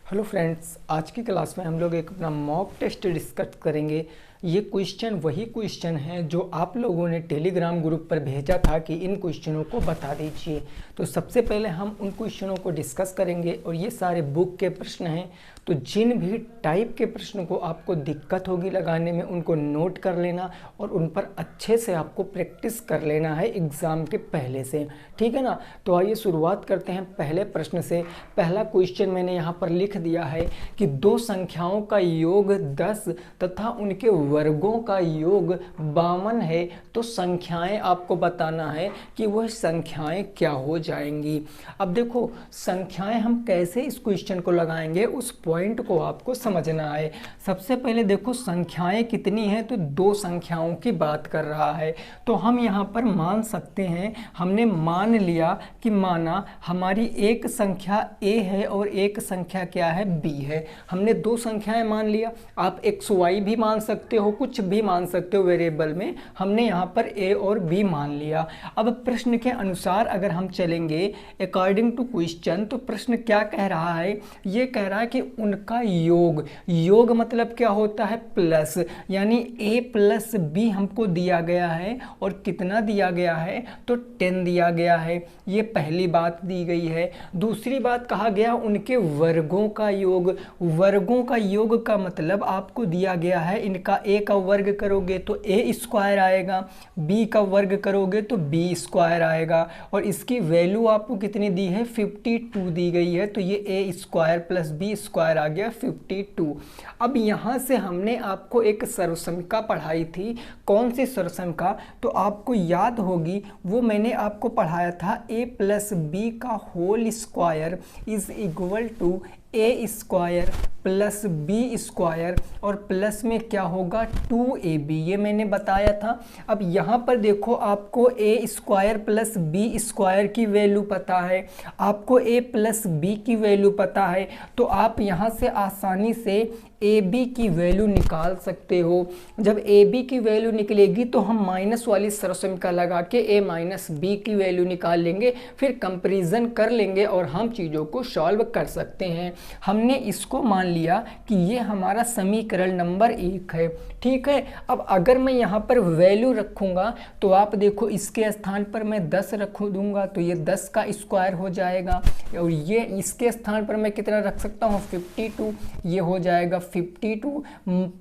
Hello friends, आज की class में हम लोग एक अपना मॉक टेस्ट डिस्कस करेंगे। ये क्वेश्चन वही क्वेश्चन है जो आप लोगों ने टेलीग्राम ग्रुप पर भेजा था कि इन क्वेश्चनों को बता दीजिए। तो सबसे पहले हम उन क्वेश्चनों को डिस्कस करेंगे और ये सारे बुक के प्रश्न हैं। तो जिन भी टाइप के प्रश्न को आपको दिक्कत होगी लगाने में, उनको नोट कर लेना और उन पर अच्छे से आपको प्रैक्टिस कर लेना है एग्ज़ाम के पहले से, ठीक है ना। तो आइए शुरुआत करते हैं पहले प्रश्न से। पहला क्वेश्चन मैंने यहाँ पर लिख दिया है कि दो संख्याओं का योग 10 तथा उनके वर्गों का योग 52 है, तो संख्याएं आपको बताना है कि वह संख्याएं क्या हो जाएंगी। अब देखो, संख्याएं हम कैसे इस क्वेश्चन को लगाएंगे उस पॉइंट को आपको समझना है। सबसे पहले देखो, संख्याएं कितनी हैं, तो दो संख्याओं की बात कर रहा है। तो हम यहाँ पर मान सकते हैं, हमने मान लिया कि माना हमारी एक संख्या a है और एक संख्या क्या है, b है। हमने दो संख्याएं मान लिया। आप x y भी मान सकते हो, कुछ भी मान सकते हो वेरिएबल में। हमने यहाँ पर a और b मान लिया। अब प्रश्न के अनुसार अगर हम चलेंगे अकॉर्डिंग टू क्वेश्चन, तो प्रश्न क्या कह रहा है, ये कह रहा है कि उनका योग, योग मतलब क्या होता है, प्लस, यानी a प्लस b हमको दिया गया है। और कितना दिया गया है, तो 10 दिया गया है। ये पहली बात दी गई है। दूसरी बात कहा गया उनके वर्गों का योग। वर्गों का योग का मतलब आपको दिया गया है, इनका a का वर्ग करोगे तो a स्क्वायर आएगा, b का वर्ग करोगे तो b स्क्वायर आएगा। और इसकी वैल्यू आपको कितनी दी है, 52 दी गई है। तो ये a square plus b square आ गया 52। अब यहाँ से हमने आपको एक सर्वसंख्या पढ़ाई थी। कौन सी सर्वसंख्या, तो आपको याद होगी, वो मैंने आपको पढ़ाया था a प्लस बी का whole square is equal to A square plus B square और प्लस में क्या होगा 2ab, ये मैंने बताया था। अब यहाँ पर देखो, आपको a square plus B square की वैल्यू पता है, आपको a प्लस बी की वैल्यू पता है। तो आप यहाँ से आसानी से ab की वैल्यू निकाल सकते हो। जब ab की वैल्यू निकलेगी तो हम माइनस वाली सर्वसंख्या लगा के a माइनस बी की वैल्यू निकाल लेंगे, फिर कंपैरिजन कर लेंगे और हम चीज़ों को सॉल्व कर सकते हैं। हमने इसको मान लिया कि ये हमारा समीकरण नंबर 1 है, ठीक है। अब अगर मैं यहाँ पर वैल्यू रखूँगा तो आप देखो, इसके स्थान पर मैं 10 रख दूँगा तो ये 10 का स्क्वायर हो जाएगा। और ये इसके स्थान पर मैं कितना रख सकता हूँ, 52, ये हो जाएगा 52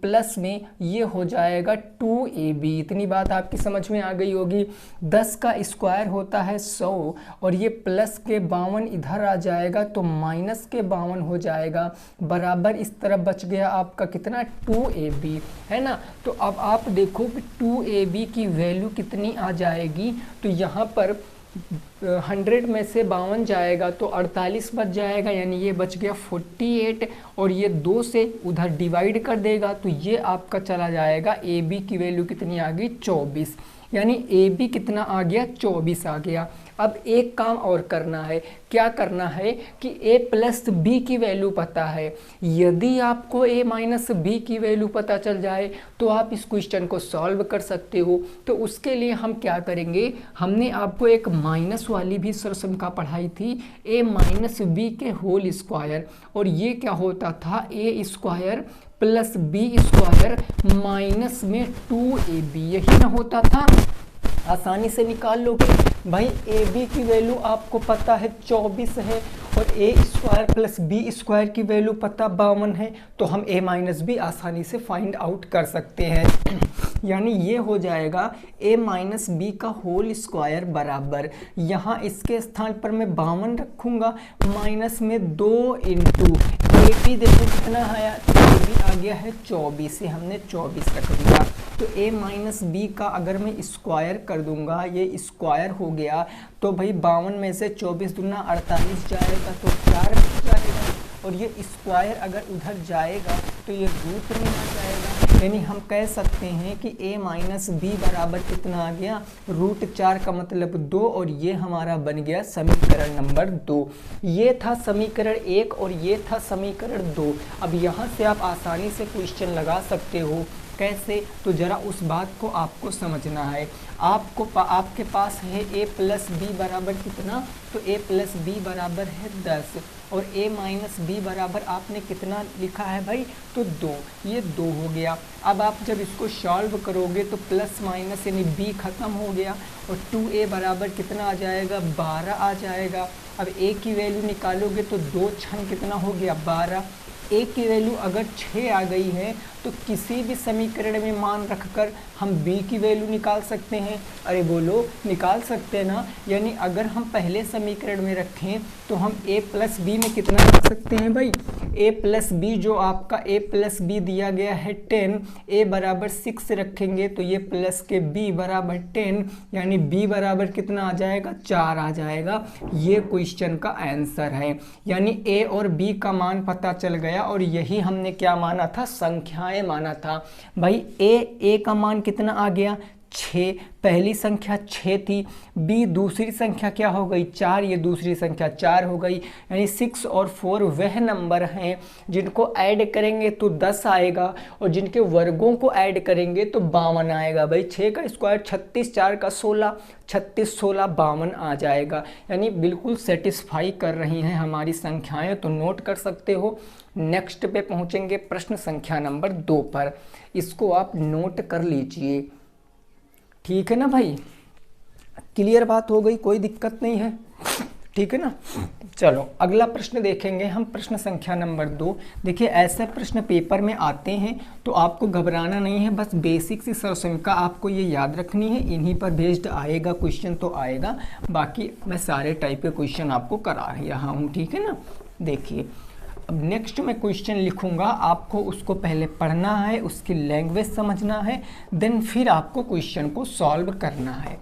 प्लस में ये हो जाएगा 2ab। इतनी बात आपकी समझ में आ गई होगी। 10 का स्क्वायर होता है 100 और ये प्लस के 52 इधर आ जाएगा तो माइनस के 52 हो जाएगा, बराबर इस तरफ बच गया आपका कितना, 2ab, है ना। तो अब आप देखो कि 2ab की वैल्यू कितनी आ जाएगी, तो यहाँ पर 100 में से 52 जाएगा तो 48 बच जाएगा, यानी ये बच गया 48। और ये 2 से उधर डिवाइड कर देगा तो ये आपका चला जाएगा, ab की वैल्यू कितनी आ गई, 24, यानी ab कितना आ गया, 24 आ गया। अब एक काम और करना है, क्या करना है कि a प्लस बी की वैल्यू पता है। यदि आपको a माइनस बी की वैल्यू पता चल जाए तो आप इस क्वेश्चन को सॉल्व कर सकते हो। तो उसके लिए हम क्या करेंगे, हमने आपको एक माइनस वाली भी सर्वसंख्या पढ़ाई थी, a माइनस बी के होल स्क्वायर, और ये क्या होता था, a square plus B square minus में 2ab, यही ना होता था। आसानी से निकाल लोगे भाई, ab की वैल्यू आपको पता है 24 है और a square plus B square की वैल्यू पता 52 है, तो हम a माइनस बी आसानी से फाइंड आउट कर सकते हैं। यानी ये हो जाएगा a माइनस बी का होल स्क्वायर बराबर, यहाँ इसके स्थान पर मैं 52 रखूँगा, माइनस में 2 इंटू ab, देखो कितना आया, ab आ गया है 24, से हमने 24 रख दिया। तो a माइनस बी का अगर मैं स्क्वायर कर दूंगा, ये स्क्वायर हो गया, तो भाई 52 में से 24 दूना 48 जाएगा तो 4 बच जाएगा, और ये स्क्वायर अगर उधर जाएगा तो ये रूट में आ जाएगा। यानी हम कह सकते हैं कि a माइनस बी बराबर कितना आ गया, √4 का मतलब 2, और ये हमारा बन गया समीकरण नंबर 2। ये था समीकरण 1 और ये था समीकरण 2। अब यहाँ से आप आसानी से क्वेश्चन लगा सकते हो। कैसे, तो ज़रा उस बात को आपको समझना है। आपके पास है a प्लस बी बराबर कितना, तो a प्लस बी बराबर है 10, और a माइनस बी बराबर आपने कितना लिखा है भाई, तो 2, ये 2 हो गया। अब आप जब इसको सॉल्व करोगे तो प्लस माइनस यानी b खत्म हो गया और 2a बराबर कितना आ जाएगा, 12 आ जाएगा। अब a की वैल्यू निकालोगे तो 2 छन कितना हो गया, 12। a की वैल्यू अगर 6 आ गई है तो किसी भी समीकरण में मान रखकर हम b की वैल्यू निकाल सकते हैं। अरे बोलो, निकाल सकते हैं ना। यानी अगर हम पहले समीकरण में रखें तो हम a प्लस बी में कितना रख सकते हैं भाई, a प्लस बी जो आपका a प्लस बी दिया गया है 10, a बराबर 6 रखेंगे तो ये प्लस के b बराबर 10 यानी b बराबर कितना आ जाएगा, 4 आ जाएगा। ये क्वेश्चन का आंसर है। यानी a और b का मान पता चल गया और यही हमने क्या माना था, संख्याएं माना था। भाई a का मान कितना आ गया, 6, पहली संख्या 6 थी। b दूसरी संख्या क्या हो गई, 4, ये दूसरी संख्या 4 हो गई। यानी 6 और 4 वह नंबर हैं जिनको ऐड करेंगे तो 10 आएगा और जिनके वर्गों को ऐड करेंगे तो 52 आएगा। भाई 6 का स्क्वायर 36, 4 का 16, 36, 16, 52 आ जाएगा। यानी बिल्कुल सेटिस्फाई कर रही हैं हमारी संख्याएं, तो नोट कर सकते हो। नेक्स्ट पे पहुंचेंगे प्रश्न संख्या नंबर 2 पर, इसको आप नोट कर लीजिए। ठीक है ना भाई, क्लियर बात हो गई, कोई दिक्कत नहीं है, ठीक है ना। चलो अगला प्रश्न देखेंगे हम, प्रश्न संख्या नंबर 2। देखिए ऐसे प्रश्न पेपर में आते हैं तो आपको घबराना नहीं है, बस बेसिक सी सरसमिका आपको ये याद रखनी है। इन्हीं पर बेस्ड आएगा क्वेश्चन तो आएगा, बाकी मैं सारे टाइप के क्वेश्चन आपको करा रहा हूँ, ठीक है ना। देखिए अब नेक्स्ट मैं क्वेश्चन लिखूंगा, आपको उसको पहले पढ़ना है, उसकी लैंग्वेज समझना है, देन फिर आपको क्वेश्चन को सॉल्व करना है।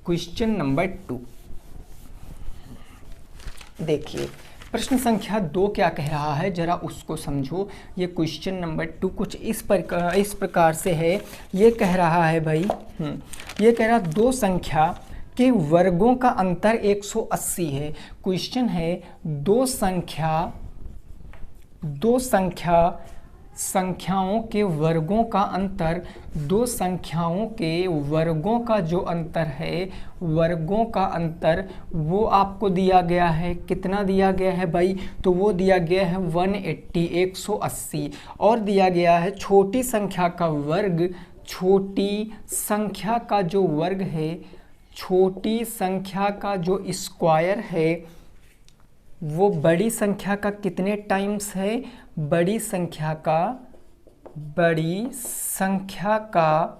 क्वेश्चन नंबर 2 देखिए, प्रश्न संख्या 2 क्या कह रहा है जरा उसको समझो। ये क्वेश्चन नंबर 2 कुछ इस प्रकार से है। ये कह रहा है भाई, ये कह रहा 2 संख्या के वर्गों का अंतर 180 है। क्वेश्चन है दो संख्याओं के वर्गों का अंतर, 2 संख्याओं के वर्गों का जो अंतर है, वर्गों का अंतर वो आपको दिया गया है। कितना दिया गया है भाई, तो वो दिया गया है 180, 180। और दिया गया है छोटी संख्या का वर्ग, छोटी संख्या का जो वर्ग है, छोटी संख्या का जो स्क्वायर है वो बड़ी संख्या का कितने टाइम्स है, बड़ी संख्या का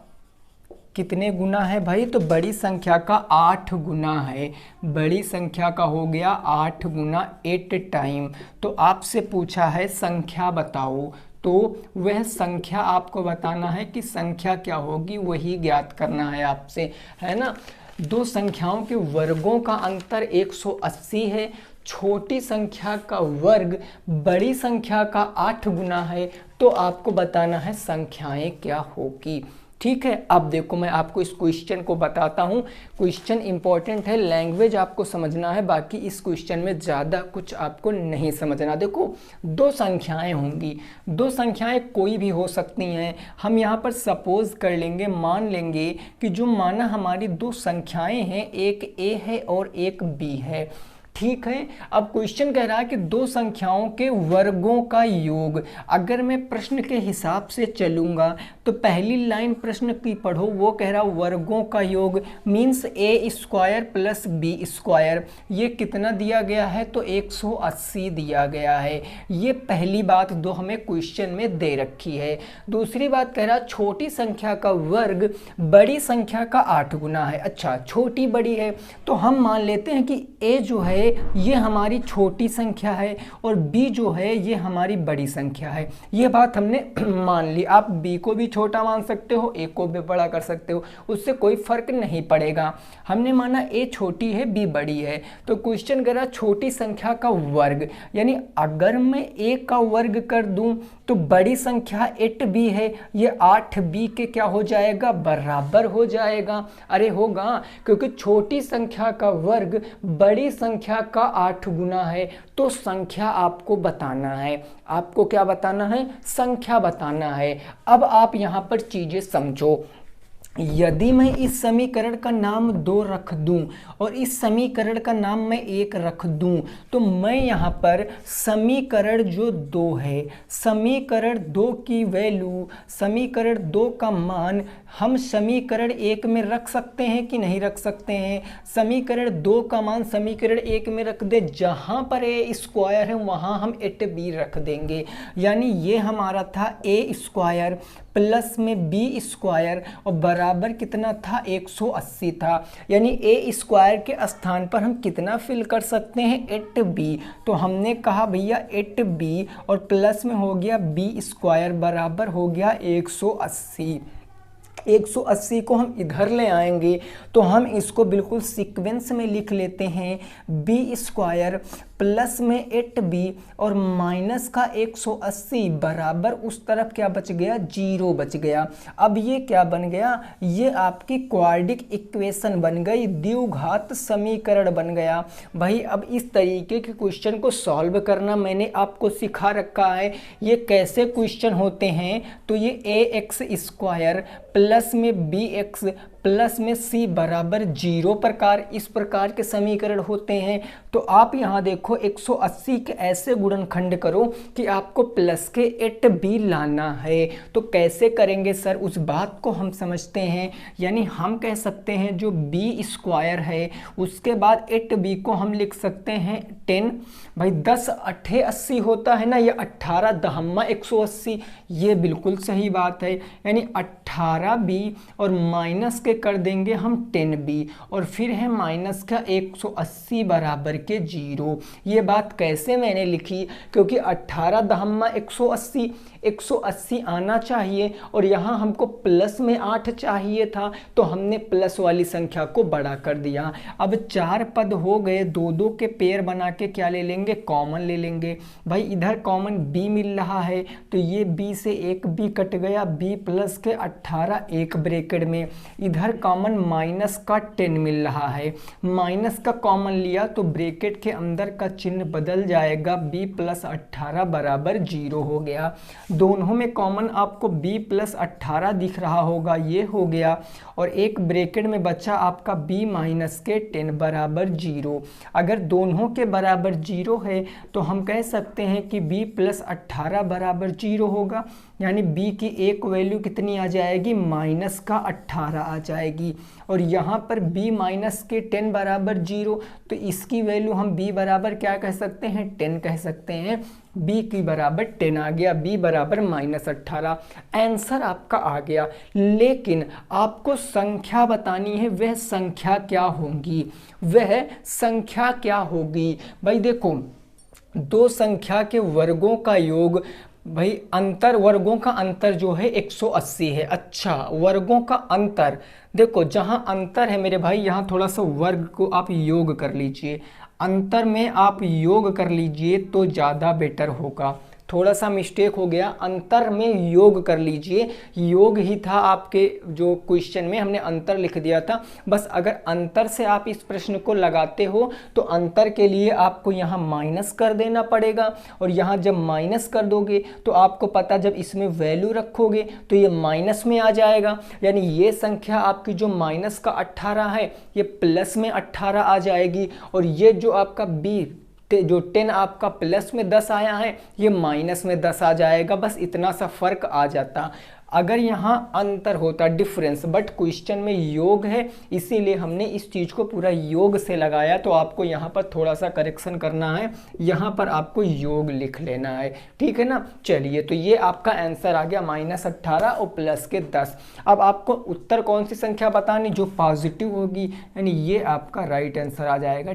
कितने गुना है भाई, तो बड़ी संख्या का 8 गुना है। बड़ी संख्या का हो गया 8 गुना 8 टाइम। तो आपसे पूछा है संख्या बताओ, तो वह संख्या आपको बताना है कि संख्या क्या होगी, वही ज्ञात करना है आपसे, है ना। 2 संख्याओं के वर्गों का अंतर 180 है, छोटी संख्या का वर्ग बड़ी संख्या का 8 गुना है, तो आपको बताना है संख्याएं क्या होगी। ठीक है, अब देखो मैं आपको इस क्वेश्चन को बताता हूँ। क्वेश्चन इंपॉर्टेंट है, लैंग्वेज आपको समझना है, बाकी इस क्वेश्चन में ज़्यादा कुछ आपको नहीं समझना। देखो 2 संख्याएं होंगी, 2 संख्याएं कोई भी हो सकती हैं। हम यहाँ पर सपोज कर लेंगे, मान लेंगे कि जो माना हमारी 2 संख्याएं हैं, एक a है और एक b है। ठीक है, अब क्वेश्चन कह रहा है कि 2 संख्याओं के वर्गों का योग। अगर मैं प्रश्न के हिसाब से चलूंगा तो पहली लाइन प्रश्न की पढ़ो, वो कह रहा वर्गों का योग means a square plus b square. ये कितना दिया गया है, तो 180 दिया गया है। ये पहली बात दो हमें क्वेश्चन में दे रखी है। दूसरी बात कह रहा छोटी संख्या का वर्ग बड़ी संख्या का 8 गुना है। अच्छा, छोटी बड़ी है तो हम मान लेते हैं कि a जो है ये हमारी छोटी संख्या है और b जो है ये हमारी बड़ी संख्या है। ये बात हमने मान ली। आप b को भी छोटा मान सकते हो, a को भी बड़ा कर सकते हो, उससे कोई फर्क नहीं पड़ेगा। हमने माना a छोटी है b बड़ी है, तो क्वेश्चन कह रहा छोटी संख्या का वर्ग, यानी अगर मैं a का वर्ग कर दूं तो बड़ी संख्या 8b है, ये 8b के क्या हो जाएगा, बराबर हो जाएगा। अरे होगा, क्योंकि छोटी संख्या का वर्ग बड़ी संख्या का 8 गुना है। तो संख्या आपको बताना है। आपको क्या बताना है, संख्या बताना है। अब आप यहाँ पर चीजें समझो। यदि मैं इस समीकरण का नाम 2 रख दूं और इस समीकरण का नाम मैं 1 रख दूं, तो मैं यहाँ पर समीकरण जो 2 है, समीकरण 2 की वैल्यू, समीकरण 2 का मान हम समीकरण 1 में रख सकते हैं कि नहीं रख सकते हैं। समीकरण 2 का मान समीकरण 1 में रख दे, जहाँ पर ए स्क्वायर है वहाँ हम 8b रख देंगे। यानी ये हमारा था ए स्क्वायर प्लस में बी स्क्वायर और बराबर कितना था 180 था। यानी ए स्क्वायर के स्थान पर हम कितना फिल कर सकते हैं 8b। तो हमने कहा भैया 8b और प्लस में हो गया बी स्क्वायर बराबर हो गया 180। 180 को हम इधर ले आएंगे तो हम इसको बिल्कुल सीक्वेंस में लिख लेते हैं, बी स्क्वायर प्लस में 8b और माइनस का 180 बराबर उस तरफ क्या बच गया 0 बच गया। अब ये क्या बन गया, ये आपकी क्वाड्रेटिक इक्वेशन बन गई, द्विघात समीकरण बन गया। भाई अब इस तरीके के क्वेश्चन को सॉल्व करना मैंने आपको सिखा रखा है। ये कैसे क्वेश्चन होते हैं, तो ये ax स्क्वायर प्लस में bx प्लस में c बराबर 0 प्रकार, इस प्रकार के समीकरण होते हैं। तो आप यहाँ देखो 180 के ऐसे गुणनखंड करो कि आपको प्लस के 8b लाना है। तो कैसे करेंगे सर, उस बात को हम समझते हैं। यानी हम कह सकते हैं जो b स्क्वायर है उसके बाद 8b को हम लिख सकते हैं 10। भाई 10 8 80 होता है ना, ये 18 दहम्मा 180, ये बिल्कुल सही बात है। यानी 18b और माइनस कर देंगे हम 10b और फिर है माइनस का 180 बराबर के 0। ये बात कैसे मैंने लिखी, क्योंकि 18 दहम्मा 180, 180 आना चाहिए और यहाँ हमको प्लस में 8 चाहिए था, तो हमने प्लस वाली संख्या को बड़ा कर दिया। अब 4 पद हो गए, 2-2 के पेयर बना के क्या ले लेंगे, कॉमन ले लेंगे। भाई इधर कॉमन b मिल रहा है तो ये b से एक b कट गया, b प्लस के 18 एक ब्रैकेट में, इधर कॉमन माइनस का 10 मिल रहा है, माइनस का कॉमन लिया तो ब्रैकेट के अंदर का चिन्ह बदल जाएगा, b प्लस 18 बराबर 0 हो गया। दोनों में कॉमन आपको b प्लस 18 दिख रहा होगा, ये हो गया और एक ब्रैकेट में बचा आपका b माइनस के 10 बराबर 0। अगर दोनों के बराबर 0 है तो हम कह सकते हैं कि b प्लस 18 बराबर 0 होगा। यानी b की एक वैल्यू कितनी आ जाएगी, माइनस का 18 आ जाएगी। और यहाँ पर b माइनस के 10 बराबर 0, तो इसकी वैल्यू हम b बराबर क्या कह सकते हैं, 10 कह सकते हैं। b की बराबर 10 आ गया, b बराबर माइनस 18। आंसर आपका आ गया, लेकिन आपको संख्या बतानी है, वह संख्या क्या होगी, वह संख्या क्या होगी। भाई देखो, दो संख्या के वर्गों का योग, भाई अंतर, वर्गों का अंतर जो है 180 है। अच्छा, वर्गों का अंतर देखो, जहां अंतर है मेरे भाई यहाँ थोड़ा सा वर्ग को आप योग कर लीजिए, अंतर में आप योग कर लीजिए तो ज़्यादा बेटर होगा। थोड़ा सा मिस्टेक हो गया, अंतर में योग कर लीजिए, योग ही था आपके जो क्वेश्चन में, हमने अंतर लिख दिया था। बस अगर अंतर से आप इस प्रश्न को लगाते हो तो अंतर के लिए आपको यहाँ माइनस कर देना पड़ेगा, और यहाँ जब माइनस कर दोगे तो आपको पता, जब इसमें वैल्यू रखोगे तो ये माइनस में आ जाएगा। यानी ये संख्या आपकी जो माइनस का 18 है ये प्लस में 18 आ जाएगी, और ये जो आपका b जो 10 आपका प्लस में 10 आया है ये माइनस में 10 आ जाएगा। बस इतना सा फर्क आ जाता अगर यहाँ अंतर होता, डिफरेंस, बट क्वेश्चन में योग है इसीलिए हमने इस चीज़ को पूरा योग से लगाया। तो आपको यहाँ पर थोड़ा सा करेक्शन करना है, यहाँ पर आपको योग लिख लेना है, ठीक है ना। चलिए, तो ये आपका आंसर आ गया माइनस 18 और प्लस के 10। अब आपको उत्तर कौन सी संख्या बतानी, जो पॉजिटिव होगी, यानी ये आपका राइट आंसर आ जाएगा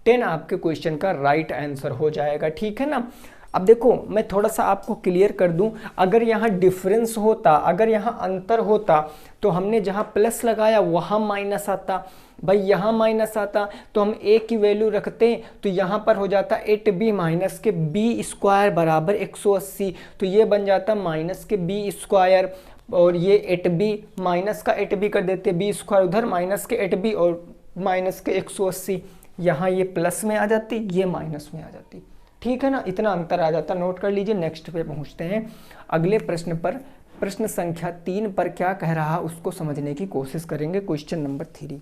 10 आपके क्वेश्चन का राइट आंसर हो जाएगा, ठीक है ना। अब देखो, मैं थोड़ा सा आपको क्लियर कर दूं, अगर यहाँ डिफरेंस होता, अगर यहाँ अंतर होता तो हमने जहाँ प्लस लगाया वहाँ माइनस आता। भाई यहाँ माइनस आता तो हम a की वैल्यू रखते तो यहाँ पर हो जाता 8b माइनस के b स्क्वायर बराबर 180, तो ये बन जाता माइनस के b स्क्वायर, और ये 8b माइनस का 8b कर देते, b स्क्वायर उधर माइनस के 8b और माइनस के 180, यहाँ ये प्लस में आ जाती, ये माइनस में आ जाती, ठीक है ना। इतना अंतर आ जाता, नोट कर लीजिए। नेक्स्ट पे पहुँचते हैं, अगले प्रश्न पर प्रश्न संख्या 3 पर क्या कह रहा है उसको समझने की कोशिश करेंगे। Question number 3,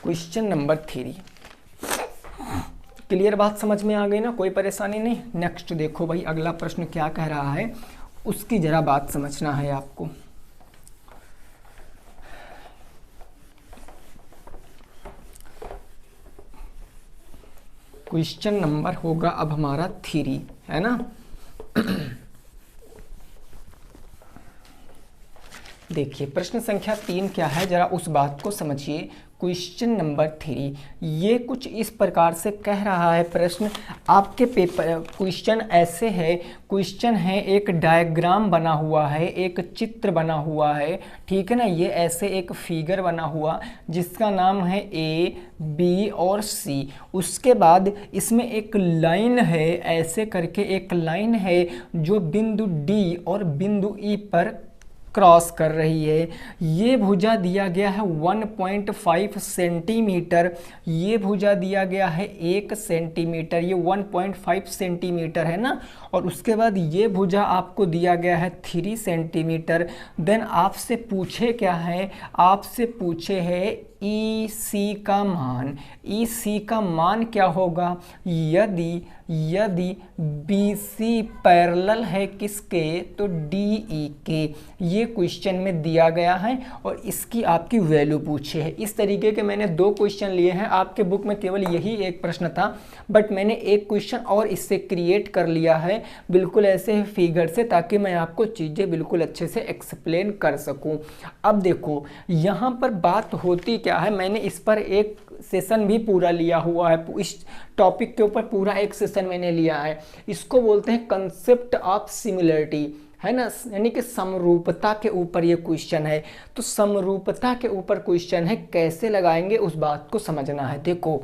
question number 3 clear, बात समझ में आ गई ना, कोई परेशानी नहीं। नेक्स्ट देखो भाई, अगला प्रश्न क्या कह रहा है उसकी जरा बात समझना है आपको। क्वेश्चन नंबर होगा अब हमारा 3, है ना। देखिए प्रश्न संख्या 3 क्या है, जरा उस बात को समझिए। क्वेश्चन नंबर 3 ये कुछ इस प्रकार से कह रहा है प्रश्न आपके पेपर। क्वेश्चन ऐसे है, क्वेश्चन है एक डायग्राम बना हुआ है, एक चित्र बना हुआ है, ठीक है ना। ये ऐसे एक फिगर बना हुआ जिसका नाम है ए, बी और सी। उसके बाद इसमें एक लाइन है, ऐसे करके एक लाइन है जो बिंदु डी और बिंदु ई पर क्रॉस कर रही है। ये भुजा दिया गया है 1.5 सेंटीमीटर, ये भुजा दिया गया है 1 सेंटीमीटर, ये 1.5 सेंटीमीटर है ना। और उसके बाद ये भुजा आपको दिया गया है 3 सेंटीमीटर। देन आपसे पूछे क्या है, आपसे पूछे है ई सी का मान। ई सी का मान क्या होगा, यदि बी सी पैरेलल है किसके, तो डी ई के। ये क्वेश्चन में दिया गया है और इसकी आपकी वैल्यू पूछे है। इस तरीके के मैंने 2 क्वेश्चन लिए हैं, आपके बुक में केवल यही एक प्रश्न था, बट मैंने एक क्वेश्चन और इससे क्रिएट कर लिया है बिल्कुल ऐसे फिगर से, ताकि मैं आपको चीज़ें बिल्कुल अच्छे से एक्सप्लेन कर सकूं। अब देखो यहाँ पर बात होती क्या है, मैंने इस पर एक सेशन भी पूरा लिया हुआ है, इस टॉपिक के ऊपर पूरा एक सेशन मैंने लिया है। इसको बोलते हैं कंसेप्ट ऑफ सिमिलरिटी, है ना, यानी कि समरूपता के ऊपर ये क्वेश्चन है। तो समरूपता के ऊपर क्वेश्चन है, कैसे लगाएंगे उस बात को समझना है। देखो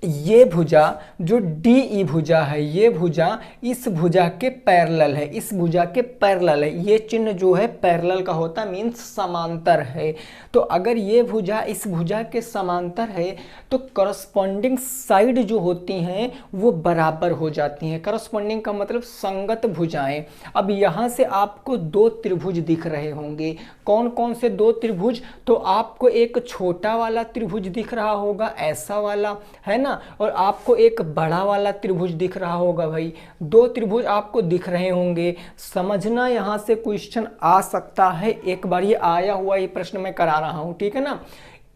ये भुजा जो डी ई भुजा है, ये भुजा इस भुजा के पैरेलल है, इस भुजा के पैरेलल है। ये चिन्ह जो है पैरेलल का होता है, मीन्स समांतर है। तो अगर ये भुजा इस भुजा के समांतर है तो करस्पॉन्डिंग साइड जो होती हैं वो बराबर हो जाती हैं। करस्पॉन्डिंग का मतलब संगत भुजाएं। अब यहाँ से आपको 2 त्रिभुज दिख रहे होंगे। कौन कौन से 2 त्रिभुज, तो आपको एक छोटा वाला त्रिभुज दिख रहा होगा, ऐसा वाला, है ना, और आपको एक बड़ा वाला त्रिभुज दिख रहा होगा। भाई 2 त्रिभुज आपको दिख रहे होंगे। समझना यहाँ से क्वेश्चन आ सकता है, एक बार ये आया हुआ ये प्रश्न मैं करा रहा हूँ, ठीक है ना।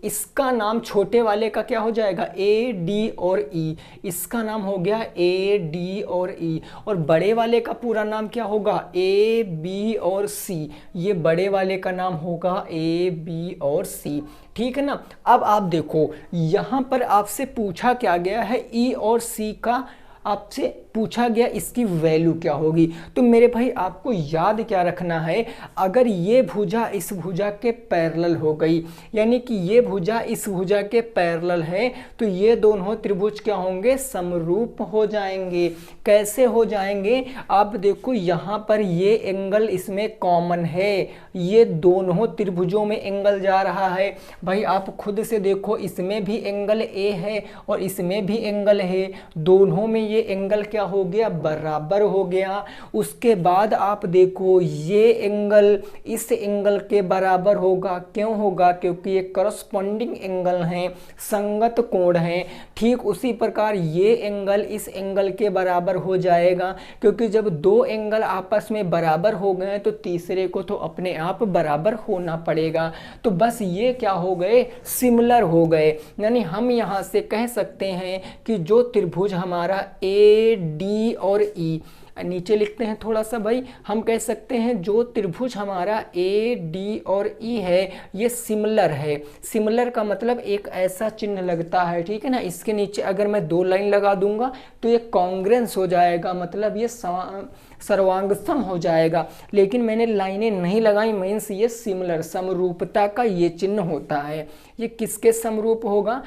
इसका नाम छोटे वाले का क्या हो जाएगा, ए डी और ई, इसका नाम हो गया ए डी और ई। और बड़े वाले का पूरा नाम क्या होगा, ए बी और सी। ये बड़े वाले का नाम होगा ए बी और सी, ठीक है ना। अब आप देखो यहाँ पर आपसे पूछा क्या गया है, ई और सी का आपसे पूछा गया इसकी वैल्यू क्या होगी। तो मेरे भाई आपको याद क्या रखना है, अगर ये भुजा इस भुजा के पैरेलल हो गई, यानी कि ये भुजा इस भुजा के पैरेलल है, तो ये दोनों त्रिभुज क्या होंगे, समरूप हो जाएंगे। कैसे हो जाएंगे, आप देखो यहाँ पर ये एंगल इसमें कॉमन है, ये दोनों त्रिभुजों में एंगल जा रहा है। भाई आप खुद से देखो, इसमें भी एंगल ए है और इसमें भी एंगल है, दोनों में ये एंगल क्या हो गया, बराबर हो गया। उसके बाद आप देखो ये एंगल इस एंगल के बराबर होगा। क्यों होगा, क्योंकि ये करस्पॉन्डिंग एंगल हैं, संगत कोण हैं। ठीक उसी प्रकार ये एंगल इस एंगल के बराबर हो जाएगा, क्योंकि जब 2 एंगल आपस में बराबर हो गए तो तीसरे को तो अपने आप बराबर होना पड़ेगा। तो बस ये क्या हो गए, सिमिलर हो गए। यानी हम यहाँ से कह सकते हैं कि जो त्रिभुज हमारा ए डी और ई, नीचे लिखते हैं थोड़ा सा भाई, हम कह सकते हैं जो त्रिभुज हमारा ए डी और ई है ये सिमिलर है। सिमिलर का मतलब एक ऐसा चिन्ह लगता है, ठीक है ना। इसके नीचे अगर मैं 2 लाइन लगा दूंगा तो ये कॉन्ग्रेंस हो जाएगा, मतलब ये सर्वांगसम हो जाएगा। लेकिन मैंने लाइनें नहीं लगाई, मीन्स ये सिमिलर, समरूपता का ये चिन्ह होता है। ये किसके समरूप होगा,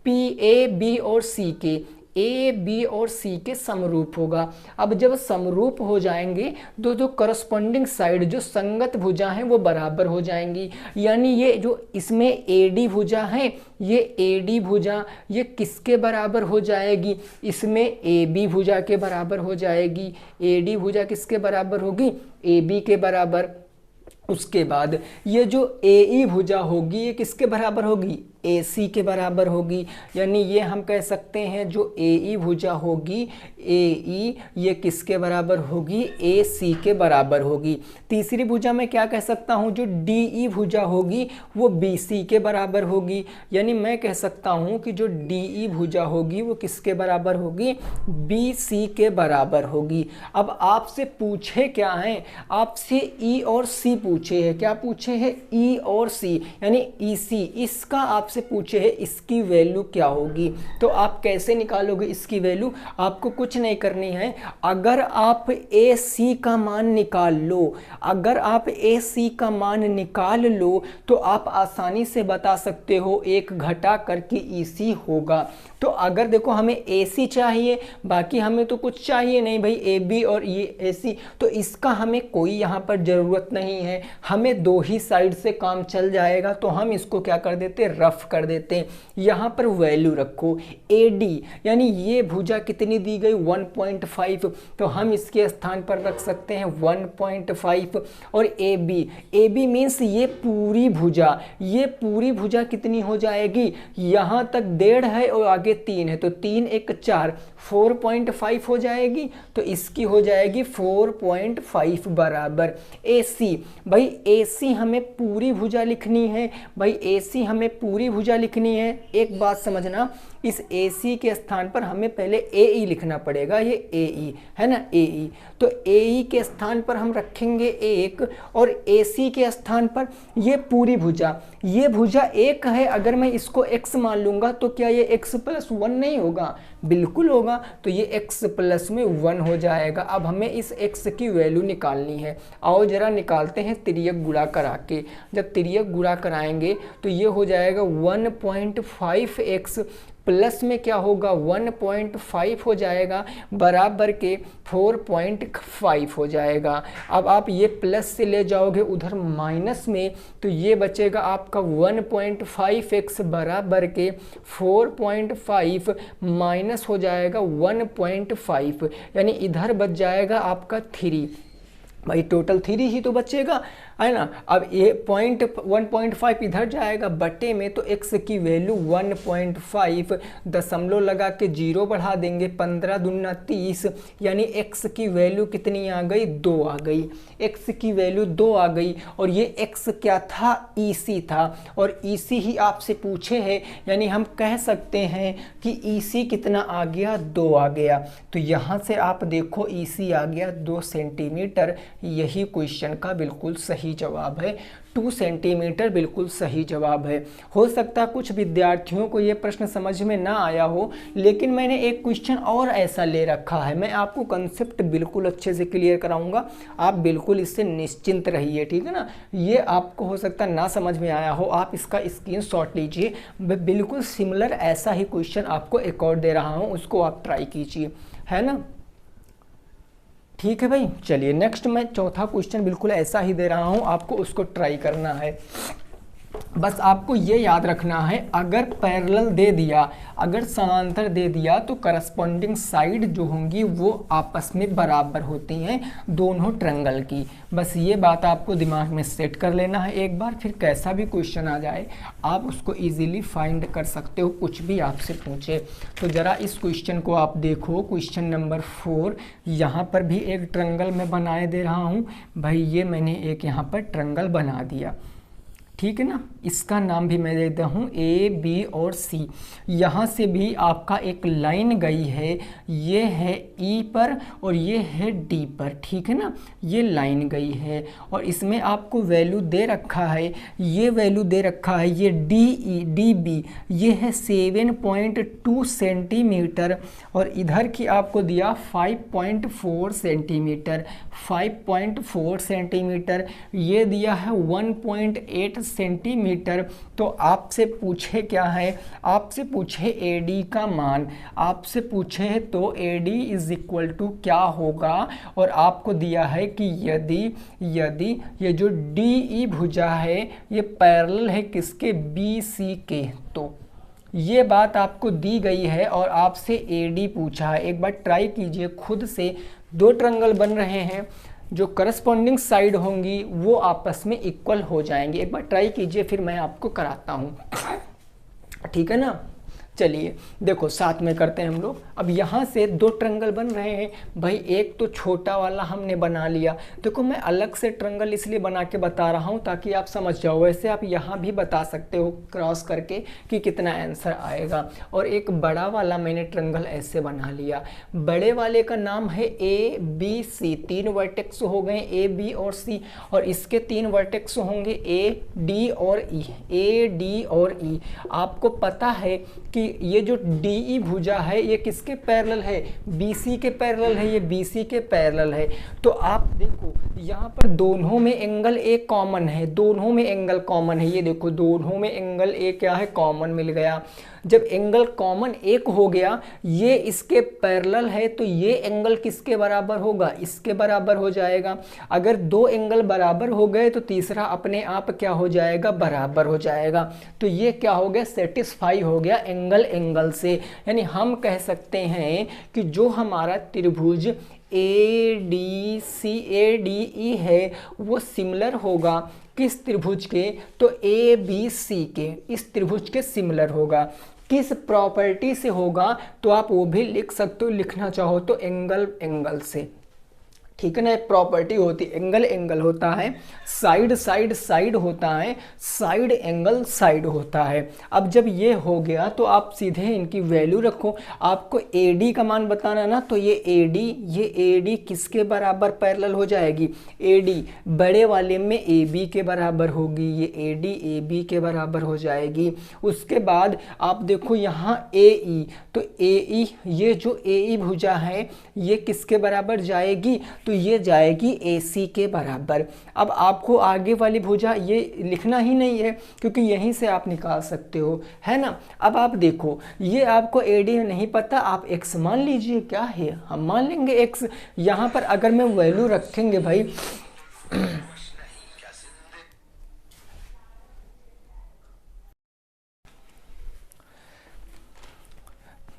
पी ए बी और सी के। ए बी और सी के समरूप होगा। अब जब समरूप हो जाएंगे तो जो करस्पॉन्डिंग साइड जो संगत भुजा हैं वो बराबर हो जाएंगी। यानी ये जो इसमें ए डी भुजा है, ये ए डी भुजा ये किसके बराबर हो जाएगी, इसमें ए बी भुजा के बराबर हो जाएगी। ए डी भुजा किसके बराबर होगी, ए बी के बराबर। उसके बाद ये जो ए ई भुजा होगी ये किसके बराबर होगी, ए सी के बराबर होगी। यानी ये हम कह सकते हैं जो ए ई भुजा होगी, ए ई ये किसके बराबर होगी, ए सी के बराबर होगी। तीसरी भुजा में क्या कह सकता हूँ, जो डी ई भुजा होगी वो बी सी के बराबर होगी। यानी मैं कह सकता हूँ कि जो डी ई भुजा होगी वो किसके बराबर होगी, बी सी के बराबर होगी। अब आपसे पूछे क्या है, आपसे ई और सी पूछे है, क्या पूछे है, ई और सी, यानी ई सी, इसका आपसे पूछे है इसकी वैल्यू क्या होगी। तो आप कैसे निकालोगे इसकी वैल्यू, आपको कुछ नहीं करनी है। अगर आप ए सी का मान निकाल लो, अगर आप ए सी का मान निकाल लो तो आप आसानी से बता सकते हो एक घटा करके ई सी होगा। तो अगर देखो हमें ए सी चाहिए, बाकी हमें तो कुछ चाहिए नहीं भाई, ए बी और ये ए सी, तो इसका हमें कोई यहाँ पर ज़रूरत नहीं है, हमें दो ही साइड से काम चल जाएगा। तो हम इसको क्या कर देते, रफ कर देते हैं। यहाँ पर वैल्यू रखो ए डी, यानी ये भुजा कितनी दी गई 1.5, तो हम इसके स्थान पर रख सकते हैं 1.5। और ए बी मीन्स ये पूरी भुजा, ये पूरी भुजा कितनी हो जाएगी, यहाँ तक 1.5 है और आगे 3 है, तो 3 1 4, 4.5 हो जाएगी। तो इसकी हो जाएगी 4.5 बराबर ए सी। भाई ए सी हमें पूरी भुजा लिखनी है, भाई ए सी हमें पूरी भुजा लिखनी है। एक बात समझना, इस ए सी के स्थान पर हमें पहले ए ई लिखना पड़ेगा, ये ए ई है ना, ए ई। तो ए ई के स्थान पर हम रखेंगे 1 और ए सी के स्थान पर ये पूरी भुजा, ये भुजा 1 है, अगर मैं इसको x मान लूँगा तो क्या ये x + 1 नहीं होगा, बिल्कुल होगा। तो ये x + में 1 हो जाएगा। अब हमें इस x की वैल्यू निकालनी है, आओ जरा निकालते हैं तिर्यक गुणा करा के। जब तिर्यक गुणा कराएंगे तो ये हो जाएगा 1.5x प्लस में क्या होगा 1.5 हो जाएगा बराबर के 4.5 हो जाएगा। अब आप ये प्लस से ले जाओगे उधर माइनस में, तो ये बचेगा आपका 1.5x बराबर के 4.5 माइनस हो जाएगा 1.5, यानी इधर बच जाएगा आपका 3। भाई टोटल 3 ही तो बचेगा, है ना। अब ये 1.5 इधर जाएगा बटे में, तो x की वैल्यू 1.5, दशमलव लगा के 0 बढ़ा देंगे, 15 दूना 30, यानी x की वैल्यू कितनी आ गई, 2 आ गई। x की वैल्यू 2 आ गई और ये x क्या था, EC था, और EC ही आपसे पूछे है, यानी हम कह सकते हैं कि EC कितना आ गया, 2 आ गया। तो यहाँ से आप देखो EC आ गया 2 सेंटीमीटर, यही क्वेश्चन का बिल्कुल सही जवाब है। 2 सेंटीमीटर बिल्कुल सही जवाब है। हो सकता है कुछ विद्यार्थियों को ये प्रश्न समझ में ना आया हो, लेकिन मैंने एक क्वेश्चन और ऐसा ले रखा है, मैं आपको कंसेप्ट बिल्कुल अच्छे से क्लियर कराऊंगा, आप बिल्कुल इससे निश्चिंत रहिए, ठीक है ना। ये आपको हो सकता है ना समझ में आया हो, आप इसका स्क्रीनशॉट लीजिए, बिल्कुल सिमिलर ऐसा ही क्वेश्चन आपको एक और दे रहा हूँ, उसको आप ट्राई कीजिए, है ना। ठीक है भाई, चलिए नेक्स्ट मैं चौथा क्वेश्चन बिल्कुल ऐसा ही दे रहा हूँ, आपको उसको ट्राई करना है। बस आपको ये याद रखना है, अगर पैरेलल दे दिया, अगर समांतर दे दिया, तो करस्पॉन्डिंग साइड जो होंगी वो आपस में बराबर होती हैं दोनों ट्रायंगल की। बस ये बात आपको दिमाग में सेट कर लेना है एक बार, फिर कैसा भी क्वेश्चन आ जाए आप उसको इजीली फाइंड कर सकते हो, कुछ भी आपसे पूछे। तो ज़रा इस क्वेश्चन को आप देखो, क्वेश्चन नंबर 4। यहाँ पर भी एक ट्रायंगल मैं बनाए दे रहा हूँ भाई, ये मैंने एक यहाँ पर ट्रायंगल बना दिया, ठीक है ना। इसका नाम भी मैं देता हूँ ए बी और सी। यहाँ से भी आपका एक लाइन गई है, ये है ई पर और ये है डी पर, ठीक है ना, ये लाइन गई है और इसमें आपको वैल्यू दे रखा है, ये वैल्यू दे रखा है, ये डी बी ये है 7.2 सेंटीमीटर और इधर की आपको दिया 5.4 सेंटीमीटर, 5.4 सेंटीमीटर, ये दिया है 1.8 सेंटीमीटर। तो आपसे पूछे क्या है, आपसे पूछे AD का मान, आपसे पूछे तो AD इज इक्वल टू क्या होगा, और आपको दिया है कि यदि ये जो DE भुजा है ये पैरेलल है किसके, BC के। तो ये बात आपको दी गई है और आपसे AD पूछा है। एक बार ट्राई कीजिए खुद से, दो ट्रायंगल बन रहे हैं, जो करस्पॉन्डिंग साइड होंगी वो आपस में इक्वल हो जाएंगी। एक बार ट्राई कीजिए, फिर मैं आपको कराता हूँ, ठीक है ना। चलिए देखो साथ में करते हैं हम लोग। अब यहाँ से दो ट्रायंगल बन रहे हैं भाई, एक तो छोटा वाला हमने बना लिया। देखो मैं अलग से ट्रायंगल इसलिए बना के बता रहा हूँ ताकि आप समझ जाओ, वैसे आप यहाँ भी बता सकते हो क्रॉस करके कि कितना आंसर आएगा। और एक बड़ा वाला मैंने ट्रायंगल ऐसे बना लिया, बड़े वाले का नाम है ABC, 3 वर्टेक्स हो गए A B और C, और इसके 3 वर्टेक्स होंगे A D और E। आपको पता है कि ये जो DE भुजा है ये किसके पैरेलल है, BC के पैरेलल है, ये BC के पैरेलल है। तो आप देखो यहाँ पर दोनों में एंगल A कॉमन है, दोनों में एंगल कॉमन है, ये देखो दोनों में एंगल A क्या है, कॉमन मिल गया। जब एंगल कॉमन एक हो गया, ये इसके पैरेलल है, तो ये एंगल किसके बराबर होगा, इसके बराबर हो जाएगा। अगर दो एंगल बराबर हो गए तो तीसरा अपने आप क्या हो जाएगा, बराबर हो जाएगा। तो ये क्या हो गया, सेटिस्फाई हो गया एंगल एंगल से। यानी हम कह सकते हैं कि जो हमारा त्रिभुज ADE है वो सिमिलर होगा किस त्रिभुज के, तो ABC के, इस त्रिभुज के सिमिलर होगा। किस प्रॉपर्टी से होगा तो आप वो भी लिख सकते हो, लिखना चाहो तो एंगल एंगल से, ठीक है ना। एक प्रॉपर्टी होती है, एंगल एंगल होता है, साइड साइड साइड होता है, साइड एंगल साइड होता है। अब जब ये हो गया तो आप सीधे इनकी वैल्यू रखो। आपको AD का मान बताना ना, तो ये AD किसके बराबर पैरेलल हो जाएगी, AD बड़े वाले में AB के बराबर होगी, ये AD AB के बराबर हो जाएगी। उसके बाद आप देखो यहाँ AE, तो AE ये जो AE भुजा है ये किसके बराबर जाएगी, तो ये जाएगी AC के बराबर। अब आपको आगे वाली भुजा ये लिखना ही नहीं है क्योंकि यहीं से आप निकाल सकते हो, है ना। अब आप देखो ये आपको AD नहीं पता, आप X मान लीजिए, क्या है हम मान लेंगे X। यहाँ पर अगर मैं वैल्यू रखेंगे भाई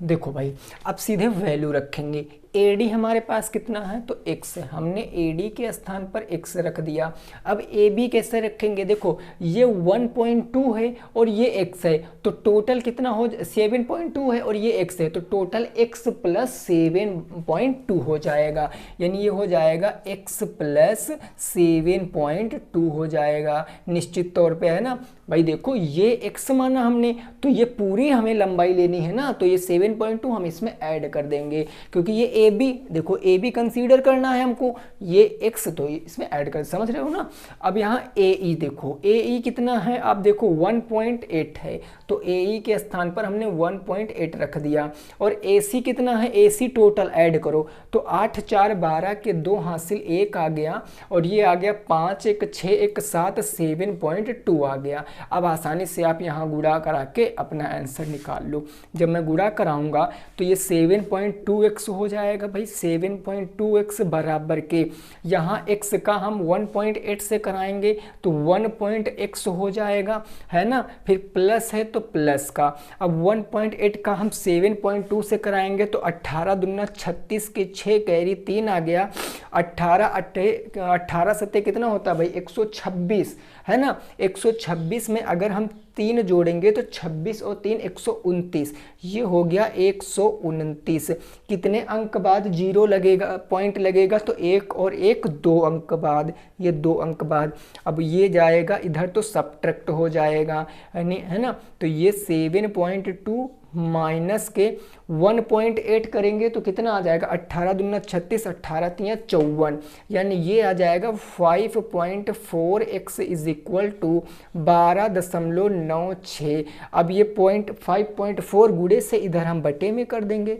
देखो भाई अब सीधे वैल्यू रखेंगे। AD हमारे पास कितना है, तो x है, हमने AD के स्थान पर x रख दिया। अब AB कैसे रखेंगे, देखो ये 1.2 है और ये x है, तो टोटल कितना हो, 7.2 है और ये x है, तो टोटल x प्लस 7.2 हो जाएगा। यानी ये हो जाएगा x प्लस 7.2 हो जाएगा निश्चित तौर पे, है ना भाई। देखो ये x माना हमने, तो ये पूरी हमें लंबाई लेनी है ना, तो ये 7.2 हम इसमें ऐड कर देंगे क्योंकि ये AB, देखो AB कंसीडर करना है हमको, ये x तो इसमें ऐड कर, समझ रहे हो ना। अब यहाँ AE देखो, AE कितना है, आप देखो 1.8 है, तो AE के स्थान पर हमने 1.8 रख दिया। और AC कितना है, AC टोटल ऐड करो तो 8 4 12 के 2 हासिल 1 आ गया, और ये आ गया 5 1 6 1 7 7.2 आ गया। अब आसानी से आप यहाँ गुणा करा के अपना आंसर निकाल लो। जब मैं गुणा कराऊंगा तो ये 7.2x हो जाएगा भाई, 7.2x बराबर के, यहाँ x का हम 1.8 से कराएंगे तो 1.x हो जाएगा, है ना। फिर प्लस है तो प्लस का, अब 1.8 का हम 7.2 से कराएंगे तो 18 दूना 36 के 6 कैरी 3 आ गया, 18 सत्ते कितना होता है भाई, 126, है ना। 126 में अगर हम 3 जोड़ेंगे तो 26 और 3 129, ये हो गया 129। कितने अंक बाद 0 लगेगा, पॉइंट लगेगा, तो 1 और 1 2 अंक बाद, ये 2 अंक बाद। अब ये जाएगा इधर तो सब्ट्रैक्ट हो जाएगा, है ना। तो ये 7.2 माइनस के 1.8 करेंगे तो कितना आ जाएगा, 18 दूना 36 18 3 54, यानी ये आ जाएगा 5.4x इज इक्वल टू 12.96। अब ये 5.4 गुणे से इधर हम बटे में कर देंगे,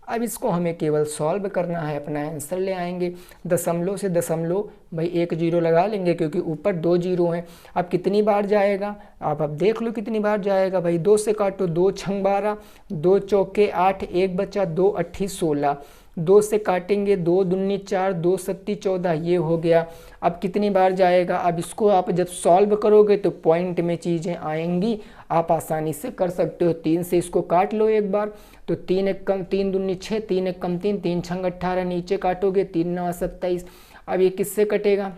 अब इसको हमें केवल सॉल्व करना है, अपना आंसर ले आएंगे। दशमलव से दशमलव भाई एक जीरो लगा लेंगे क्योंकि ऊपर 2 जीरो हैं। अब कितनी बार जाएगा आप अब देख लो कितनी बार जाएगा भाई। 2 से काटो, 2 छंग 12, 2 चौके 8, 1 बचा, 2 अट्ठी 16। 2 से काटेंगे, 2 दूनी 4, 2 सत्ती 14, ये हो गया। अब कितनी बार जाएगा, अब इसको आप जब सॉल्व करोगे तो पॉइंट में चीज़ें आएंगी, आप आसानी से कर सकते हो। 3 से इसको काट लो एक बार, तो 3 एक कम 3 दूनी 6, 3 एक कम 3, 3 छंग 18, नीचे काटोगे 3 9 27। अब ये किससे कटेगा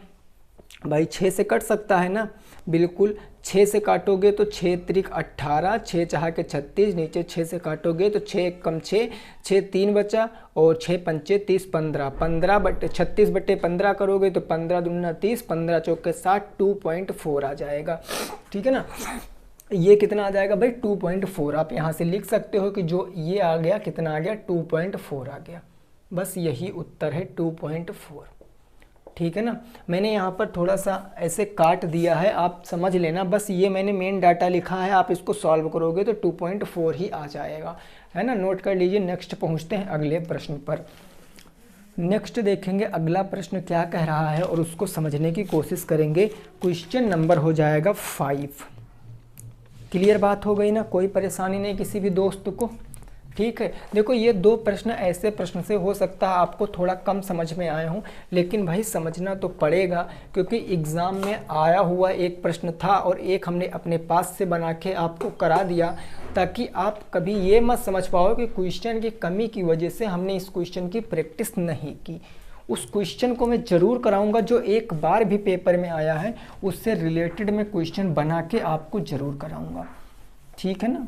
भाई, 6 से कट सकता है ना, बिल्कुल। 6 से काटोगे तो 6 त्रिक 18, 6 चाह के 36, नीचे 6 से काटोगे तो 6 एक कम 6, 6 3 बचा, और 6 पंचे 30, 15, 15 बटे 36 बटे 15 करोगे तो 15 दूना 30, 15 चौके 60, 2.4 आ जाएगा। ठीक है ना, ये कितना आ जाएगा भाई 2.4। आप यहाँ से लिख सकते हो कि जो ये आ गया कितना आ गया 2.4 आ गया। बस यही उत्तर है 2.4। ठीक है ना, मैंने यहाँ पर थोड़ा सा ऐसे काट दिया है, आप समझ लेना। बस ये मैंने मेन डाटा लिखा है, आप इसको सॉल्व करोगे तो 2.4 ही आ जाएगा, है ना। नोट कर लीजिए। नेक्स्ट पहुँचते हैं अगले प्रश्न पर। नेक्स्ट देखेंगे अगला प्रश्न क्या कह रहा है और उसको समझने की कोशिश करेंगे। क्वेश्चन नंबर हो जाएगा 5। क्लियर बात हो गई ना, कोई परेशानी नहीं किसी भी दोस्त को। ठीक है, देखो ये 2 प्रश्न ऐसे प्रश्न से हो सकता है आपको थोड़ा कम समझ में आए हों, लेकिन भाई समझना तो पड़ेगा क्योंकि एग्ज़ाम में आया हुआ एक प्रश्न था और एक हमने अपने पास से बना के आपको करा दिया, ताकि आप कभी ये मत समझ पाओ कि क्वेश्चन की कमी की वजह से हमने इस क्वेश्चन की प्रैक्टिस नहीं की। उस क्वेश्चन को मैं ज़रूर कराऊंगा जो एक बार भी पेपर में आया है, उससे रिलेटेड मैं क्वेश्चन बना के आपको ज़रूर कराऊंगा। ठीक है ना,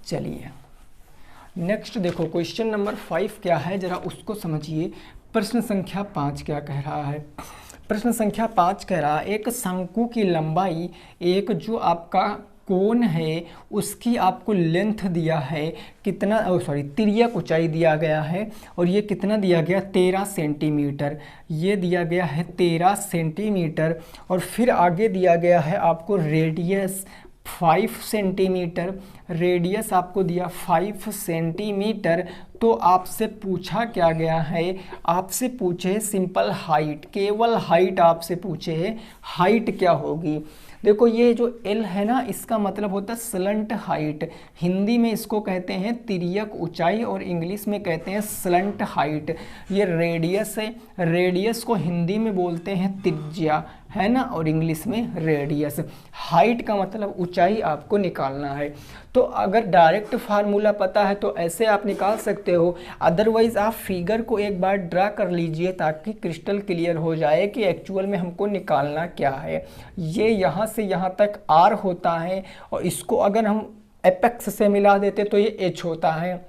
चलिए नेक्स्ट देखो क्वेश्चन नंबर 5 क्या है, ज़रा उसको समझिए। प्रश्न संख्या 5 क्या कह रहा है। प्रश्न संख्या 5 कह रहा है एक शंकु की लंबाई, एक जो आपका कोण है उसकी आपको लेंथ दिया है कितना, तिर्यक ऊंचाई दिया गया है और ये कितना दिया गया 13 सेंटीमीटर, ये दिया गया है 13 सेंटीमीटर। और फिर आगे दिया गया है आपको रेडियस 5 सेंटीमीटर, रेडियस आपको दिया 5 सेंटीमीटर। तो आपसे पूछा क्या गया है, आपसे पूछे सिंपल हाइट, केवल हाइट आपसे पूछे है, हाइट क्या होगी। देखो ये जो L है ना, इसका मतलब होता है स्लंट हाइट, हिंदी में इसको कहते हैं तिर्यक ऊंचाई और इंग्लिश में कहते हैं स्लंट हाइट। ये रेडियस है, रेडियस को हिंदी में बोलते हैं त्रिज्या, है ना, और इंग्लिश में रेडियस। हाइट का मतलब ऊंचाई आपको निकालना है। तो अगर डायरेक्ट फार्मूला पता है तो ऐसे आप निकाल सकते हो, अदरवाइज आप फिगर को एक बार ड्रा कर लीजिए ताकि क्रिस्टल क्लियर हो जाए कि एक्चुअल में हमको निकालना क्या है। ये यहाँ से यहाँ तक R होता है और इसको अगर हम एपेक्स से मिला देते तो ये H होता है,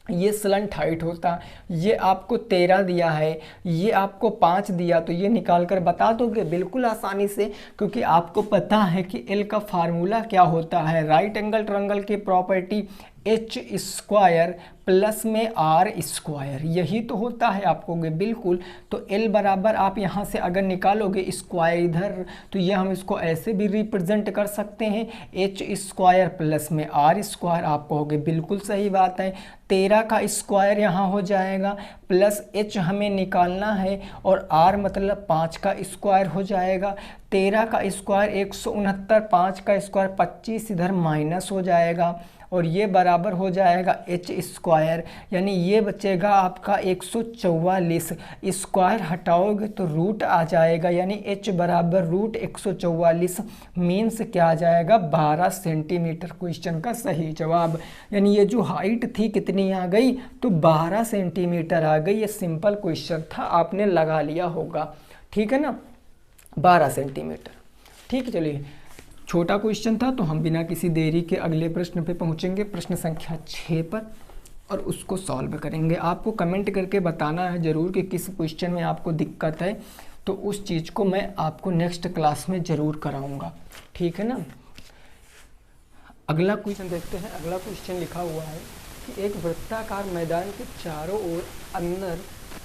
ये स्लंट हाइट होता। ये आपको 13 दिया है, ये आपको 5 दिया, तो ये निकाल कर बता दोगे बिल्कुल आसानी से, क्योंकि आपको पता है कि L का फार्मूला क्या होता है, राइट एंगल ट्रायंगल की प्रॉपर्टी H स्क्वायर प्लस में R स्क्वायर, यही तो होता है आपको बिल्कुल। तो L बराबर आप यहाँ से अगर निकालोगे स्क्वायर इधर, तो ये हम इसको ऐसे भी रिप्रेजेंट कर सकते हैं H स्क्वायर प्लस में R स्क्वायर। आप कहोगे बिल्कुल सही बात है, 13 का स्क्वायर यहाँ हो जाएगा प्लस H हमें निकालना है और R मतलब 5 का स्क्वायर हो जाएगा। 13 का स्क्वायर 169, 5 का स्क्वायर 25, इधर माइनस हो जाएगा और ये बराबर हो जाएगा H स्क्वायर, यानी ये बचेगा आपका 144। स्क्वायर हटाओगे तो रूट आ जाएगा, यानी H बराबर रूट 144 मीन्स क्या आ जाएगा 12 सेंटीमीटर। क्वेश्चन का सही जवाब, यानी ये जो हाइट थी कितनी आ गई तो 12 सेंटीमीटर आ गई। ये सिंपल क्वेश्चन था, आपने लगा लिया होगा, ठीक है ना, 12 सेंटीमीटर। ठीक है, चलिए छोटा क्वेश्चन था तो हम बिना किसी देरी के अगले प्रश्न पे पहुंचेंगे, प्रश्न संख्या 6 पर, और उसको सॉल्व करेंगे। आपको कमेंट करके बताना है ज़रूर कि किस क्वेश्चन में आपको दिक्कत है, तो उस चीज़ को मैं आपको नेक्स्ट क्लास में ज़रूर कराऊंगा, ठीक है ना। अगला क्वेश्चन देखते हैं। अगला क्वेश्चन लिखा हुआ है कि एक वृत्ताकार मैदान के चारों ओर अंदर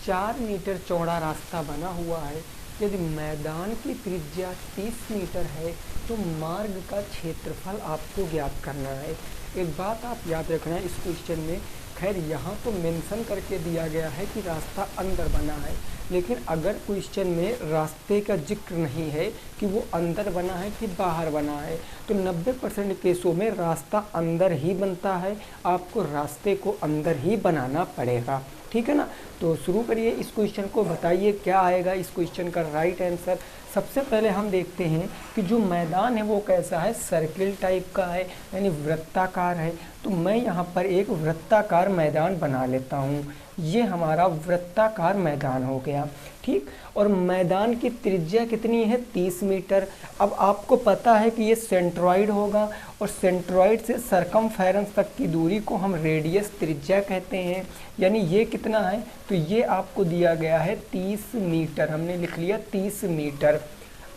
4 मीटर चौड़ा रास्ता बना हुआ है। यदि मैदान की त्रिज्या 30 मीटर है तो मार्ग का क्षेत्रफल आपको ज्ञात करना है। एक बात आप याद रखना है इस क्वेश्चन में, खैर यहाँ तो मेंशन करके दिया गया है कि रास्ता अंदर बना है, लेकिन अगर क्वेश्चन में रास्ते का जिक्र नहीं है कि वो अंदर बना है कि बाहर बना है, तो 90% केसों में रास्ता अंदर ही बनता है, आपको रास्ते को अंदर ही बनाना पड़ेगा। ठीक है ना। तो शुरू करिए इस क्वेश्चन को, बताइए क्या आएगा इस क्वेश्चन का राइट आंसर। सबसे पहले हम देखते हैं कि जो मैदान है वो कैसा है, सर्किल टाइप का है, यानी वृत्ताकार है। तो मैं यहाँ पर एक वृत्ताकार मैदान बना लेता हूँ, ये हमारा वृत्ताकार मैदान हो गया। ठीक, और मैदान की त्रिज्या कितनी है, 30 मीटर। अब आपको पता है कि ये सेंट्रॉइड होगा, और सेंट्रॉइड से सरकमफेरेंस तक की दूरी को हम रेडियस त्रिज्या कहते हैं। यानी ये कितना है, तो ये आपको दिया गया है 30 मीटर, हमने लिख लिया 30 मीटर।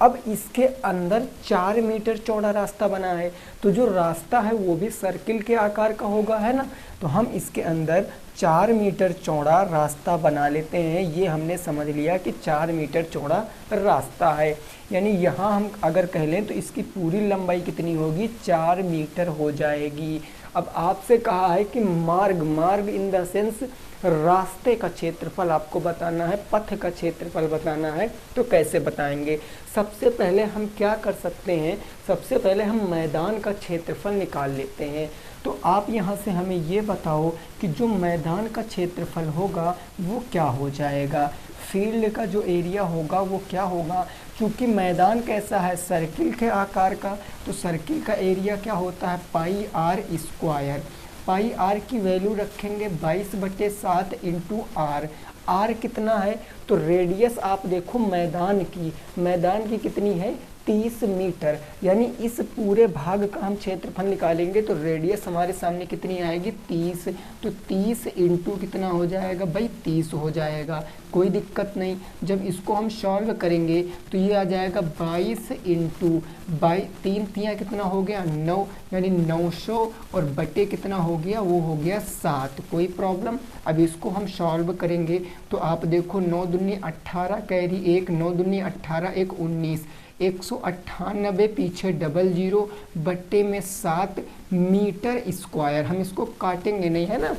अब इसके अंदर 4 मीटर चौड़ा रास्ता बना है, तो जो रास्ता है वो भी सर्किल के आकार का होगा, है ना। तो हम इसके अंदर 4 मीटर चौड़ा रास्ता बना लेते हैं। ये हमने समझ लिया कि 4 मीटर चौड़ा रास्ता है, यानी यहाँ हम अगर कह लें तो इसकी पूरी लंबाई कितनी होगी, 4 मीटर हो जाएगी। अब आपसे कहा है कि मार्ग इन द सेंस रास्ते का क्षेत्रफल आपको बताना है, पथ का क्षेत्रफल बताना है, तो कैसे बताएंगे। सबसे पहले हम क्या कर सकते हैं, सबसे पहले हम मैदान का क्षेत्रफल निकाल लेते हैं। तो आप यहाँ से हमें ये बताओ कि जो मैदान का क्षेत्रफल होगा वो क्या हो जाएगा, फील्ड का जो एरिया होगा वो क्या होगा। क्योंकि मैदान कैसा है, सर्किल के आकार का, तो सर्किल का एरिया क्या होता है, पाई आर स्क्वायर। पाई आर की वैल्यू रखेंगे 22/7 इंटू आर। आर कितना है, तो रेडियस आप देखो मैदान की कितनी है, 30 मीटर। यानी इस पूरे भाग का हम क्षेत्रफल निकालेंगे तो रेडियस हमारे सामने कितनी आएगी, 30। तो 30 इंटू कितना हो जाएगा भाई, 30 हो जाएगा, कोई दिक्कत नहीं। जब इसको हम सॉल्व करेंगे तो ये आ जाएगा 22 इंटू 3 तियाँ कितना हो गया, 9, यानी 900, और बटे कितना हो गया, वो हो गया 7। कोई प्रॉब्लम। अब इसको हम सॉल्व करेंगे तो आप देखो 9 दूनी 18, कैरी 1, 9 दूनी 18, 1 19, 198 पीछे 00 बट्टे में 7 मीटर स्क्वायर। हम इसको काटेंगे नहीं, है ना,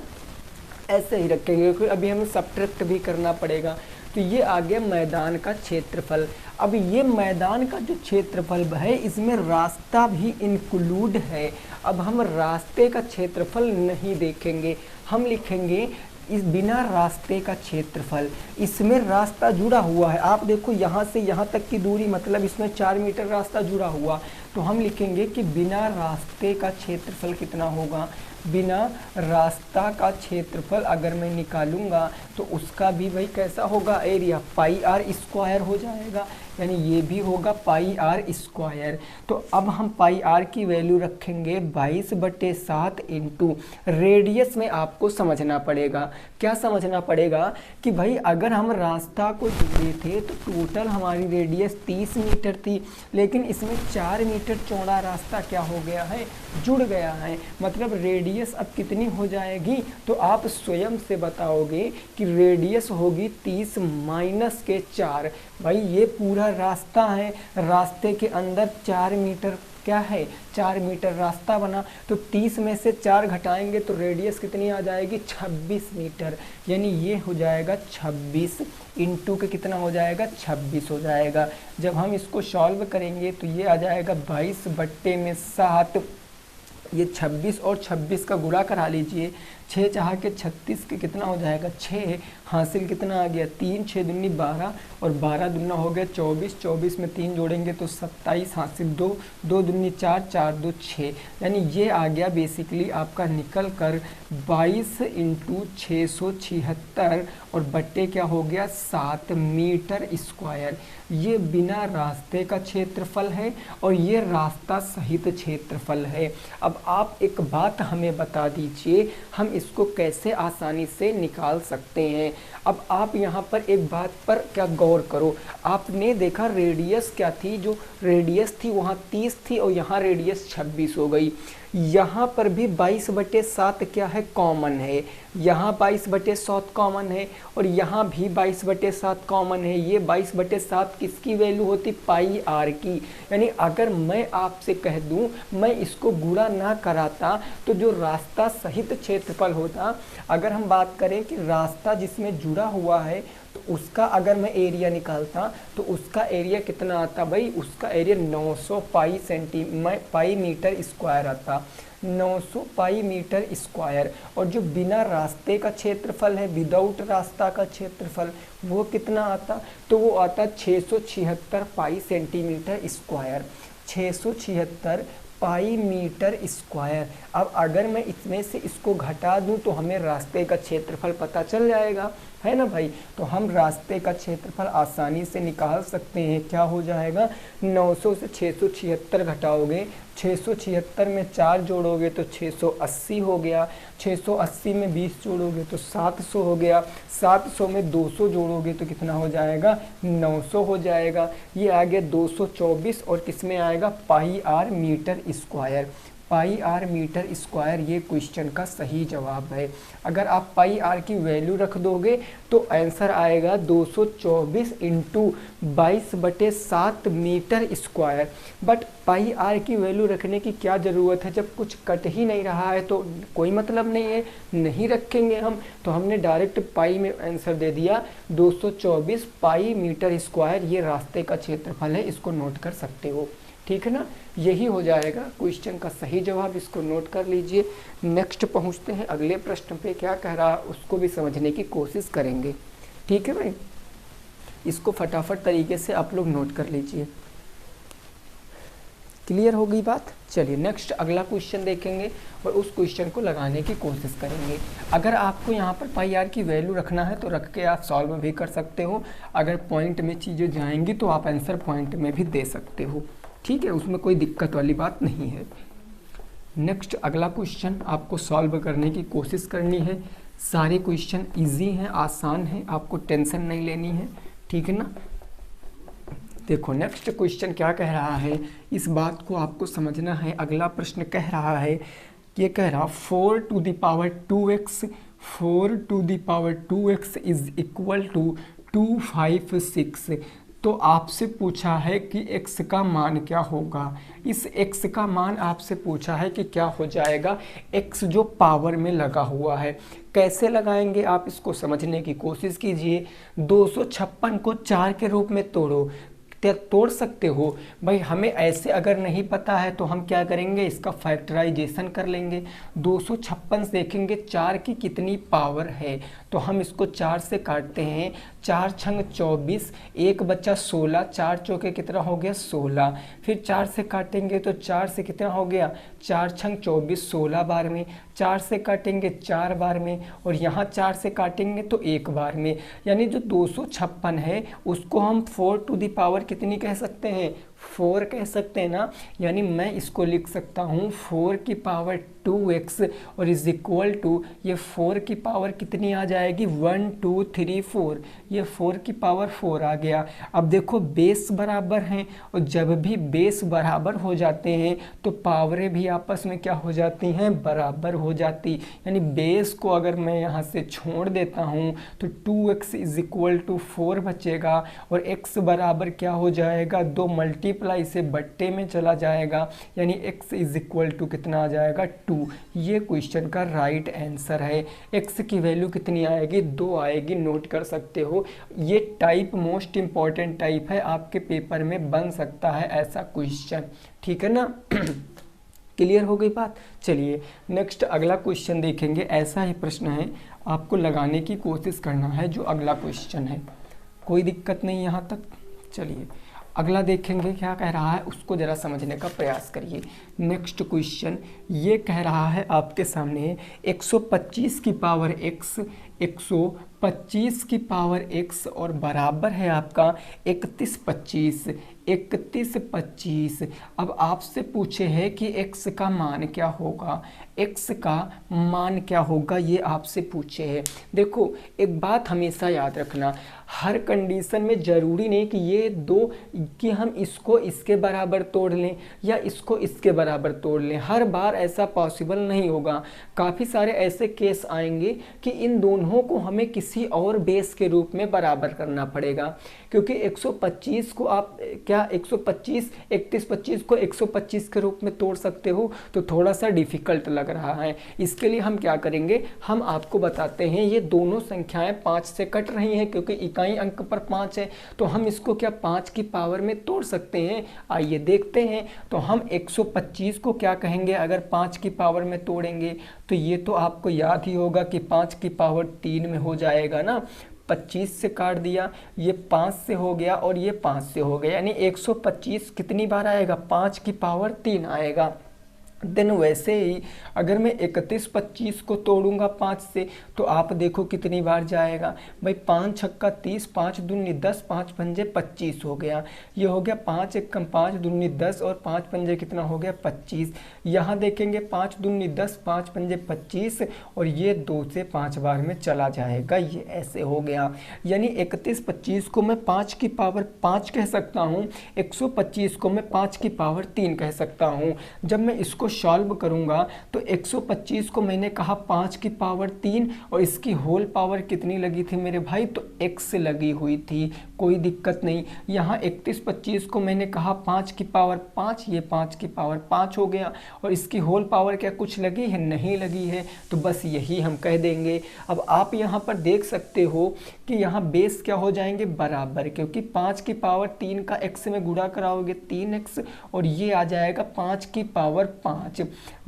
ऐसे ही रखेंगे क्योंकि अभी हमें सब्ट्रैक्ट भी करना पड़ेगा। तो ये आ गया मैदान का क्षेत्रफल। अब ये मैदान का जो क्षेत्रफल है इसमें रास्ता भी इंक्लूड है। अब हम रास्ते का क्षेत्रफल नहीं देखेंगे, हम लिखेंगे इस बिना रास्ते का क्षेत्रफल। इसमें रास्ता जुड़ा हुआ है, आप देखो यहाँ से यहाँ तक की दूरी, मतलब इसमें 4 मीटर रास्ता जुड़ा हुआ, तो हम लिखेंगे कि बिना रास्ते का क्षेत्रफल कितना होगा। बिना रास्ता का क्षेत्रफल अगर मैं निकालूंगा तो उसका भी भाई कैसा होगा, एरिया पाई आर स्क्वायर हो जाएगा, यानी ये भी होगा पाई आर स्क्वायर। तो अब हम पाई आर की वैल्यू रखेंगे 22/7 इंटू रेडियस में आपको समझना पड़ेगा। क्या समझना पड़ेगा कि भाई अगर हम रास्ता को जोड़े थे तो टोटल हमारी रेडियस 30 मीटर थी, लेकिन इसमें 4 मीटर चौड़ा रास्ता क्या हो गया है, जुड़ गया है। मतलब रेडियस अब कितनी हो जाएगी, तो आप स्वयं से बताओगे कि रेडियस होगी 30 माइनस के 4। भाई ये पूरा रास्ता है, रास्ते के अंदर 4 मीटर क्या है, 4 मीटर रास्ता बना, तो 30 में से 4 घटाएंगे तो रेडियस कितनी आ जाएगी, 26 मीटर। यानी ये हो जाएगा 26 इंटू के कितना हो जाएगा, 26 हो जाएगा। जब हम इसको सॉल्व करेंगे तो ये आ जाएगा 22/7, ये 26 और 26 का गुणा करा लीजिए, 6 चाह के 36 के कितना हो जाएगा, 6 हासिल कितना आ गया, 3 6 दूनी 12 और 12 दूना हो गया 24, 24 में 3 जोड़ेंगे तो 27 हासिल 2, 2 दूनी 4, 4 2 6, यानी ये आ गया बेसिकली आपका निकल कर 22 इंटू 676 और बट्टे क्या हो गया 7 मीटर स्क्वायर। ये बिना रास्ते का क्षेत्रफल है और ये रास्ता सहित क्षेत्रफल है। अब आप एक बात हमें बता दीजिए, हम इसको कैसे आसानी से निकाल सकते हैं। अब आप यहाँ पर एक बात पर क्या गौर करो, आपने देखा रेडियस क्या थी, जो रेडियस थी वहाँ 30 थी और यहाँ रेडियस 26 हो गई। यहाँ पर भी 22/7 क्या है, कॉमन है, यहाँ 22/7 कॉमन है और यहाँ भी 22/7 कॉमन है। ये 22/7 किसकी वैल्यू होती, पाई आर की। यानी अगर मैं आपसे कह दूं, मैं इसको गुणा ना कराता तो जो रास्ता सहित क्षेत्रफल होता, अगर हम बात करें कि रास्ता जिसमें जुड़ा हुआ है तो उसका अगर मैं एरिया निकालता तो उसका एरिया कितना आता भाई, उसका एरिया 900 पाई मीटर स्क्वायर आता, 900 पाई मीटर स्क्वायर। और जो बिना रास्ते का क्षेत्रफल है, विदाउट रास्ता का क्षेत्रफल, वो कितना आता, तो वो आता 676 pi centimetre square, 676 pi metre square. अब अगर मैं इसमें से इसको घटा दूं तो हमें रास्ते का क्षेत्रफल पता चल जाएगा, है ना भाई। तो हम रास्ते का क्षेत्रफल आसानी से निकाल सकते हैं। क्या हो जाएगा, 900 से 676 घटाओगे, 676 में 4 जोड़ोगे तो 680 हो गया, 680 में 20 जोड़ोगे तो 700 हो गया, 700 में 200 जोड़ोगे तो कितना हो जाएगा, 900 हो जाएगा। ये आ गया 224 और किस में आएगा, pi R metre square, pi R metre square ये क्वेश्चन का सही जवाब है। अगर आप पाई आर की वैल्यू रख दोगे तो आंसर आएगा 224 into 22/7 metre square. But pi R की वैल्यू रखने की क्या ज़रूरत है, जब कुछ कट ही नहीं रहा है तो कोई मतलब नहीं है, नहीं रखेंगे हम। तो हमने डायरेक्ट पाई में आंसर दे दिया 224 पाई मीटर स्क्वायर, ये रास्ते का क्षेत्रफल है, इसको नोट कर सकते हो, ठीक है ना। यही हो जाएगा क्वेश्चन का सही जवाब, इसको नोट कर लीजिए। नेक्स्ट पहुंचते हैं अगले प्रश्न पे, क्या कह रहा है उसको भी समझने की कोशिश करेंगे, ठीक है भाई। इसको फटाफट तरीके से आप लोग नोट कर लीजिए। क्लियर हो गई बात। चलिए नेक्स्ट अगला क्वेश्चन देखेंगे और उस क्वेश्चन को लगाने की कोशिश करेंगे। अगर आपको यहाँ पर पाई आर की वैल्यू रखना है तो रख के आप सॉल्व भी कर सकते हो, अगर पॉइंट में चीज़ें जाएंगी तो आप आंसर पॉइंट में भी दे सकते हो, ठीक है, उसमें कोई दिक्कत वाली बात नहीं है। नेक्स्ट अगला क्वेश्चन आपको सॉल्व करने की कोशिश करनी है। सारे क्वेश्चन इजी हैं, आसान हैं, आपको टेंशन नहीं लेनी है, ठीक है ना। देखो नेक्स्ट क्वेश्चन क्या कह रहा है, इस बात को आपको समझना है। अगला प्रश्न कह रहा है, ये कह रहा 4 to the power 2x, 4 to the power 2x is equal to 256। तो आपसे पूछा है कि x का मान क्या होगा। इस x का मान आपसे पूछा है कि क्या हो जाएगा, x जो पावर में लगा हुआ है। कैसे लगाएंगे आप इसको समझने की कोशिश कीजिए। 256 को 4 के रूप में तोड़ो, तोड़ सकते हो भाई। हमें ऐसे अगर नहीं पता है तो हम क्या करेंगे, इसका फैक्टराइजेशन कर लेंगे। 256 देखेंगे 4 की कितनी पावर है, तो हम इसको 4 से काटते हैं। 4 छंग 24, एक बच्चा 16, 4 चौके कितना हो गया 16। फिर 4 से काटेंगे तो 4 से कितना हो गया, 4 छंग 24, 16 बार में। 4 से काटेंगे 4 बार में और यहाँ 4 से काटेंगे तो 1 बार में। यानी जो 256 है उसको हम 4 टू दी पावर कितनी कह सकते हैं, 4 कह सकते हैं ना। यानी मैं इसको लिख सकता हूँ 4 की पावर 2x और इज इक्वल टू, ये 4 की पावर कितनी आ जाएगी 1 2 3 4, ये 4 की पावर 4 आ गया। अब देखो बेस बराबर हैं और जब भी बेस बराबर हो जाते हैं तो पावरें भी आपस में क्या हो जाती हैं, बराबर हो जाती। यानी बेस को अगर मैं यहाँ से छोड़ देता हूँ तो 2x इज इक्वल टू 4 बचेगा और x बराबर क्या हो जाएगा, 2 मल्टीप्लाई से बट्टे में चला जाएगा। यानी x इज इक्वल टू कितना आ जाएगा 2। ये क्वेश्चन का राइट आंसर है। x की वैल्यू कितनी आएगी, 2 आएगी, नोट कर सकते हो। ये टाइप मोस्ट इंपॉर्टेंट टाइप है, आपके पेपर में बन सकता है ऐसा क्वेश्चन, ठीक है ना। क्लियर हो गई बात। चलिए नेक्स्ट अगला क्वेश्चन देखेंगे। ऐसा ही प्रश्न है, आपको लगाने की कोशिश करना है जो अगला क्वेश्चन है, कोई दिक्कत नहीं यहाँ तक। चलिए अगला देखेंगे क्या कह रहा है, उसको ज़रा समझने का प्रयास करिए। नेक्स्ट क्वेश्चन ये कह रहा है आपके सामने 125 की पावर x 125 की पावर x और बराबर है आपका 3125। 3125। अब आपसे पूछे है कि x का मान क्या होगा, x का मान क्या होगा, ये आपसे पूछे है। देखो एक बात हमेशा याद रखना, हर कंडीशन में ज़रूरी नहीं कि ये दो, कि हम इसको इसके बराबर तोड़ लें या इसको इसके बराबर तोड़ लें, हर बार ऐसा पॉसिबल नहीं होगा। काफ़ी सारे ऐसे केस आएंगे कि इन दोनों को हमें किसी और बेस के रूप में बराबर करना पड़ेगा, क्योंकि 125 को आप क्या 125 3125 को 125 के रूप में तोड़ सकते हो, तो थोड़ा सा डिफिकल्ट लग रहा है। इसके लिए हम क्या करेंगे, हम आपको बताते हैं ये दोनों संख्याएं 5 से कट रही हैं, क्योंकि इकाई अंक पर 5 है, तो हम इसको क्या 5 की पावर में तोड़ सकते हैं। आइए देखते हैं। तो हम 125 को क्या कहेंगे अगर 5 की पावर में तोड़ेंगे, तो ये तो आपको याद ही होगा कि 5 की पावर 3 में हो जाएगा ना। 25 से काट दिया, ये 5 से हो गया और ये 5 से हो गया, यानी 125 कितनी बार आएगा, 5 की पावर 3 आएगा। देन वैसे ही अगर मैं 3125 को तोड़ूंगा 5 से, तो आप देखो कितनी बार जाएगा भाई, 5 छक्का 30, 5 दूनी 10, 5 पंजे 25 हो गया। ये हो गया 5 एकम 5 दूनी 10 और 5 पंजे कितना हो गया 25। यहाँ देखेंगे 5 दूनी 10, 5 पंजे 25 और ये 2 से 5 बार में चला जाएगा, ये ऐसे हो गया। यानी 3125 को मैं 5 की पावर 5 कह सकता हूँ, 125 को मैं 5 की पावर 3 कह सकता हूँ। जब मैं इसको सॉल्व करूंगा तो 125 को मैंने कहा 5 की पावर 3 और इसकी होल पावर कितनी लगी थी मेरे भाई, तो x लगी हुई थी, कोई दिक्कत नहीं। यहाँ 3125 को मैंने कहा 5 की पावर 5, ये 5 की पावर 5 हो गया और इसकी होल पावर क्या कुछ लगी है, नहीं लगी है, तो बस यही हम कह देंगे। अब आप यहाँ पर देख सकते हो कि यहाँ बेस क्या हो जाएंगे बराबर, क्योंकि 5 की पावर 3 का x में गुणा कराओगे 3x और ये आ जाएगा 5 की पावर 5।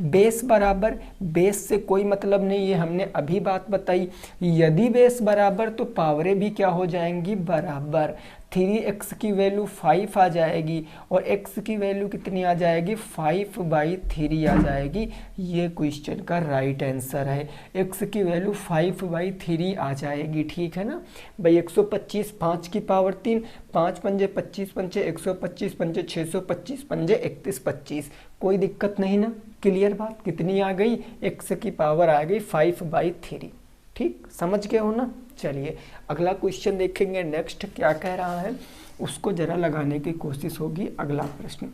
बेस बराबर, बेस से कोई मतलब नहीं, ये हमने अभी बात बताई। यदि बेस बराबर तो पावरें भी क्या हो जाएंगी बराबर। 3x की वैल्यू 5 आ जाएगी और x की वैल्यू कितनी आ जाएगी 5/3 आ जाएगी। ये क्वेश्चन का राइट आंसर है, x की वैल्यू 5/3 आ जाएगी, ठीक है ना भाई। 125 5 की पावर 3, 5 पंजे 25 पंजे 125 पंजे 625 पंजे 3125, कोई दिक्कत नहीं ना, क्लियर बात। कितनी आ गई, x की पावर आ गई 5/3, ठीक, समझ गए हो ना। चलिए अगला क्वेश्चन देखेंगे, नेक्स्ट क्या कह रहा है उसको जरा लगाने की कोशिश होगी। अगला प्रश्न,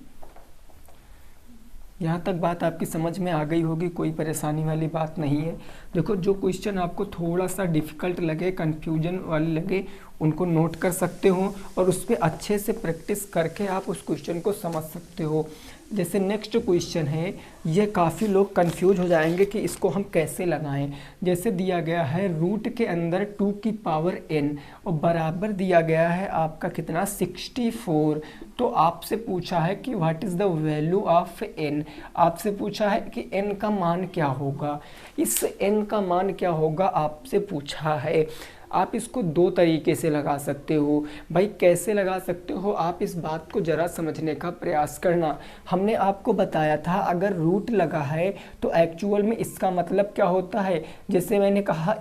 यहाँ तक बात आपकी समझ में आ गई होगी, कोई परेशानी वाली बात नहीं है। देखो जो क्वेश्चन आपको थोड़ा सा डिफिकल्ट लगे, कंफ्यूजन वाले लगे, उनको नोट कर सकते हो और उस पर अच्छे से प्रैक्टिस करके आप उस क्वेश्चन को समझ सकते हो। जैसे नेक्स्ट क्वेश्चन है, ये काफ़ी लोग कंफ्यूज हो जाएंगे कि इसको हम कैसे लगाएं। जैसे दिया गया है रूट के अंदर 2 की पावर n और बराबर दिया गया है आपका कितना 64। तो आपसे पूछा है कि what is the value of n, आपसे पूछा है कि n का मान क्या होगा, इस n का मान क्या होगा आपसे पूछा है। आप इसको दो तरीके से लगा सकते हो भाई। कैसे लगा सकते हो, आप इस बात को ज़रा समझने का प्रयास करना। हमने आपको बताया था अगर रूट लगा है तो एक्चुअल में इसका मतलब क्या होता है। जैसे मैंने कहा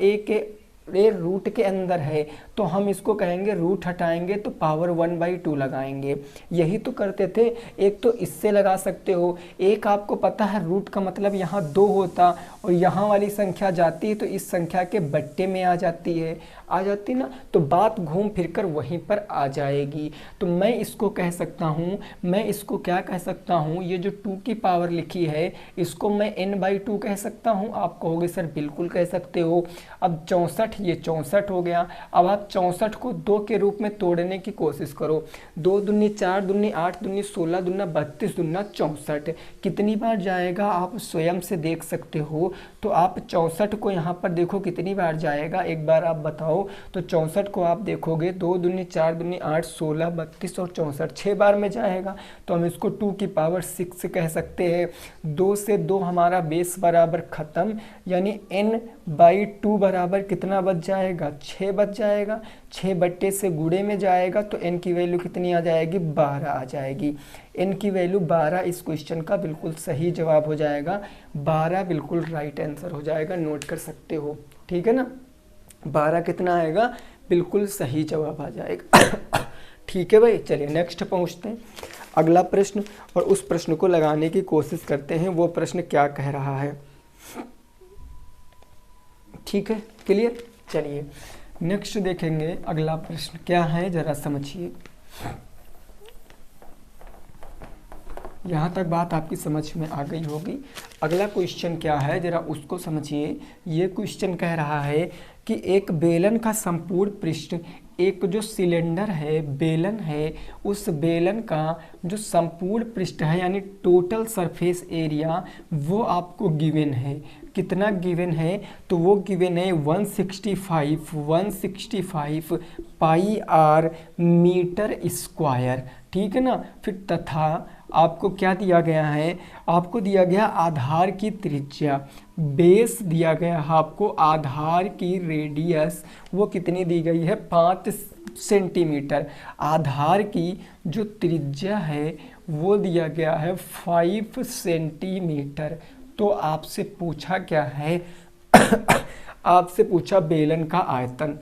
ए रूट के अंदर है तो हम इसको कहेंगे रूट हटाएंगे तो पावर 1/2 लगाएंगे, यही तो करते थे। एक तो इससे लगा सकते हो, एक आपको पता है रूट का मतलब यहाँ 2 होता और यहाँ वाली संख्या जाती है तो इस संख्या के बट्टे में आ जाती ना, तो बात घूम फिर कर वहीं पर आ जाएगी। तो मैं इसको कह सकता हूँ, मैं इसको क्या कह सकता हूँ, ये जो 2 की पावर लिखी है इसको मैं n/2 कह सकता हूँ। आप कहोगे सर बिल्कुल कह सकते हो। अब 64, ये 64 हो गया। अब आप 64 को 2 के रूप में तोड़ने की कोशिश करो। 2 दूनी 4 दूनी 8 दूनी 16 दूना 32 दूना 64, कितनी बार जाएगा आप स्वयं से देख सकते हो। तो आप 64 को यहाँ पर देखो कितनी बार जाएगा, एक बार आप बताओ। तो 64 को आप देखोगे 2 दूनी 4 दूनी 8 16 32 और 64 6 बार में जाएगा। तो हम इसको 2 की पावर 6 कह सकते हैं। 2 से 2 हमारा बेस बराबर ख़त्म, यानी n/2 बराबर कितना बच जाएगा 6 बच जाएगा। 6 बट्टे से गुणे में जाएगा तो n की वैल्यू कितनी आ जाएगी 12 आ जाएगी। n की वैल्यू 12 इस क्वेश्चन का बिल्कुल सही जवाब हो जाएगा। 12 बिल्कुल राइट आंसर हो जाएगा, नोट कर सकते हो, ठीक है ना। 12 कितना आएगा, बिल्कुल सही जवाब आ जाएगा। ठीक है भाई, चलिए नेक्स्ट पहुंचते हैं, अगला प्रश्न, और उस प्रश्न को लगाने की कोशिश करते हैं वो प्रश्न क्या कह रहा है। ठीक है, क्लियर। चलिए नेक्स्ट देखेंगे अगला प्रश्न क्या है, जरा समझिए। यहाँ तक बात आपकी समझ में आ गई होगी। अगला क्वेश्चन क्या है जरा उसको समझिए। ये क्वेश्चन कह रहा है कि एक बेलन का संपूर्ण पृष्ठ, एक जो सिलेंडर है, बेलन है, उस बेलन का जो संपूर्ण पृष्ठ है यानी टोटल सरफेस एरिया वो आपको गिवन है। कितना गिवन है, तो वो गिवन है 165 पाई आर मीटर स्क्वायर। ठीक है ना। फिर तथा आपको क्या दिया गया है, आपको दिया गया आधार की त्रिज्या, बेस दिया गया है आपको, आधार की रेडियस वो कितनी दी गई है, 5 सेंटीमीटर। आधार की जो त्रिज्या है वो दिया गया है 5 सेंटीमीटर। तो आपसे पूछा क्या है आपसे पूछा बेलन का आयतन।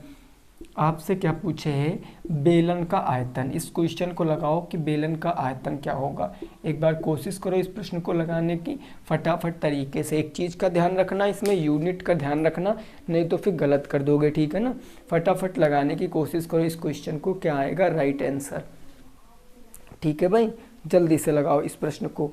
आपसे क्या पूछे है, बेलन का आयतन। इस क्वेश्चन को लगाओ कि बेलन का आयतन क्या होगा। एक बार कोशिश करो इस प्रश्न को लगाने की फटाफट तरीके से। एक चीज़ का ध्यान रखना, इसमें यूनिट का ध्यान रखना, नहीं तो फिर गलत कर दोगे। ठीक है ना। फटाफट लगाने की कोशिश करो इस क्वेश्चन को, क्या आएगा राइट आंसर। ठीक है भाई, जल्दी से लगाओ इस प्रश्न को।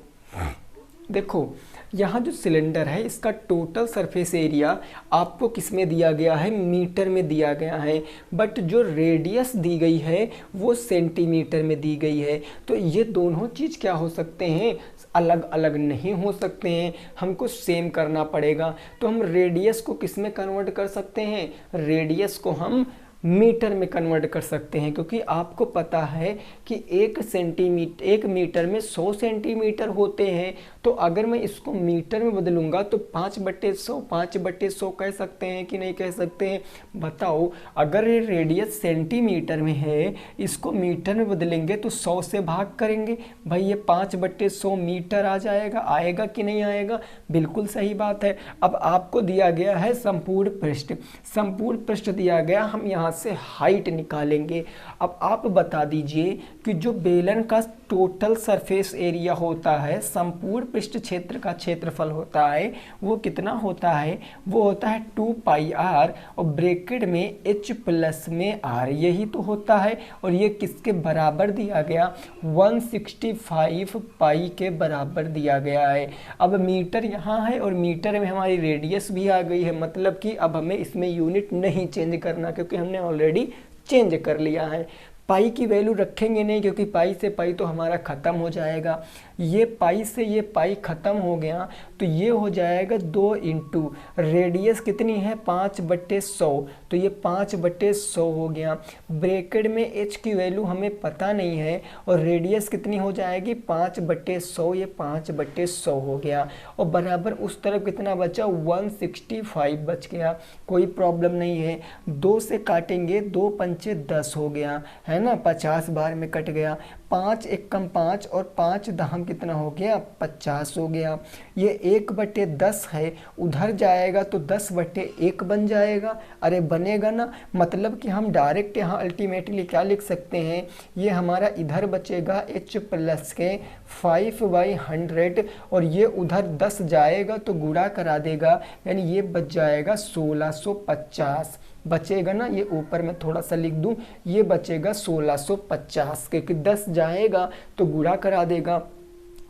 देखो यहाँ जो सिलेंडर है इसका टोटल सरफेस एरिया आपको किस में दिया गया है, मीटर में दिया गया है, बट जो रेडियस दी गई है वो सेंटीमीटर में दी गई है। तो ये दोनों चीज़ क्या हो सकते हैं, अलग अलग नहीं हो सकते हैं, हमको सेम करना पड़ेगा। तो हम रेडियस को किस में कन्वर्ट कर सकते हैं, रेडियस को हम मीटर में कन्वर्ट कर सकते हैं, क्योंकि आपको पता है कि 1 मीटर में 100 सेंटीमीटर होते हैं। तो अगर मैं इसको मीटर में बदलूंगा तो 5/100 कह सकते हैं कि नहीं कह सकते हैं, बताओ। अगर ये रेडियस सेंटीमीटर में है, इसको मीटर में बदलेंगे तो 100 से भाग करेंगे, भाई ये 5/100 मीटर आ जाएगा। आएगा कि नहीं आएगा, बिल्कुल सही बात है। अब आपको दिया गया है संपूर्ण पृष्ठ, संपूर्ण पृष्ठ दिया गया, हम यहाँ से हाइट निकालेंगे। अब आप बता दीजिए कि जो बेलन का टोटल सरफेस एरिया होता है, संपूर्ण पृष्ठ क्षेत्र का क्षेत्रफल होता है, वो कितना होता है, वो होता है 2 पाई आर और ब्रैकेट में h प्लस में r, यही तो होता है। और ये किसके बराबर दिया गया, 165 पाई के बराबर दिया गया है। अब मीटर यहाँ है और मीटर में हमारी रेडियस भी आ गई है, मतलब कि अब हमें इसमें यूनिट नहीं चेंज करना, क्योंकि हमने ऑलरेडी चेंज कर लिया है। पाई की वैल्यू रखेंगे नहीं, क्योंकि पाई से पाई तो हमारा ख़त्म हो जाएगा। ये पाई से ये पाई ख़त्म हो गया तो ये हो जाएगा 2 इंटू रेडियस कितनी है 5/100, तो ये 5/100 हो गया। ब्रैकेट में h की वैल्यू हमें पता नहीं है और रेडियस कितनी हो जाएगी 5/100, ये 5/100 हो गया। और बराबर उस तरफ कितना बचा 165 बच गया, कोई प्रॉब्लम नहीं है। 2 से काटेंगे, 2 पंचे 10 हो गया है ना, 50 बार में कट गया। 5 एकम 5 और 5 दहम कितना हो गया 50 हो गया। ये 1/10 है, उधर जाएगा तो 10/1 बन जाएगा। अरे बनेगा ना, मतलब कि हम डायरेक्ट यहाँ अल्टीमेटली क्या लिख सकते हैं, ये हमारा इधर बचेगा h प्लस के 5/100 और ये उधर 10 जाएगा तो गुणा करा देगा, यानी ये बच जाएगा 1650 बचेगा ना। ये ऊपर में थोड़ा सा लिख दूं, ये बचेगा 1650, क्योंकि 10 जाएगा तो गुणा करा देगा।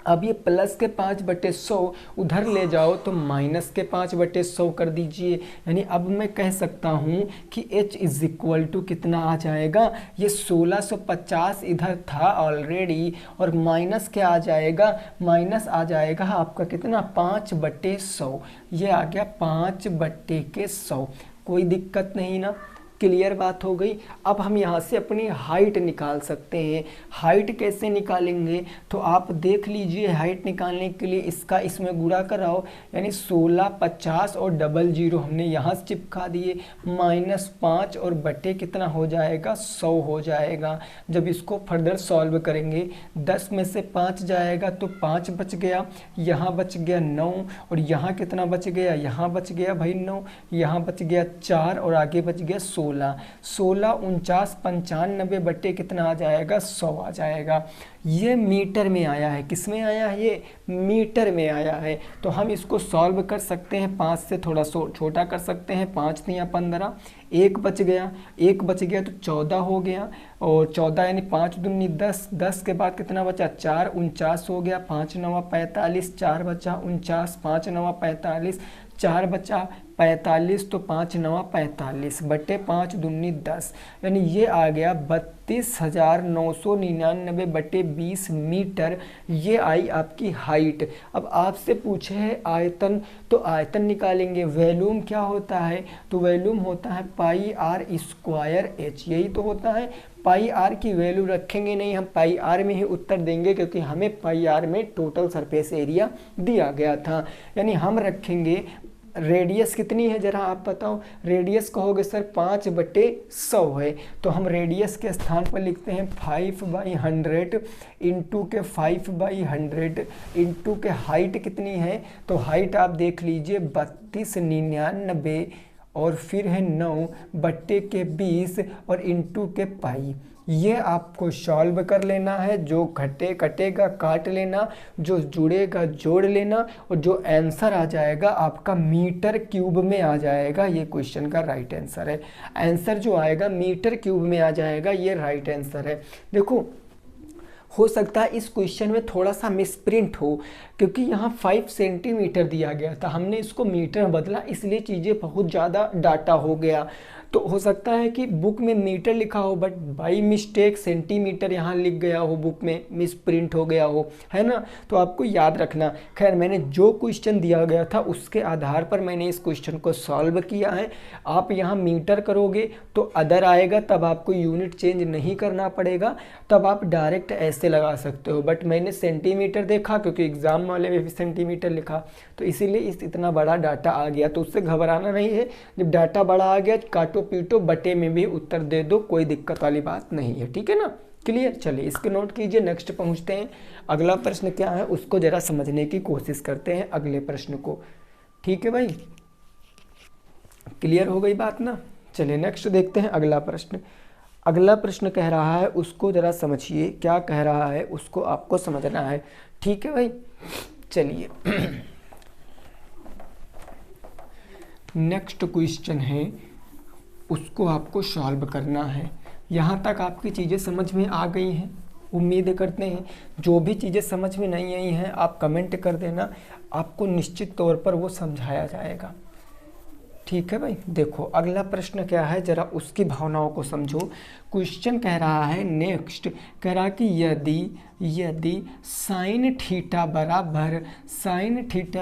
अब ये प्लस के 5/100 उधर ले जाओ तो माइनस के 5/100 कर दीजिए, यानी अब मैं कह सकता हूँ कि h इज इक्वल टू कितना आ जाएगा, ये 1650 इधर था ऑलरेडी और माइनस क्या आ जाएगा, माइनस आ जाएगा आपका कितना 5/100, ये आ गया 5/100। कोई दिक्कत नहीं ना, क्लियर बात हो गई। अब हम यहाँ से अपनी हाइट निकाल सकते हैं। हाइट कैसे निकालेंगे, तो आप देख लीजिए, हाइट निकालने के लिए इसका इसमें गुणा कराओ, यानी 16, 50 और 00 हमने यहाँ से चिपका दिए, -5 और बटे कितना हो जाएगा, 100 हो जाएगा। जब इसको फर्दर सॉल्व करेंगे 10 में से 5 जाएगा तो 5 बच गया, यहाँ बच गया 9 और यहाँ कितना बच गया, यहाँ बच गया भाई 9, यहाँ बच गया 4 और आगे बच गया 16। 16, 49, 95 बटे कितना आ जाएगा, 100 आ जाएगा। ये मीटर में आया है, किस में आया है, ये मीटर में आया है। तो हम इसको सॉल्व कर सकते हैं, 5 से थोड़ा छोटा कर सकते हैं, 5 या 15, एक बच गया, एक बच गया तो 14 हो गया, और 14 यानी 5 दूनी 10, 10 के बाद कितना बचा, 4, 49 हो गया, 5 9 45, 4 बचा 49, 5 9 45, 4 बचा 45, तो 5 9 45 बटे 5 दूनी 10, यानी ये आ गया 32,999 बटे 20 मीटर। ये आई आपकी हाइट। अब आपसे पूछे है आयतन, तो आयतन निकालेंगे। वॉल्यूम क्या होता है, तो वॉल्यूम होता है पाई आर स्क्वायर एच, यही तो होता है। पाई आर की वैल्यू रखेंगे नहीं, हम पाई आर में ही उत्तर देंगे, क्योंकि हमें पाई आर में टोटल सरफेस एरिया दिया गया था। यानी हम रखेंगे रेडियस कितनी है, जरा आप बताओ। रेडियस कहोगे सर 5/100 है, तो हम रेडियस के स्थान पर लिखते हैं 5/100 इंटू के 5/100 इंटू के हाइट कितनी है, तो हाइट आप देख लीजिए 3299 और फिर है 9 बट्टे के 20 और इंटू के पाई। ये आपको सॉल्व कर लेना है, जो कटेगा काट लेना, जो जुड़ेगा जोड़ लेना, और जो आंसर आ जाएगा आपका मीटर क्यूब में आ जाएगा। ये क्वेश्चन का राइट आंसर है। आंसर जो आएगा मीटर क्यूब में आ जाएगा, ये राइट आंसर है। देखो, हो सकता है इस क्वेश्चन में थोड़ा सा मिसप्रिंट हो, क्योंकि यहाँ 5 सेंटीमीटर दिया गया था, हमने इसको मीटर में बदला, इसलिए चीज़ें बहुत ज़्यादा डाटा हो गया। तो हो सकता है कि बुक में मीटर लिखा हो, बट बाई मिस्टेक सेंटीमीटर यहाँ लिख गया हो, बुक में मिसप्रिंट हो गया हो, है ना। तो आपको याद रखना। खैर, मैंने जो क्वेश्चन दिया गया था उसके आधार पर मैंने इस क्वेश्चन को सॉल्व किया है। आप यहाँ मीटर करोगे तो अदर आएगा, तब आपको यूनिट चेंज नहीं करना पड़ेगा, तब आप डायरेक्ट ऐसे लगा सकते हो। बट मैंने सेंटीमीटर देखा, क्योंकि एग्जाम वाले में भी सेंटीमीटर लिखा, तो इसीलिए इतना बड़ा डाटा आ गया। तो उससे घबराना नहीं है, जब डाटा बड़ा आ गया काटो पीटो बटे में भी उत्तर दे दो, कोई दिक्कत वाली बात नहीं है, ठीक है ना। क्लियर। चलिए इसको नोट कीजिए, नेक्स्ट पहुंचते हैं। अगला प्रश्न क्या है उसको जरा समझने की कोशिश करते हैं, अगले प्रश्न को। ठीक है भाई, क्लियर हो गई बात ना। चलिए नेक्स्ट देखते हैं अगला प्रश्न। अगला प्रश्न कह रहा है, उसको जरा समझिए, क्या कह रहा है उसको आपको समझना है। ठीक है भाई, चलिए नेक्स्ट क्वेश्चन है, उसको आपको सॉल्व करना है। यहाँ तक आपकी चीज़ें समझ में आ गई हैं, उम्मीद करते हैं। जो भी चीज़ें समझ में नहीं आई हैं आप कमेंट कर देना, आपको निश्चित तौर पर वो समझाया जाएगा। ठीक है भाई। देखो अगला प्रश्न क्या है, जरा उसकी भावनाओं को समझो। क्वेश्चन कह रहा है, नेक्स्ट कह रहा है कि यदि साइन थीटा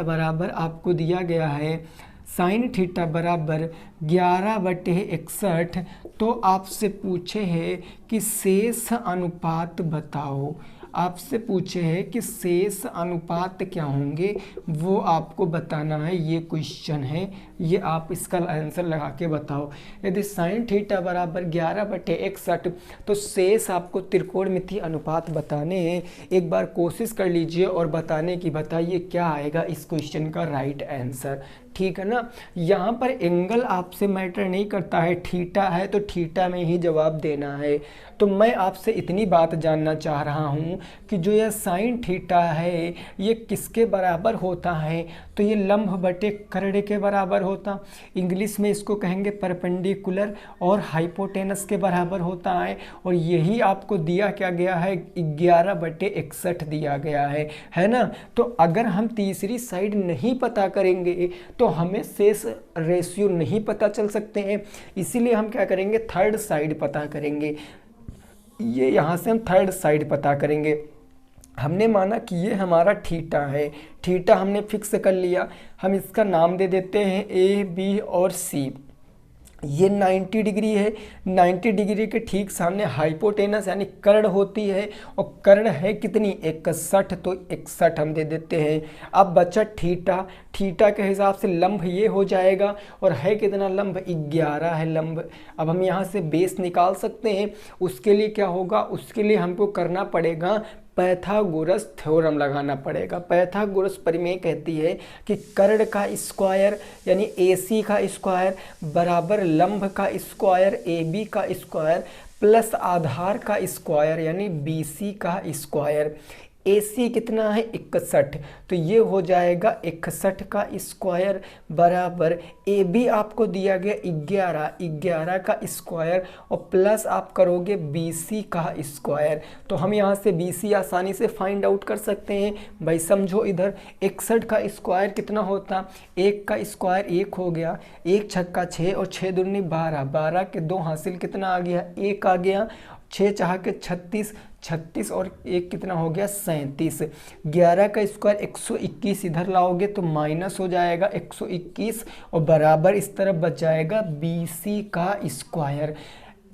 बराबर आपको दिया गया है साइन थीटा बराबर 11/61, तो आपसे पूछे है कि शेष अनुपात बताओ। आपसे पूछे है कि शेष अनुपात क्या होंगे, वो आपको बताना है। ये क्वेश्चन है, ये आप इसका आंसर लगा के बताओ। यदि साइन थीटा बराबर 11/61, तो शेष आपको त्रिकोणमितीय अनुपात बताने हैं। एक बार कोशिश कर लीजिए और बताने की बताइए क्या आएगा इस क्वेश्चन का राइट आंसर। ठीक है ना। यहाँ पर एंगल आपसे मैटर नहीं करता है, थीटा है तो थीटा में ही जवाब देना है। तो मैं आपसे इतनी बात जानना चाह रहा हूँ कि जो यह साइन थीटा है ये किसके बराबर होता है, तो ये लंब बटे कर्ण के बराबर होता। इंग्लिश में इसको कहेंगे परपेंडिकुलर, और हाइपोटेनस के बराबर होता है। और यही आपको दिया क्या गया है, 11/61 दिया गया है ना। तो अगर हम तीसरी साइड नहीं पता करेंगे तो हमें शेष रेशियो नहीं पता चल सकते हैं। इसीलिए हम क्या करेंगे, थर्ड साइड पता करेंगे। ये यहाँ से हम थर्ड साइड पता करेंगे। हमने माना कि ये हमारा थीटा है, थीटा हमने फिक्स कर लिया। हम इसका नाम दे देते हैं A, B और C। ये 90 डिग्री है, 90 डिग्री के ठीक सामने हाइपोटेनस यानी कर्ण होती है, और कर्ण है कितनी 61, तो 61 हम दे देते हैं। अब बचा थीटा, थीटा के हिसाब से लंब ये हो जाएगा, और है कितना लंब 11 है लंब। अब हम यहाँ से बेस निकाल सकते हैं। उसके लिए क्या होगा, उसके लिए हमको करना पड़ेगा पैथागोरस थ्योरम लगाना पड़ेगा। पैथागोरस प्रमेय कहती है कि कर्ण का स्क्वायर यानी AC का स्क्वायर बराबर लंब का स्क्वायर AB का स्क्वायर प्लस आधार का स्क्वायर यानी BC का स्क्वायर। AC कितना है 61, तो ये हो जाएगा 61 का स्क्वायर बराबर AB आपको दिया गया 11, 11 का स्क्वायर और प्लस आप करोगे BC का स्क्वायर। तो हम यहाँ से BC आसानी से फाइंड आउट कर सकते हैं। भाई समझो इधर 61 का स्क्वायर कितना होता, 1 का स्क्वायर 1 हो गया, 1 छक्का 6 और 6 दूनी 12, 12 के 2 हासिल कितना आ गया 1 आ गया, 6 चाह के 36, 36 और 1 कितना हो गया 37। 11 का स्क्वायर 121 इधर लाओगे तो माइनस हो जाएगा 121 और बराबर इस तरफ बच जाएगा BC का स्क्वायर।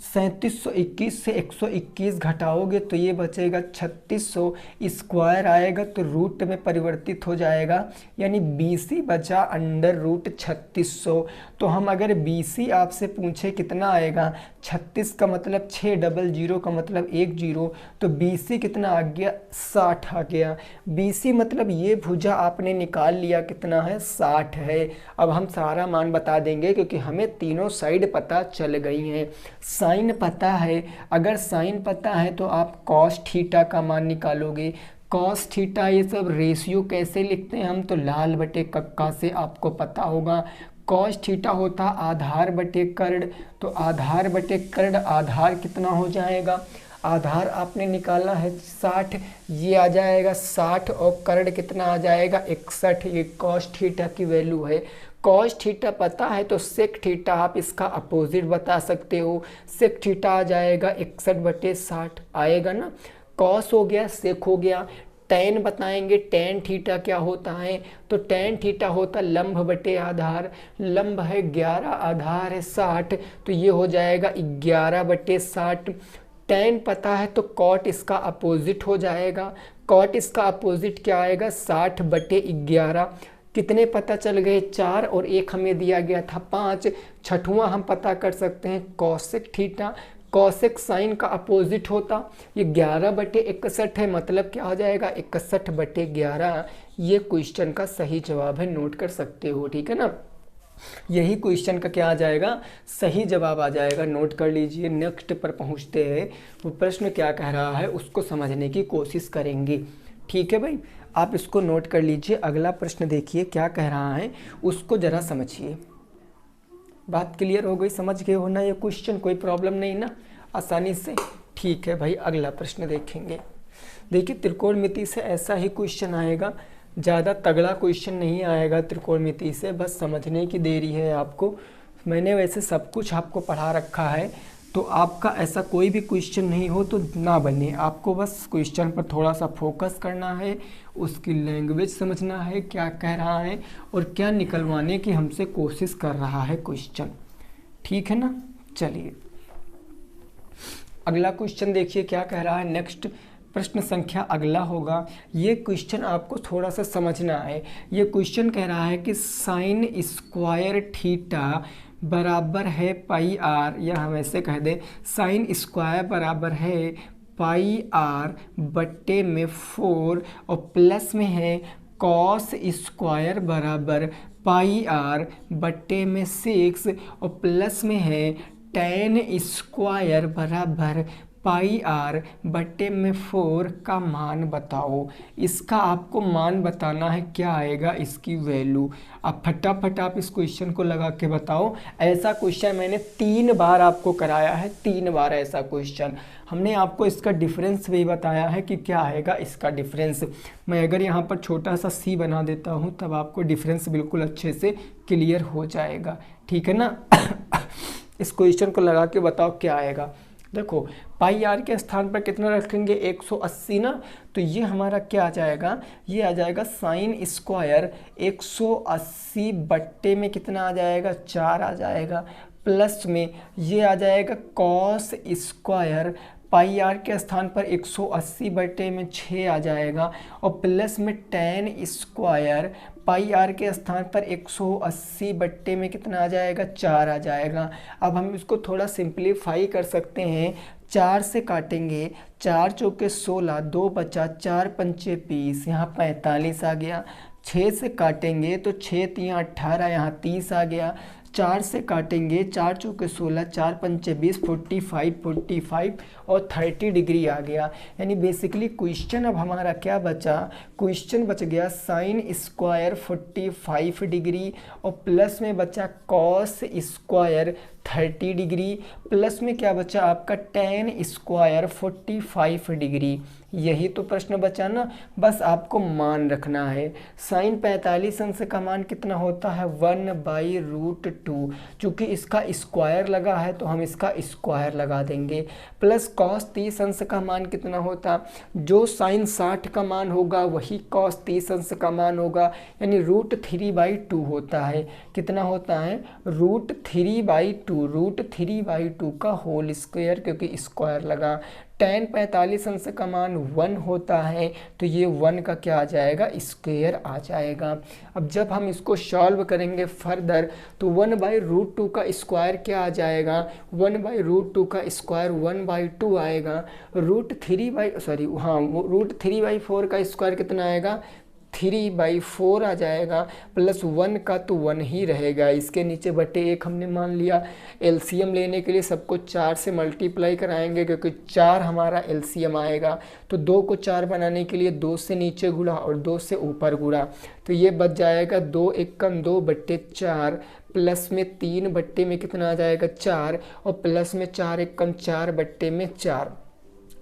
3721 से 121 घटाओगे तो ये बचेगा 3600 स्क्वायर आएगा, तो रूट में परिवर्तित हो जाएगा यानी BC बचा अंडर रूट 3600। तो हम अगर BC आपसे पूछे कितना आएगा, 36 का मतलब 600 का मतलब 10, तो BC कितना आ गया 60 आ गया। BC मतलब ये भुजा आपने निकाल लिया कितना है 60 है। अब हम सारा मान बता देंगे क्योंकि हमें तीनों साइड पता चल गई हैं। साइन पता है, अगर साइन पता है तो आप कॉस थीटा का मान निकालोगे। कॉस थीटा ये सब रेशियो कैसे लिखते हैं हम, तो लाल बटे कक्का से आपको पता होगा। कॉस थीटा होता आधार बटे कर्ण, तो आधार बटे कर्ण, आधार कितना हो जाएगा, आधार आपने निकाला है 60, ये आ जाएगा 60 और कर्ण कितना आ जाएगा 61। ये कॉस थीटा की वैल्यू है। कॉस थीटा पता है तो सेक थीटा आप इसका अपोजिट बता सकते हो। सेक थीटा आ जाएगा 61 बटे 60 आएगा ना। कॉस हो गया, सेक हो गया। टेन बताएंगे, टेन थीटा क्या होता है, तो टेन थीटा होता लंब बटे आधार। लंब है 11, आधार है 60, तो ये हो जाएगा 11 बटे 60। टेन पता है तो कॉट इसका अपोजिट हो जाएगा। कॉट इसका अपोजिट क्या आएगा 60 बटे 11। कितने पता चल गए 4 और 1 हमें दिया गया था 5। छठवां हम पता कर सकते हैं कॉसेक थीटा। कॉसेक साइन का अपोजिट होता, ये 11 बटे 61 है, मतलब क्या हो जाएगा 61 बटे 11। ये क्वेश्चन का सही जवाब है, नोट कर सकते हो, ठीक है ना। यही क्वेश्चन का क्या आ जाएगा, सही जवाब आ जाएगा, नोट कर लीजिए। नेक्स्ट पर पहुंचते हैं, वो प्रश्न क्या कह रहा है उसको समझने की कोशिश करेंगे, ठीक है भाई। आप इसको नोट कर लीजिए। अगला प्रश्न देखिए क्या कह रहा है, उसको जरा समझिए। बात क्लियर हो गई, समझ गए हो ना ये क्वेश्चन, कोई प्रॉब्लम नहीं ना, आसानी से, ठीक है भाई। अगला प्रश्न देखेंगे। देखिए त्रिकोणमिति से ऐसा ही क्वेश्चन आएगा, ज़्यादा तगड़ा क्वेश्चन नहीं आएगा त्रिकोणमिति से, बस समझने की देरी है आपको। मैंने वैसे सब कुछ आपको पढ़ा रखा है, तो आपका ऐसा कोई भी क्वेश्चन नहीं हो तो ना बने। आपको बस क्वेश्चन पर थोड़ा सा फोकस करना है, उसकी लैंग्वेज समझना है, क्या कह रहा है और क्या निकलवाने की हमसे कोशिश कर रहा है क्वेश्चन, ठीक है ना। चलिए अगला क्वेश्चन देखिए क्या कह रहा है। नेक्स्ट प्रश्न संख्या अगला होगा। ये क्वेश्चन आपको थोड़ा सा समझना है। ये क्वेश्चन कह रहा है कि साइन स्क्वायर थीटा बराबर है पाई आर, या हम ऐसे कह दें साइन स्क्वायर बराबर है पाई आर बट्टे में 4 और प्लस में है कॉस स्क्वायर बराबर पाई आर बट्टे में 6 और प्लस में है टेन स्क्वायर बराबर पाई आर बट्टे में 4 का मान बताओ। इसका आपको मान बताना है, क्या आएगा इसकी वैल्यू। अब फटाफट आप इस क्वेश्चन को लगा के बताओ। ऐसा क्वेश्चन मैंने 3 बार आपको कराया है, 3 बार ऐसा क्वेश्चन। हमने आपको इसका डिफरेंस भी बताया है कि क्या आएगा इसका डिफरेंस। मैं अगर यहाँ पर छोटा सा सी बना देता हूँ तब आपको डिफरेंस बिल्कुल अच्छे से क्लियर हो जाएगा, ठीक है ना। इस क्वेश्चन को लगा के बताओ क्या आएगा। देखो पाई आर के स्थान पर कितना रखेंगे 180 ना, तो ये हमारा क्या आ जाएगा, ये आ जाएगा साइन स्क्वायर 180 बट्टे में कितना आ जाएगा 4 आ जाएगा। प्लस में ये आ जाएगा कॉस स्क्वायर पाई आर के स्थान पर 180/6 आ जाएगा, और प्लस में टेन स्क्वायर पाई आर के स्थान पर 180 में कितना आ जाएगा, 4 आ जाएगा। अब हम इसको थोड़ा सिंप्लीफाई कर सकते हैं, 4 से काटेंगे, 4 चौके 16, 2 बचा, 4 पंचे 20, यहाँ 45 आ गया। 6 से काटेंगे तो 6 तियाँ 18, यहाँ 30 आ गया। 4 से काटेंगे, 4 चौके 16, 4 पंचे 20, 45 और 30 डिग्री आ गया। यानी बेसिकली क्वेश्चन अब हमारा क्या बचा, क्वेश्चन बच गया साइन स्क्वायर 45 डिग्री, और प्लस में बचा कॉस स्क्वायर 30 डिग्री, प्लस में क्या बचा आपका टेन स्क्वायर 45 डिग्री। यही तो प्रश्न बचा ना, बस आपको मान रखना है। साइन 45 अंश का मान कितना होता है, 1/√2। चूँकि इसका स्क्वायर लगा है तो हम इसका स्क्वायर लगा देंगे। प्लस कॉस 30 अंश का मान कितना होता, जो साइन 60 का मान होगा वही कॉस 30 अंश का मान होगा, यानी √3/2 होता है। कितना होता है, √3/2 का होल स्क्वायर, क्योंकि स्क्वायर लगा। टेन 45 अंश का मान 1 होता है, तो ये 1 का क्या आ जाएगा, स्क्वायर आ जाएगा। अब जब हम इसको सॉल्व करेंगे फर्दर तो 1/√2 का स्क्वायर क्या आ जाएगा, 1/√2 का स्क्वायर 1/2 आएगा। √3/4 का स्क्वायर कितना आएगा, 3/4 आ जाएगा। प्लस 1 का तो 1 ही रहेगा, इसके नीचे बटे 1 हमने मान लिया। एलसीएम लेने के लिए सबको 4 से मल्टीप्लाई कराएंगे, क्योंकि 4 हमारा एलसीएम आएगा। तो 2 को 4 बनाने के लिए 2 से नीचे गुणा और 2 से ऊपर गुणा, तो ये बच जाएगा 2 एकम 2/4, प्लस में 3 में कितना आ जाएगा, 4, और प्लस में 4 एकम 4/4।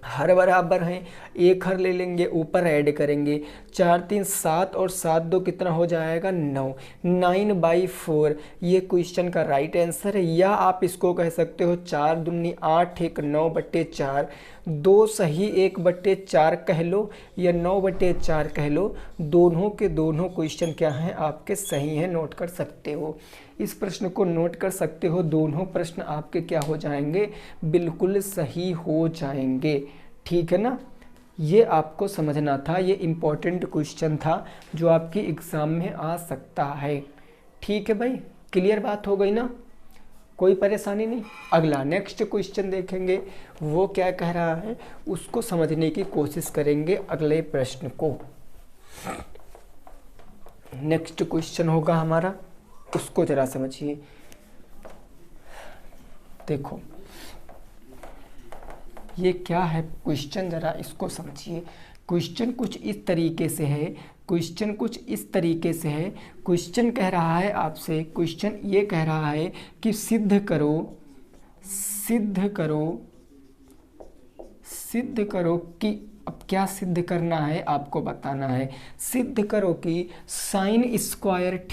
हर बराबर हैं, एक हर ले लेंगे, ऊपर ऐड करेंगे, 4 3 7 और 7 2 कितना हो जाएगा, 9, 9/4 ये क्वेश्चन का राइट आंसर है। या आप इसको कह सकते हो 4 दूनी 8 1 9/4, 2 सही 1/4 कह लो या 9/4 कह लो, दोनों के दोनों क्वेश्चन क्या हैं, आपके सही हैं, नोट कर सकते हो। इस प्रश्न को नोट कर सकते हो, दोनों प्रश्न आपके क्या हो जाएंगे, बिल्कुल सही हो जाएंगे। ठीक है ना, ये आपको समझना था, ये इम्पोर्टेंट क्वेश्चन था जो आपके एग्ज़ाम में आ सकता है। ठीक है भाई, क्लियर बात हो गई ना, कोई परेशानी नहीं। अगला नेक्स्ट क्वेश्चन देखेंगे, वो क्या कह रहा है उसको समझने की कोशिश करेंगे अगले प्रश्न को। नेक्स्ट क्वेश्चन होगा हमारा, उसको जरा समझिए। देखो ये क्या है क्वेश्चन, जरा इसको समझिए। क्वेश्चन कुछ इस तरीके से है, क्वेश्चन कुछ इस तरीके से है। क्वेश्चन कह रहा है आपसे, क्वेश्चन ये कह रहा है कि सिद्ध करो कि, अब क्या सिद्ध करना है आपको बताना है। सिद्ध करो कि साइन स्क्वायर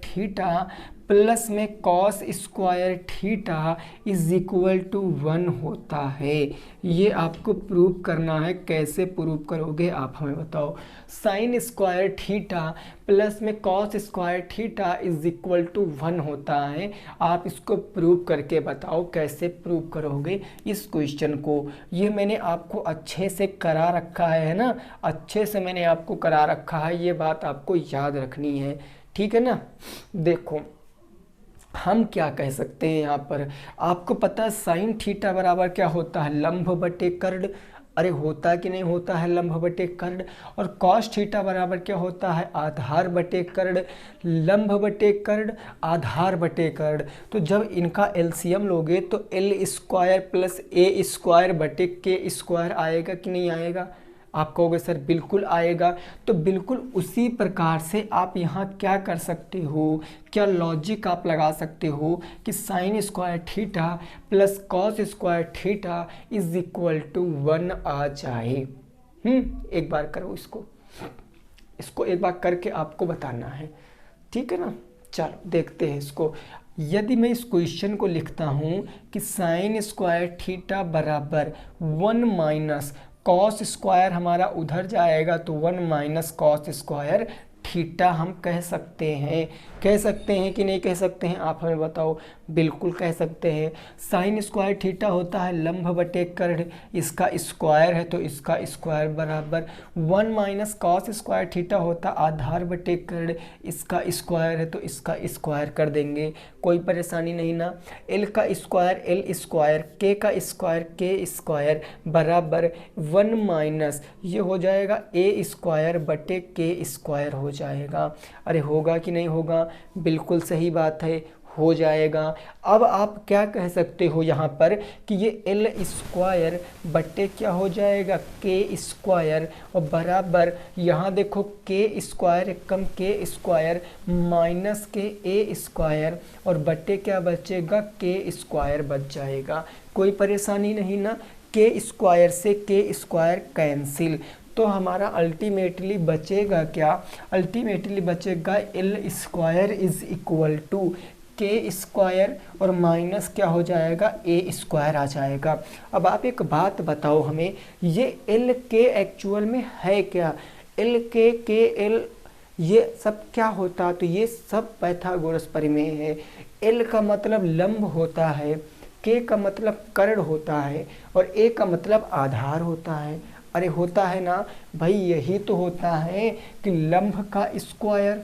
थीटा प्लस में cos square theta is equal to 1 होता है। ये आपको प्रूव करना है, कैसे प्रूव करोगे आप हमें बताओ। साइन स्क्वायर थीटा प्लस में cos square theta is equal to 1 होता है। आप इसको प्रूव करके बताओ, कैसे प्रूव करोगे इस क्वेश्चन को। ये मैंने आपको अच्छे से करा रखा है ना, अच्छे से मैंने आपको करा रखा है, ये बात आपको याद रखनी है। ठीक है ना, देखो हम क्या कह सकते हैं यहाँ पर, आपको पता है साइन थीटा बराबर क्या होता है, लंब बटे कर्ण। अरे होता कि नहीं होता है लंब बटे कर्ण। और कॉस थीटा बराबर क्या होता है, आधार बटे कर्ण। लंब बटे कर्ण, आधार बटे कर्ण। तो जब इनका एलसीएम लोगे तो एल स्क्वायर प्लस ए स्क्वायर बटे के स्क्वायर आएगा कि नहीं आएगा। आप कहोगे सर बिल्कुल आएगा। तो बिल्कुल उसी प्रकार से आप यहाँ क्या कर सकते हो, क्या लॉजिक आप लगा सकते हो कि sine square theta plus cos square theta is equal to 1 आ जाए। एक बार करो इसको एक बार करके आपको बताना है। ठीक है ना, चलो देखते हैं इसको। यदि मैं इस क्वेश्चन को लिखता हूँ कि साइन स्क्वायर थीटा बराबर 1 माइनस कॉस स्क्वायर, हमारा उधर जाएगा तो 1 माइनस कॉस स्क्वायर थीटा हम कह सकते हैं। कह सकते हैं कि नहीं कह सकते हैं, आप हमें बताओ। बिल्कुल कह सकते हैं। साइन स्क्वायर थीटा होता है लंब बटे कर्ण, इसका स्क्वायर है तो इसका स्क्वायर बराबर 1 माइनस कॉस स्क्वायर थीटा होता आधार बटे कर्ण, इसका स्क्वायर है तो इसका स्क्वायर कर देंगे। कोई परेशानी नहीं ना। एल का स्क्वायर एल स्क्वायर, के का स्क्वायर के स्क्वायर बराबर 1 माइनस ये हो जाएगा ए स्क्वायर बटे के स्क्वायर हो जाएगा। अरे होगा कि नहीं होगा? बिल्कुल सही बात है, हो जाएगा। अब आप क्या कह सकते हो यहाँ पर कि ये एल स्क्वायर बटे क्या हो जाएगा के स्क्वायर, और बराबर यहाँ देखो के स्क्वायर कम के स्क्वायर माइनस के ए स्क्वायर, और बटे क्या बचेगा के स्क्वायर बच जाएगा। कोई परेशानी नहीं ना। के स्क्वायर से के स्क्वायर कैंसिल, तो हमारा अल्टीमेटली बचेगा क्या? अल्टीमेटली बचेगा L square is equal to K square और माइनस क्या हो जाएगा ए स्क्वायर आ जाएगा। अब आप एक बात बताओ हमें, ये एल के एक्चुअल में है क्या? एल के एल ये सब क्या होता? तो ये सब पाइथागोरस प्रमेय है। एल का मतलब लंब होता है, के का मतलब कर्ण होता है, और ए का मतलब आधार होता है। अरे होता है ना भाई, यही तो होता है कि लंब का स्क्वायर,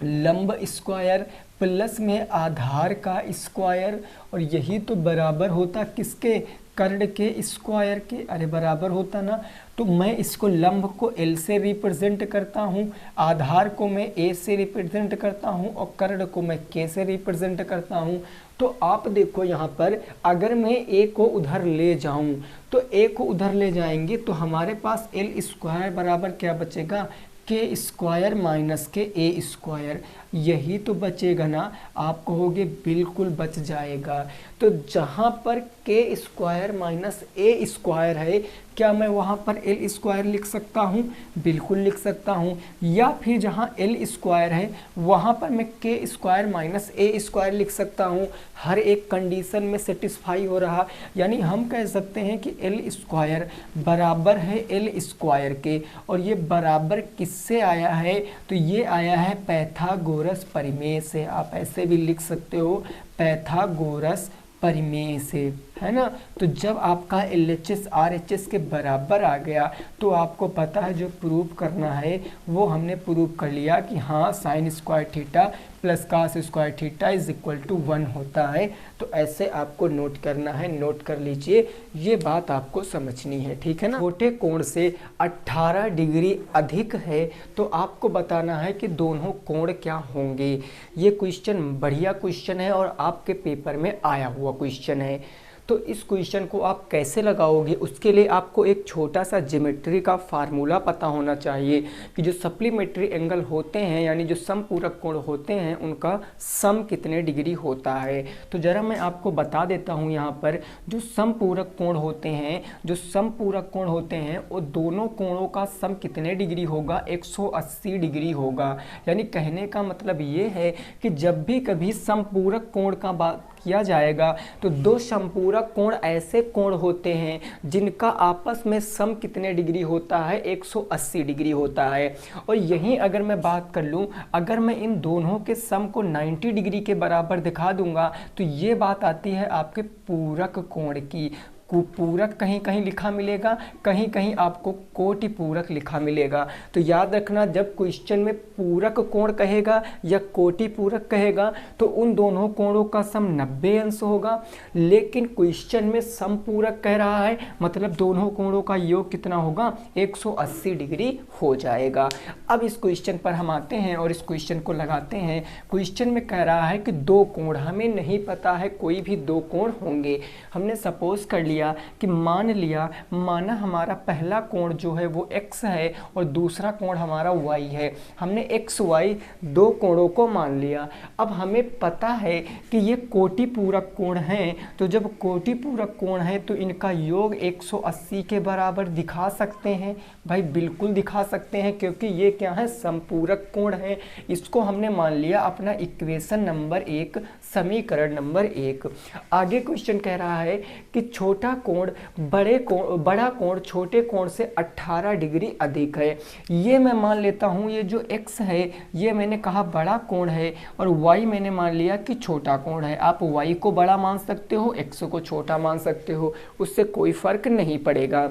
लंब स्क्वायर प्लस में आधार का स्क्वायर, और यही तो बराबर होता किसके? कर्ण के स्क्वायर के। अरे बराबर होता ना। तो मैं इसको लंब को एल से रिप्रेजेंट करता हूँ, आधार को मैं ए से रिप्रेजेंट करता हूँ, और कर्ण को मैं के से रिप्रेजेंट करता हूँ। तो आप देखो यहाँ पर अगर मैं ए को उधर ले जाऊँ तो ए को उधर ले जाएंगे तो हमारे पास एल स्क्वायर बराबर क्या बचेगा? के स्क्वायर माइनस के ए स्क्वायर, यही तो बचेगा ना। आप कहोगे बिल्कुल बच जाएगा। तो जहाँ पर के स्क्वायर माइनस ए स्क्वायर है, क्या मैं वहाँ पर एल स्क्वायर लिख सकता हूँ? बिल्कुल लिख सकता हूँ। या फिर जहाँ एल स्क्वायर है वहाँ पर मैं के स्क्वायर माइनस ए स्क्वायर लिख सकता हूँ। हर एक कंडीशन में सेटिस्फाई हो रहा, यानी हम कह सकते हैं कि एल स्क्वायर बराबर है एल स्क्वायर के, और ये बराबर किससे आया है? तो ये आया है पाइथागोरस प्रमेय से। आप ऐसे भी लिख सकते हो पाइथागोरस प्रमेय से, है ना। तो जब आपका LHS RHS के बराबर आ गया तो आपको पता है जो प्रूव करना है वो हमने प्रूव कर लिया कि हाँ sine square theta plus cos square theta is equal to 1 होता है। तो ऐसे आपको नोट करना है, नोट कर लीजिए, ये बात आपको समझनी है, ठीक है ना। छोटे कोण से 18 डिग्री अधिक है तो आपको बताना है कि दोनों कोण क्या होंगे। ये क्वेश्चन बढ़िया क्वेश्चन है और आपके पेपर में आया हुआ क्वेश्चन है। तो इस क्वेश्चन को आप कैसे लगाओगे, उसके लिए आपको एक छोटा सा ज्योमेट्री का फार्मूला पता होना चाहिए कि जो सप्लीमेंट्री एंगल होते हैं यानी जो समपूरक कोण होते हैं उनका सम कितने डिग्री होता है। तो ज़रा मैं आपको बता देता हूँ यहाँ पर जो समपूरक कोण होते हैं, जो समपूरक कोण होते हैं वो दोनों कोणों का सम कितने डिग्री होगा? 180 डिग्री होगा। यानी कहने का मतलब ये है कि जब भी कभी समपूरक कोण का बात किया जाएगा तो दो समपूरक कोण ऐसे कोण होते हैं जिनका आपस में सम कितने डिग्री होता है? 180 डिग्री होता है। और यहीं अगर मैं बात कर लूँ, अगर मैं इन दोनों के सम को 90 डिग्री के बराबर दिखा दूंगा तो ये बात आती है आपके पूरक कोण की। पूरक कहीं कहीं लिखा मिलेगा, कहीं कहीं आपको कोटि पूरक लिखा मिलेगा। तो याद रखना जब क्वेश्चन में पूरक कोण कहेगा या कोटि पूरक कहेगा तो उन दोनों कोणों का सम 90 अंश होगा। लेकिन क्वेश्चन में समपूरक कह रहा है मतलब दोनों कोणों का योग कितना होगा? 180 डिग्री हो जाएगा। अब इस क्वेश्चन पर हम आते हैं और इस क्वेश्चन को लगाते हैं। क्वेश्चन में कह रहा है कि दो कोण, हमें नहीं पता है कोई भी दो कोण होंगे। हमने सपोज कर लिया कि माना हमारा पहला कोण जो है वो x है और दूसरा कोण हमारा y है। हमने x y दो कोणों को मान लिया। अब हमें पता है कि ये कोटि पूरक कोण हैं, तो जब कोटि पूरक कोण है तो इनका योग 180 के बराबर दिखा सकते हैं। भाई बिल्कुल दिखा सकते हैं क्योंकि ये क्या है? समपूरक कोण है। इसको हमने मान लिया अपना इक्वेशन नंबर 1 समीकरण नंबर 1। आगे क्वेश्चन कह रहा है कि छोटा कोण बड़ा कोण छोटे कोण से 18 डिग्री अधिक है। ये मैं मान लेता हूँ ये जो x है ये मैंने कहा बड़ा कोण है और y मैंने मान लिया कि छोटा कोण है। आप y को बड़ा मान सकते हो, x को छोटा मान सकते हो, उससे कोई फर्क नहीं पड़ेगा।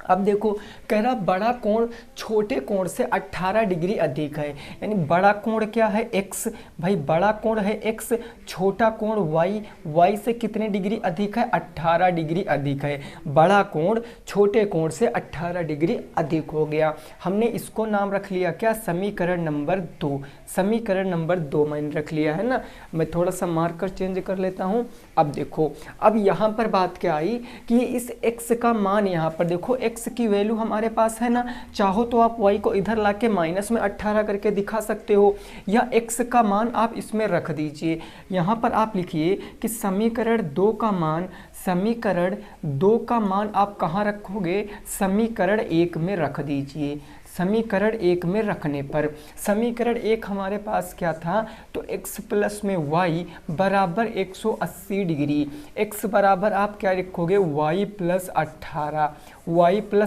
अब देखो कह रहा बड़ा कोण छोटे कोण से 18 डिग्री अधिक है, यानी बड़ा कोण क्या है x, भाई बड़ा कोण है x, छोटा कोण y से कितने डिग्री अधिक है, 18 डिग्री अधिक है। बड़ा कोण छोटे कोण से 18 डिग्री अधिक हो गया। हमने इसको नाम रख लिया क्या, समीकरण नंबर 2। समीकरण नंबर 2 मैंने रख लिया है ना। मैं थोड़ा सा मार्कर चेंज कर लेता हूँ। अब देखो अब यहाँ पर बात क्या आई कि इस x का मान यहाँ पर देखो x की वैल्यू हमारे पास है ना, चाहो तो आप y को इधर लाके माइनस में 18 करके दिखा सकते हो या x का मान आप इसमें रख दीजिए। यहाँ पर आप लिखिए कि समीकरण 2 का मान आप कहाँ रखोगे, समीकरण 1 में रख दीजिए। समीकरण 1 में रखने पर समीकरण 1 हमारे पास क्या था, तो x प्लस में y बराबर 180 डिग्री। x बराबर आप क्या लिखोगे, y प्लस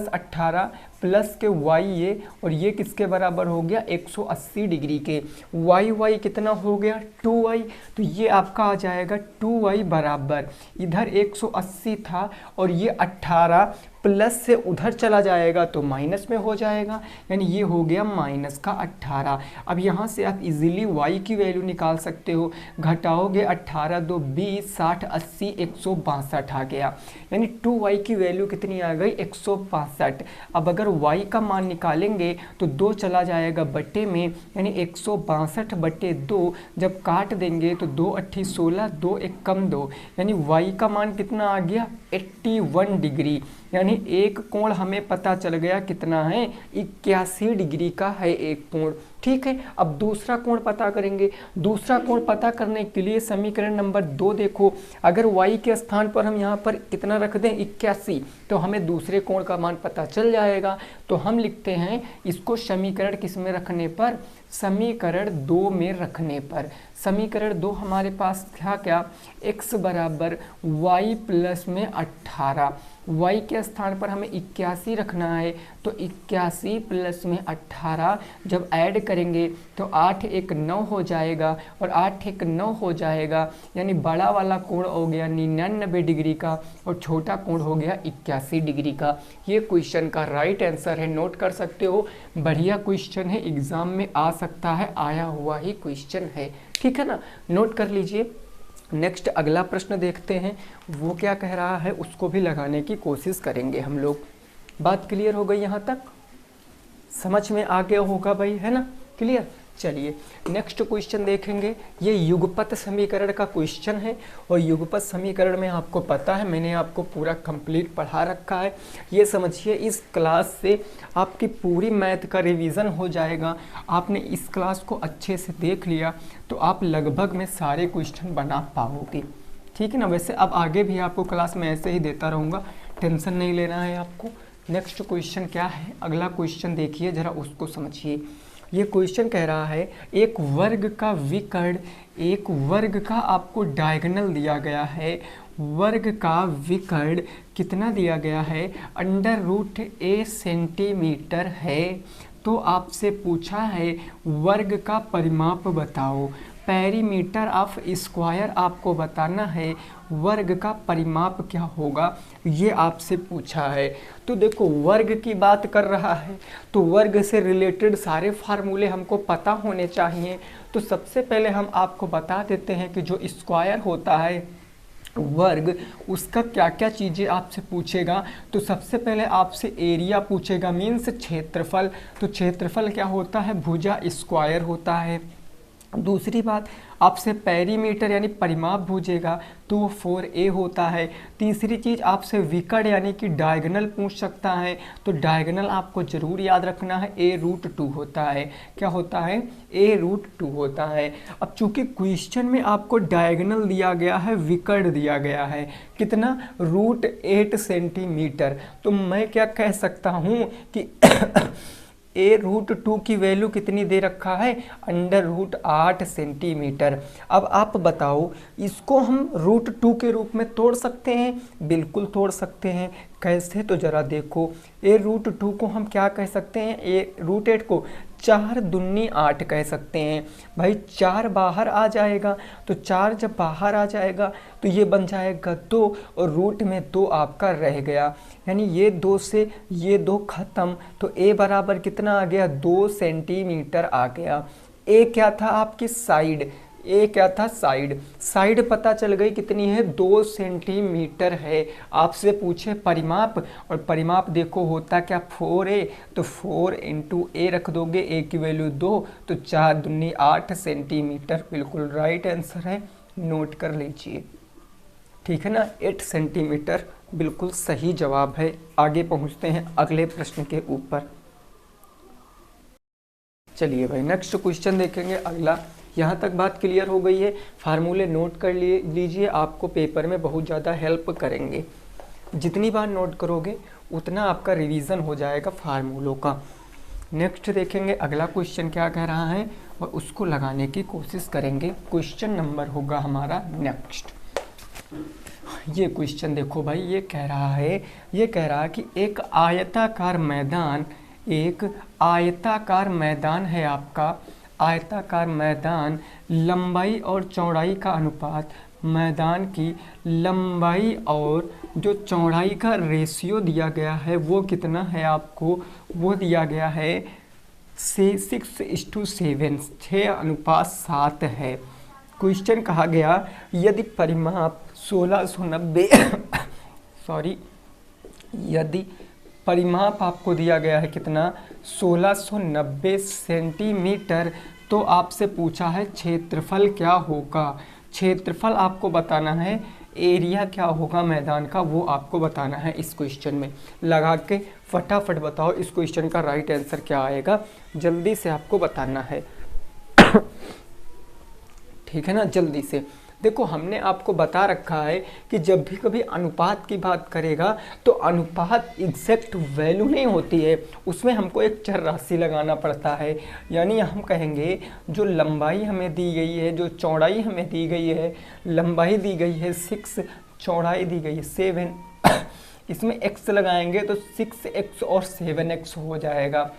18 प्लस के y ये, और ये किसके बराबर हो गया, 180 डिग्री के। y कितना हो गया, 2y, तो ये आपका आ जाएगा 2y बराबर इधर 180 था और ये 18 प्लस से उधर चला जाएगा तो माइनस में हो जाएगा, यानी ये हो गया माइनस का 18। अब यहाँ से आप इजीली y की वैल्यू निकाल सकते हो। घटाओगे 18 2 20 60 80 162 आ गया, यानी 2y की वैल्यू कितनी आ गई, 162। अब अगर y का मान निकालेंगे तो 2 चला जाएगा बट्टे में, यानी 162 बट्टे 2 जब काट देंगे तो 2 8 16 2 1 कम 2, यानी y का मान कितना आ गया, 81 डिग्री। यानी एक कोण हमें पता चल गया कितना है, 81 डिग्री का है एक कोण। ठीक है, अब दूसरा कोण पता करेंगे। दूसरा कोण पता करने के लिए समीकरण नंबर 2 देखो, अगर y के स्थान पर हम यहाँ पर कितना रख दें, 81, तो हमें दूसरे कोण का मान पता चल जाएगा। तो हम लिखते हैं इसको समीकरण किस में रखने पर, समीकरण 2 में रखने पर। समीकरण 2 हमारे पास था क्या, x बराबर y प्लस में 18, y के स्थान पर हमें 81 रखना है, तो 81 प्लस में 18 जब ऐड करेंगे तो 8 1 9 हो जाएगा और 8 1 9 हो जाएगा, यानी बड़ा वाला कोण हो गया 99 डिग्री का और छोटा कोण हो गया 81 डिग्री का। ये क्वेश्चन का राइट आंसर है, नोट कर सकते हो। बढ़िया क्वेश्चन है, एग्जाम में आ सकता है, आया हुआ ही क्वेश्चन है। ठीक है ना, नोट कर लीजिए। नेक्स्ट अगला प्रश्न देखते हैं, वो क्या कह रहा है उसको भी लगाने की कोशिश करेंगे हम लोग। बात क्लियर हो गई यहाँ तक, समझ में आ गया होगा भाई, है ना, क्लियर। चलिए नेक्स्ट क्वेश्चन देखेंगे। ये युगपत समीकरण का क्वेश्चन है और युगपत समीकरण में आपको पता है मैंने आपको पूरा कंप्लीट पढ़ा रखा है। ये समझिए इस क्लास से आपकी पूरी मैथ का रिवीजन हो जाएगा। आपने इस क्लास को अच्छे से देख लिया तो आप लगभग में सारे क्वेश्चन बना पाओगे। ठीक है ना, वैसे अब आगे भी आपको क्लास में ऐसे ही देता रहूँगा, टेंशन नहीं लेना है आपको। नेक्स्ट क्वेश्चन क्या है, अगला क्वेश्चन देखिए ज़रा, उसको समझिए। ये क्वेश्चन कह रहा है एक वर्ग का आपको डायगोनल दिया गया है। वर्ग का विकर्ण कितना दिया गया है, √a सेंटीमीटर है। तो आपसे पूछा है वर्ग का परिमाप बताओ। पेरीमीटर ऑफ स्क्वायर आपको बताना है, वर्ग का परिमाप क्या होगा ये आपसे पूछा है। तो देखो वर्ग की बात कर रहा है तो वर्ग से रिलेटेड सारे फार्मूले हमको पता होने चाहिए। तो सबसे पहले हम आपको बता देते हैं कि जो स्क्वायर होता है वर्ग, उसका क्या क्या चीज़ें आपसे पूछेगा। तो सबसे पहले आपसे एरिया पूछेगा, मीन्स क्षेत्रफल। तो क्षेत्रफल क्या होता है, भुजा स्क्वायर होता है। दूसरी बात आपसे पेरीमीटर यानी परिमाप पूछेगा तो वो 4a होता है। तीसरी चीज़ आपसे विकर्ण यानी कि डायगोनल पूछ सकता है। तो डायगोनल आपको ज़रूर याद रखना है, a√2 होता है। क्या होता है, a√2 होता है। अब चूंकि क्वेश्चन में आपको डायगोनल दिया गया है, विकर्ण दिया गया है कितना, √8 सेंटीमीटर। तो मैं क्या कह सकता हूँ कि a√2 की वैल्यू कितनी दे रखा है, √8 सेंटीमीटर। अब आप बताओ इसको हम √2 के रूप में तोड़ सकते हैं, बिल्कुल तोड़ सकते हैं। कैसे, तो जरा देखो, a√2 को हम क्या कह सकते हैं, a√8 को 4 दूनी 8 कह सकते हैं। भाई 4 बाहर आ जाएगा, तो 4 जब बाहर आ जाएगा तो ये बन जाएगा 2 और रूट में 2 आपका रह गया, यानी ये 2 से ये 2 खत्म। तो a बराबर कितना आ गया, 2 सेंटीमीटर आ गया। a क्या था आपकी साइड, ए क्या था साइड, साइड पता चल गई कितनी है, 2 सेंटीमीटर है। आपसे पूछे परिमाप, और परिमाप देखो होता क्या 4a, तो 4 इंटू ए रख दोगे, ए की वैल्यू 2, तो 4 दूनी 8 सेंटीमीटर, बिल्कुल राइट आंसर है, नोट कर लीजिए। ठीक है ना, 8 सेंटीमीटर बिल्कुल सही जवाब है। आगे पहुंचते हैं अगले प्रश्न के ऊपर। चलिए भाई नेक्स्ट क्वेश्चन देखेंगे अगला। यहाँ तक बात क्लियर हो गई है, फार्मूले नोट कर लीजिए, आपको पेपर में बहुत ज़्यादा हेल्प करेंगे। जितनी बार नोट करोगे उतना आपका रिवीजन हो जाएगा फार्मूलों का। नेक्स्ट देखेंगे अगला क्वेश्चन क्या कह रहा है और उसको लगाने की कोशिश करेंगे। क्वेश्चन नंबर होगा हमारा नेक्स्ट। ये क्वेश्चन देखो भाई, ये कह रहा है कि एक आयताकार मैदान है आपका, आयताकार मैदान, लंबाई और चौड़ाई का अनुपात, मैदान की लंबाई और जो चौड़ाई का रेशियो दिया गया है वो कितना है आपको, वो दिया गया है 6:7, 6:7 है। क्वेश्चन कहा गया यदि परिमाप 1690 सॉरी, यदि परिमाप आपको दिया गया है कितना, 1690 सेंटीमीटर, तो आपसे पूछा है क्षेत्रफल क्या होगा। क्षेत्रफल आपको बताना है, एरिया क्या होगा मैदान का वो आपको बताना है। इस क्वेश्चन में लगा के फटाफट बताओ इस क्वेश्चन का राइट आंसर क्या आएगा, जल्दी से आपको बताना है। ठीक है ना, जल्दी से। देखो हमने आपको बता रखा है कि जब भी कभी अनुपात की बात करेगा तो अनुपात एग्जैक्ट वैल्यू नहीं होती है, उसमें हमको एक चर राशि लगाना पड़ता है। यानी हम कहेंगे जो लंबाई हमें दी गई है, जो चौड़ाई हमें दी गई है, लंबाई दी गई है 6, चौड़ाई दी गई है 7, इसमें x लगाएंगे तो 6x और 7x हो जाएगा।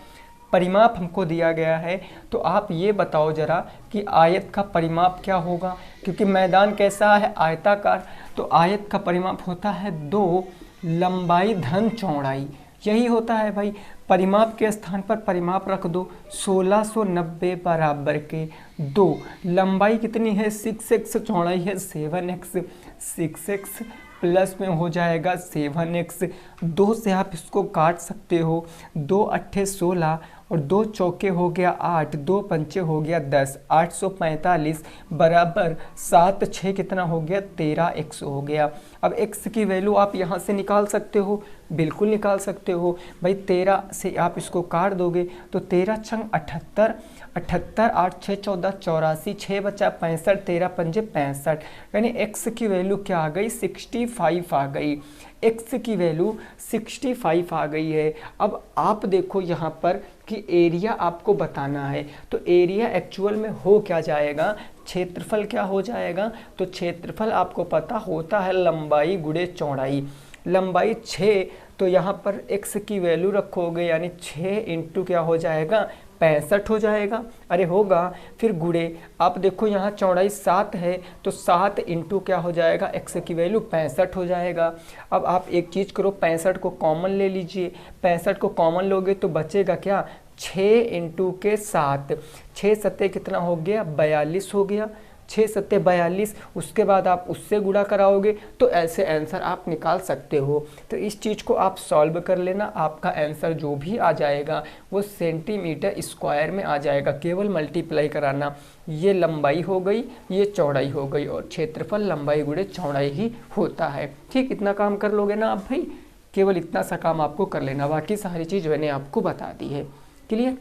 परिमाप हमको दिया गया है, तो आप ये बताओ जरा कि आयत का परिमाप क्या होगा, क्योंकि मैदान कैसा है, आयताकार, तो आयत का परिमाप होता है 2 लंबाई धन चौड़ाई, यही होता है भाई। परिमाप के स्थान पर परिमाप रख दो, 1690 बराबर के 2, लंबाई कितनी है 6x, चौड़ाई है 7x, 6x प्लस में हो जाएगा 7x, 2 से आप इसको काट सकते हो, 2 अट्ठे 16 और 2 चौके हो गया 8, 2 पंचे हो गया 10, 845 बराबर 7 6 कितना हो गया 13x हो गया। अब x की वैल्यू आप यहाँ से निकाल सकते हो, बिल्कुल निकाल सकते हो भाई। 13 से आप इसको काट दोगे तो 13 छंग 78, 78 8 6 14 84, 6 बचा 65, 13 पंजे 65, यानी x की वैल्यू क्या आ गई 65 आ गई। x की वैल्यू 65 आ गई है। अब आप देखो यहाँ पर कि एरिया आपको बताना है, तो एरिया एक्चुअल में हो क्या जाएगा, क्षेत्रफल क्या हो जाएगा, तो क्षेत्रफल आपको पता होता है लंबाई गुणे चौड़ाई। लंबाई 6, तो यहाँ पर x की वैल्यू रखोगे यानी 6 इंटू क्या हो जाएगा 65 हो जाएगा, अरे होगा। फिर गुणे आप देखो यहाँ चौड़ाई 7 है, तो 7 इंटू क्या हो जाएगा x की वैल्यू 65 हो जाएगा। अब आप एक चीज़ करो, 65 को कॉमन ले लीजिए, 65 को कॉमन लोगे तो बचेगा क्या 6 इंटू के 7, 6 सत्ते कितना हो गया 42 हो गया, 6 सत्ते 42, उसके बाद आप उससे गुणा कराओगे तो ऐसे आंसर आप निकाल सकते हो। तो इस चीज़ को आप सॉल्व कर लेना, आपका आंसर जो भी आ जाएगा वो सेंटीमीटर स्क्वायर में आ जाएगा, केवल मल्टीप्लाई कराना। ये लंबाई हो गई, ये चौड़ाई हो गई, और क्षेत्रफल लंबाई गुणे चौड़ाई ही होता है। ठीक, इतना काम कर लोगे ना आप भाई, केवल इतना सा काम आपको कर लेना, बाकी सारी चीज़ मैंने आपको बता दी है। क्लियर?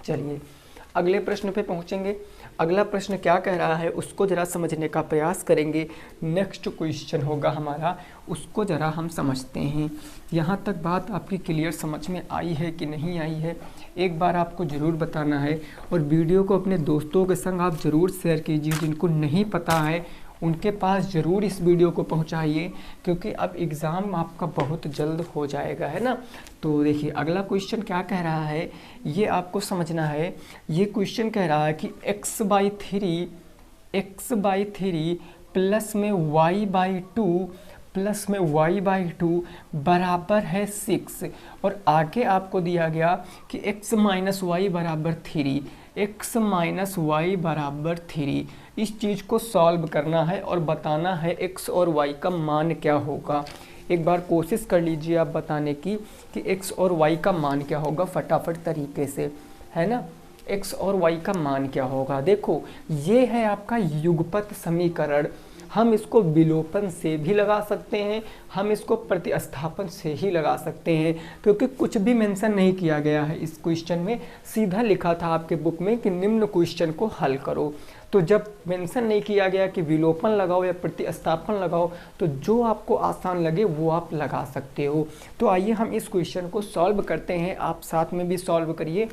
चलिए अगले प्रश्न पे पहुँचेंगे। अगला प्रश्न क्या कह रहा है उसको ज़रा समझने का प्रयास करेंगे। नेक्स्ट क्वेश्चन होगा हमारा, उसको ज़रा हम समझते हैं। यहाँ तक बात आपकी क्लियर समझ में आई है कि नहीं आई है, एक बार आपको ज़रूर बताना है। और वीडियो को अपने दोस्तों के संग आप ज़रूर शेयर कीजिए, जिनको नहीं पता है उनके पास ज़रूर इस वीडियो को पहुंचाइए, क्योंकि अब एग्ज़ाम आपका बहुत जल्द हो जाएगा, है ना। तो देखिए अगला क्वेश्चन क्या कह रहा है, ये आपको समझना है। ये क्वेश्चन कह रहा है कि x बाई थ्री प्लस में y बाई टू बराबर है 6। और आगे आपको दिया गया कि x माइनस वाई बराबर 3, x माइनस वाई बराबर 3। इस चीज़ को सॉल्व करना है और बताना है x और y का मान क्या होगा। एक बार कोशिश कर लीजिए आप बताने की कि x और y का मान क्या होगा फटाफट तरीके से, है ना। x और y का मान क्या होगा, देखो ये है आपका युगपत समीकरण। हम इसको विलोपन से भी लगा सकते हैं, हम इसको प्रतिस्थापन से ही लगा सकते हैं, क्योंकि कुछ भी मेंशन नहीं किया गया है इस क्वेश्चन में। सीधा लिखा था आपके बुक में कि निम्न क्वेश्चन को हल करो। तो जब मेंशन नहीं किया गया कि विलोपन लगाओ या प्रतिस्थापन लगाओ, तो जो आपको आसान लगे वो आप लगा सकते हो। तो आइए हम इस क्वेश्चन को सॉल्व करते हैं, आप साथ में भी सॉल्व करिए।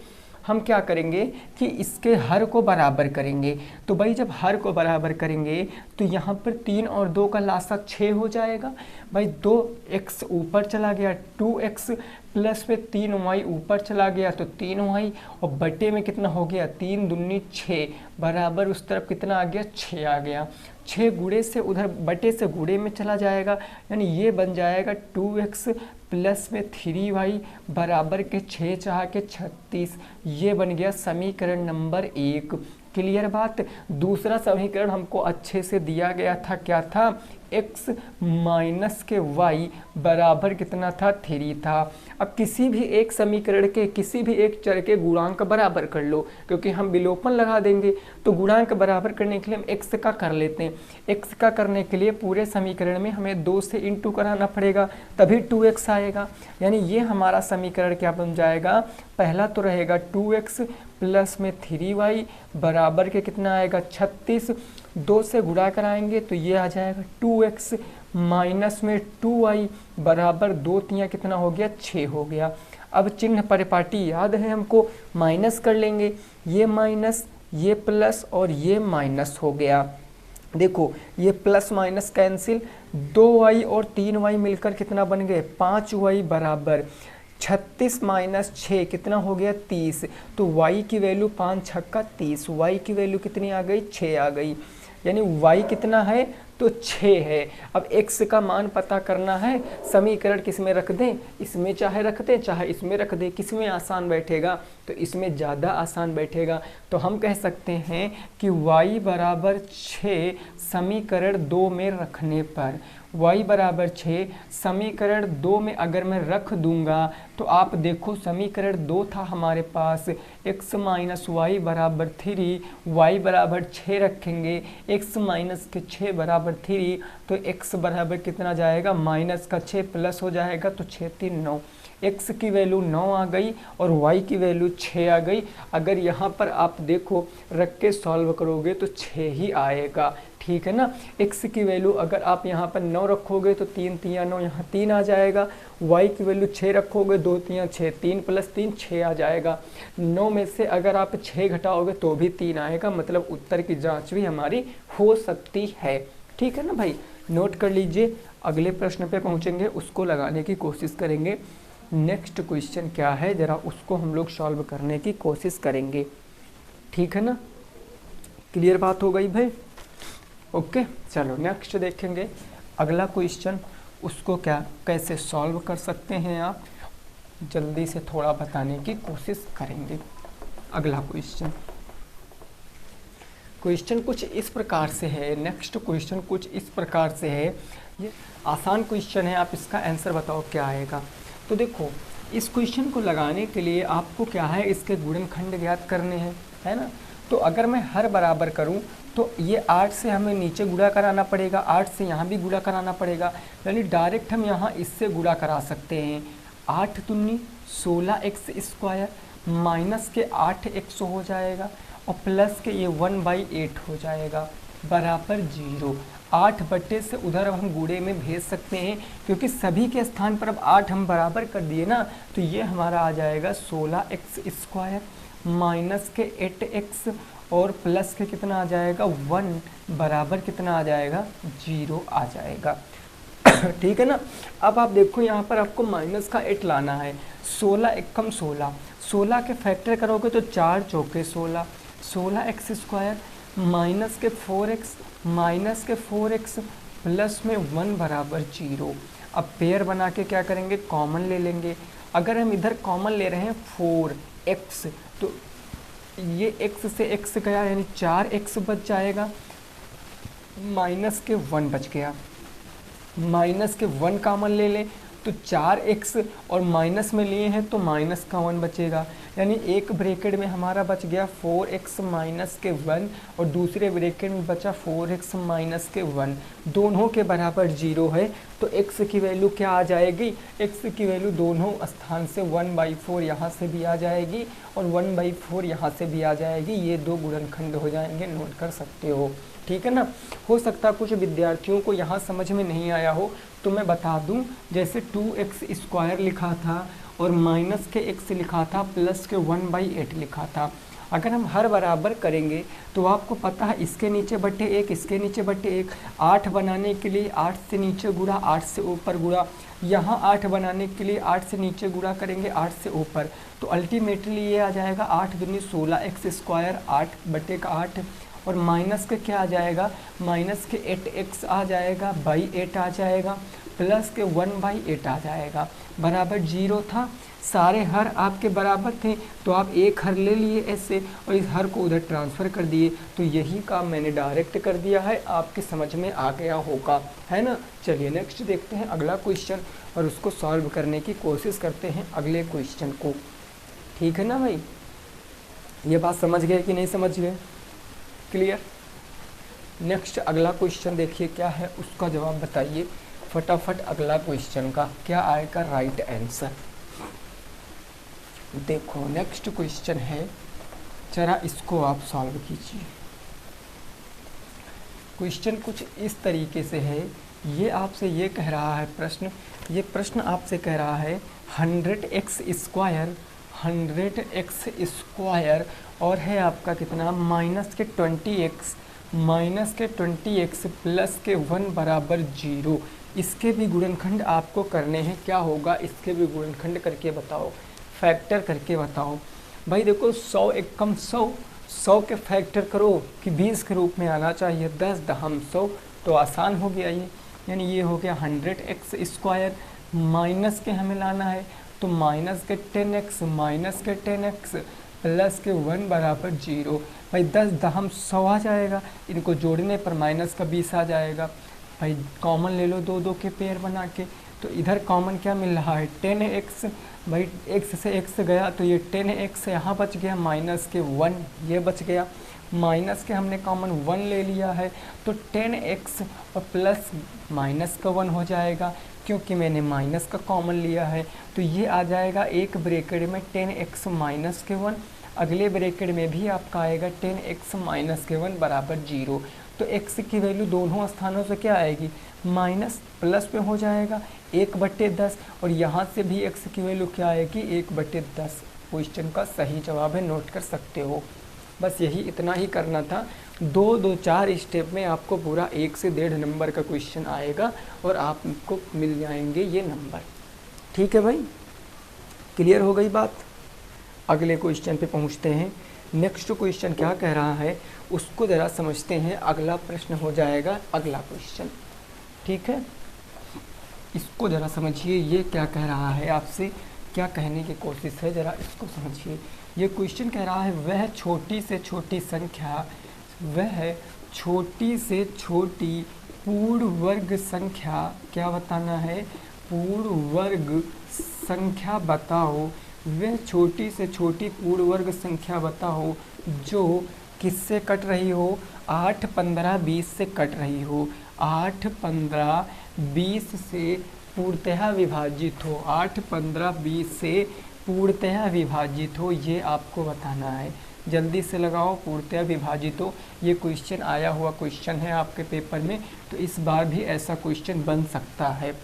हम क्या करेंगे कि इसके हर को बराबर करेंगे। तो भाई जब हर को बराबर करेंगे तो यहाँ पर 3 और 2 का लासा 6 हो जाएगा। भाई 2x ऊपर चला गया 2x प्लस में 3y ऊपर चला गया तो 3y, और बटे में कितना हो गया 3 दूनी 6 बराबर उस तरफ कितना आ गया 6 आ गया। 6 गुणे से उधर बटे से गुणे में चला जाएगा, यानी ये बन जाएगा 2x प्लस में 3y बराबर के 6 चाह के 36। ये बन गया समीकरण नंबर 1। क्लियर बात। दूसरा समीकरण हमको अच्छे से दिया गया था, क्या था, x माइनस के y बराबर कितना था 3 था। अब किसी भी एक समीकरण के किसी भी एक चर के गुणांक बराबर कर लो, क्योंकि हम विलोपन लगा देंगे। तो गुणांक बराबर करने के लिए हम x का कर लेते हैं। x का करने के लिए पूरे समीकरण में हमें 2 से इंटू कराना पड़ेगा, तभी 2x आएगा। यानी ये हमारा समीकरण क्या बन जाएगा, पहला तो रहेगा 2x प्लस में 3y बराबर के कितना आएगा 36। 2 से गुणा कराएंगे तो ये आ जाएगा 2x माइनस में 2y बराबर 2 तिया कितना हो गया 6 हो गया। अब चिन्ह परिपाटी याद है हमको, माइनस कर लेंगे, ये माइनस ये प्लस और ये माइनस हो गया। देखो ये प्लस माइनस कैंसिल, 2y और 3y मिलकर कितना बन गए 5y बराबर 36 माइनस 6 कितना हो गया 30। तो y की वैल्यू 5 छक्का 30, y की वैल्यू कितनी आ गई 6 आ गई। यानी y कितना है तो 6 है। अब x का मान पता करना है, समीकरण किस में रख दें, इसमें चाहे रख दें चाहे इसमें रख दें, किस में आसान बैठेगा तो इसमें ज़्यादा आसान बैठेगा। तो हम कह सकते हैं कि y बराबर 6 समीकरण 2 में रखने पर, y बराबर 6 समीकरण 2 में अगर मैं रख दूंगा तो आप देखो समीकरण 2 था हमारे पास, x माइनस वाई बराबर 3, y बराबर 6 रखेंगे, x माइनस के 6 बराबर 3, तो x बराबर कितना जाएगा माइनस का 6 प्लस हो जाएगा तो 6 3 9। x की वैल्यू 9 आ गई और y की वैल्यू 6 आ गई। अगर यहाँ पर आप देखो रख के सॉल्व करोगे तो 6 ही आएगा, ठीक है ना। x की वैल्यू अगर आप यहाँ पर 9 रखोगे तो 3 तिया 9 यहाँ 3 आ जाएगा, y की वैल्यू 6 रखोगे 2 तिया 6 3 प्लस 3 6 आ जाएगा। 9 में से अगर आप 6 घटाओगे तो भी 3 आएगा, मतलब उत्तर की जांच भी हमारी हो सकती है, ठीक है ना भाई। नोट कर लीजिए, अगले प्रश्न पे पहुँचेंगे उसको लगाने की कोशिश करेंगे। नेक्स्ट क्वेश्चन क्या है ज़रा उसको हम लोग सॉल्व करने की कोशिश करेंगे, ठीक है ना। क्लियर बात हो गई भाई, ओके। चलो नेक्स्ट देखेंगे अगला क्वेश्चन, उसको क्या कैसे सॉल्व कर सकते हैं आप, जल्दी से थोड़ा बताने की कोशिश करेंगे। अगला क्वेश्चन कुछ इस प्रकार से है, नेक्स्ट क्वेश्चन कुछ इस प्रकार से है। ये आसान क्वेश्चन है, आप इसका आंसर बताओ क्या आएगा। तो देखो इस क्वेश्चन को लगाने के लिए आपको क्या है, इसके गुणनखंड ज्ञात करने हैं, है ना। तो अगर मैं हर बराबर करूं तो ये 8 से हमें नीचे गुणा कराना पड़ेगा, 8 से यहाँ भी गुणा कराना पड़ेगा, यानी डायरेक्ट हम यहाँ इससे गुणा करा सकते हैं। 8 दूनी 16x स्क्वायर माइनस के 8x हो जाएगा, और प्लस के ये 1/8 हो जाएगा बराबर 0। 8 बटे से उधर अब हम गुणे में भेज सकते हैं, क्योंकि सभी के स्थान पर अब 8 हम बराबर कर दिए ना, तो ये हमारा आ जाएगा 16x² माइनस के 8x और प्लस के कितना आ जाएगा 1 बराबर कितना आ जाएगा 0 आ जाएगा। ठीक है ना। अब आप देखो यहाँ पर आपको माइनस का 8 लाना है। 16 एकम 16, 16 के फैक्टर करोगे तो 4 चौके 16, 16x² माइनस के 4x माइनस के 4x प्लस में 1 बराबर 0। अब पेयर बना के क्या करेंगे, कॉमन ले लेंगे। अगर हम इधर कॉमन ले रहे हैं 4x, तो ये x से x गया यानी 4x बच जाएगा, माइनस के 1 बच गया। माइनस के 1 कॉमन ले लें तो 4x और माइनस में लिए हैं तो माइनस का 1 बचेगा, यानी एक ब्रैकेट में हमारा बच गया 4x माइनस के 1 और दूसरे ब्रैकेट में बचा 4x माइनस के 1, दोनों के बराबर 0 है। तो x की वैल्यू क्या आ जाएगी, x की वैल्यू दोनों स्थान से 1/4 यहाँ से भी आ जाएगी और 1/4 यहाँ से भी आ जाएगी। ये दो गुणनखंड हो जाएंगे, नोट कर सकते हो। ठीक है ना। हो सकता कुछ विद्यार्थियों को यहाँ समझ में नहीं आया हो, तो मैं बता दूं, जैसे 2x² लिखा था और माइनस के x लिखा था, प्लस के 1/8 लिखा था। अगर हम हर बराबर करेंगे तो आपको पता है इसके नीचे बटे 1, इसके नीचे बटे 1। 8 बनाने के लिए 8 से नीचे गुणा, 8 से ऊपर गुणा। यहाँ 8 बनाने के लिए 8 से नीचे गुणा करेंगे, 8 से ऊपर। तो अल्टीमेटली ये आ जाएगा 8 दूनी 16x², 8 बटे का 8 और माइनस के क्या आ जाएगा, माइनस के 8x आ जाएगा, बाई 8 आ जाएगा, प्लस के 1/8 आ जाएगा, बराबर 0 था। सारे हर आपके बराबर थे तो आप एक हर ले लिए ऐसे और इस हर को उधर ट्रांसफ़र कर दिए। तो यही काम मैंने डायरेक्ट कर दिया है, आपके समझ में आ गया होगा, है ना। चलिए नेक्स्ट देखते हैं अगला क्वेश्चन और उसको सॉल्व करने की कोशिश करते हैं अगले क्वेश्चन को। ठीक है ना भाई, ये बात समझ गए कि नहीं समझ गए, क्लियर। नेक्स्ट अगला क्वेश्चन देखिए क्या है, उसका जवाब बताइए फटाफट। अगला क्वेश्चन का क्या आएगा राइट आंसर। देखो नेक्स्ट क्वेश्चन है, जरा इसको आप सॉल्व कीजिए। क्वेश्चन कुछ इस तरीके से है, ये आपसे ये कह रहा है प्रश्न, ये प्रश्न आपसे कह रहा है 100x² 100x² और है आपका कितना माइनस के 20x प्लस के 1 बराबर 0। इसके भी गुणनखंड आपको करने हैं। क्या होगा, इसके भी गुणनखंड करके बताओ, फैक्टर करके बताओ। भाई देखो 100 एकम 100, 100 के फैक्टर करो कि 20 के रूप में आना चाहिए, 10 दहम 100, तो आसान हो गया ये। यानी ये हो गया 100x² माइनस के हमें लाना है तो माइनस के 10x प्लस के 1 बराबर 0। भाई 10 दहम 100 आ जाएगा, इनको जोड़ने पर माइनस का 20 आ जाएगा। भाई कॉमन ले लो दो के पेयर बना के, तो इधर कॉमन क्या मिल रहा है 10x। भाई x से x गया तो ये 10x यहाँ बच गया, माइनस के 1 ये बच गया, माइनस के हमने कॉमन 1 ले लिया है तो 10x और प्लस माइनस का 1 हो जाएगा, क्योंकि मैंने माइनस का कॉमन लिया है। तो ये आ जाएगा एक ब्रैकेट में 10x माइनस के 1, अगले ब्रैकेट में भी आपका आएगा 10x माइनस के 1 बराबर 0। तो x की वैल्यू दोनों स्थानों से क्या आएगी, माइनस प्लस में हो जाएगा 1/10 और यहाँ से भी x की वैल्यू क्या आएगी 1/10। क्वेश्चन का सही जवाब है, नोट कर सकते हो। बस यही इतना ही करना था। 4 स्टेप में आपको पूरा 1 से 1.5 नंबर का क्वेश्चन आएगा और आपको मिल जाएंगे ये नंबर। ठीक है भाई, क्लियर हो गई बात। अगले क्वेश्चन पे पहुँचते हैं। नेक्स्ट क्वेश्चन क्या कह रहा है उसको ज़रा समझते हैं। अगला प्रश्न हो जाएगा अगला क्वेश्चन, ठीक है। इसको ज़रा समझिए, ये क्या कह रहा है आपसे, क्या कहने की कोशिश है, ज़रा इसको समझिए। ये क्वेश्चन कह रहा है वह छोटी से छोटी संख्या, वह छोटी से छोटी पूर्ण वर्ग संख्या, क्या बताना है, पूर्ण वर्ग संख्या बताओ। वह छोटी से छोटी पूर्ण वर्ग संख्या बताओ जो किससे कट रही हो, 8, 15, 20 से कट रही हो। 8, 15, 20 से पूर्णतः विभाजित हो, 8, 15, 20 से पूर्णतः विभाजित हो, ये आपको बताना है। जल्दी से लगाओ। पूर्णतः विभाजित हो, ये क्वेश्चन आया हुआ क्वेश्चन है आपके पेपर में, तो इस बार भी ऐसा क्वेश्चन बन सकता है।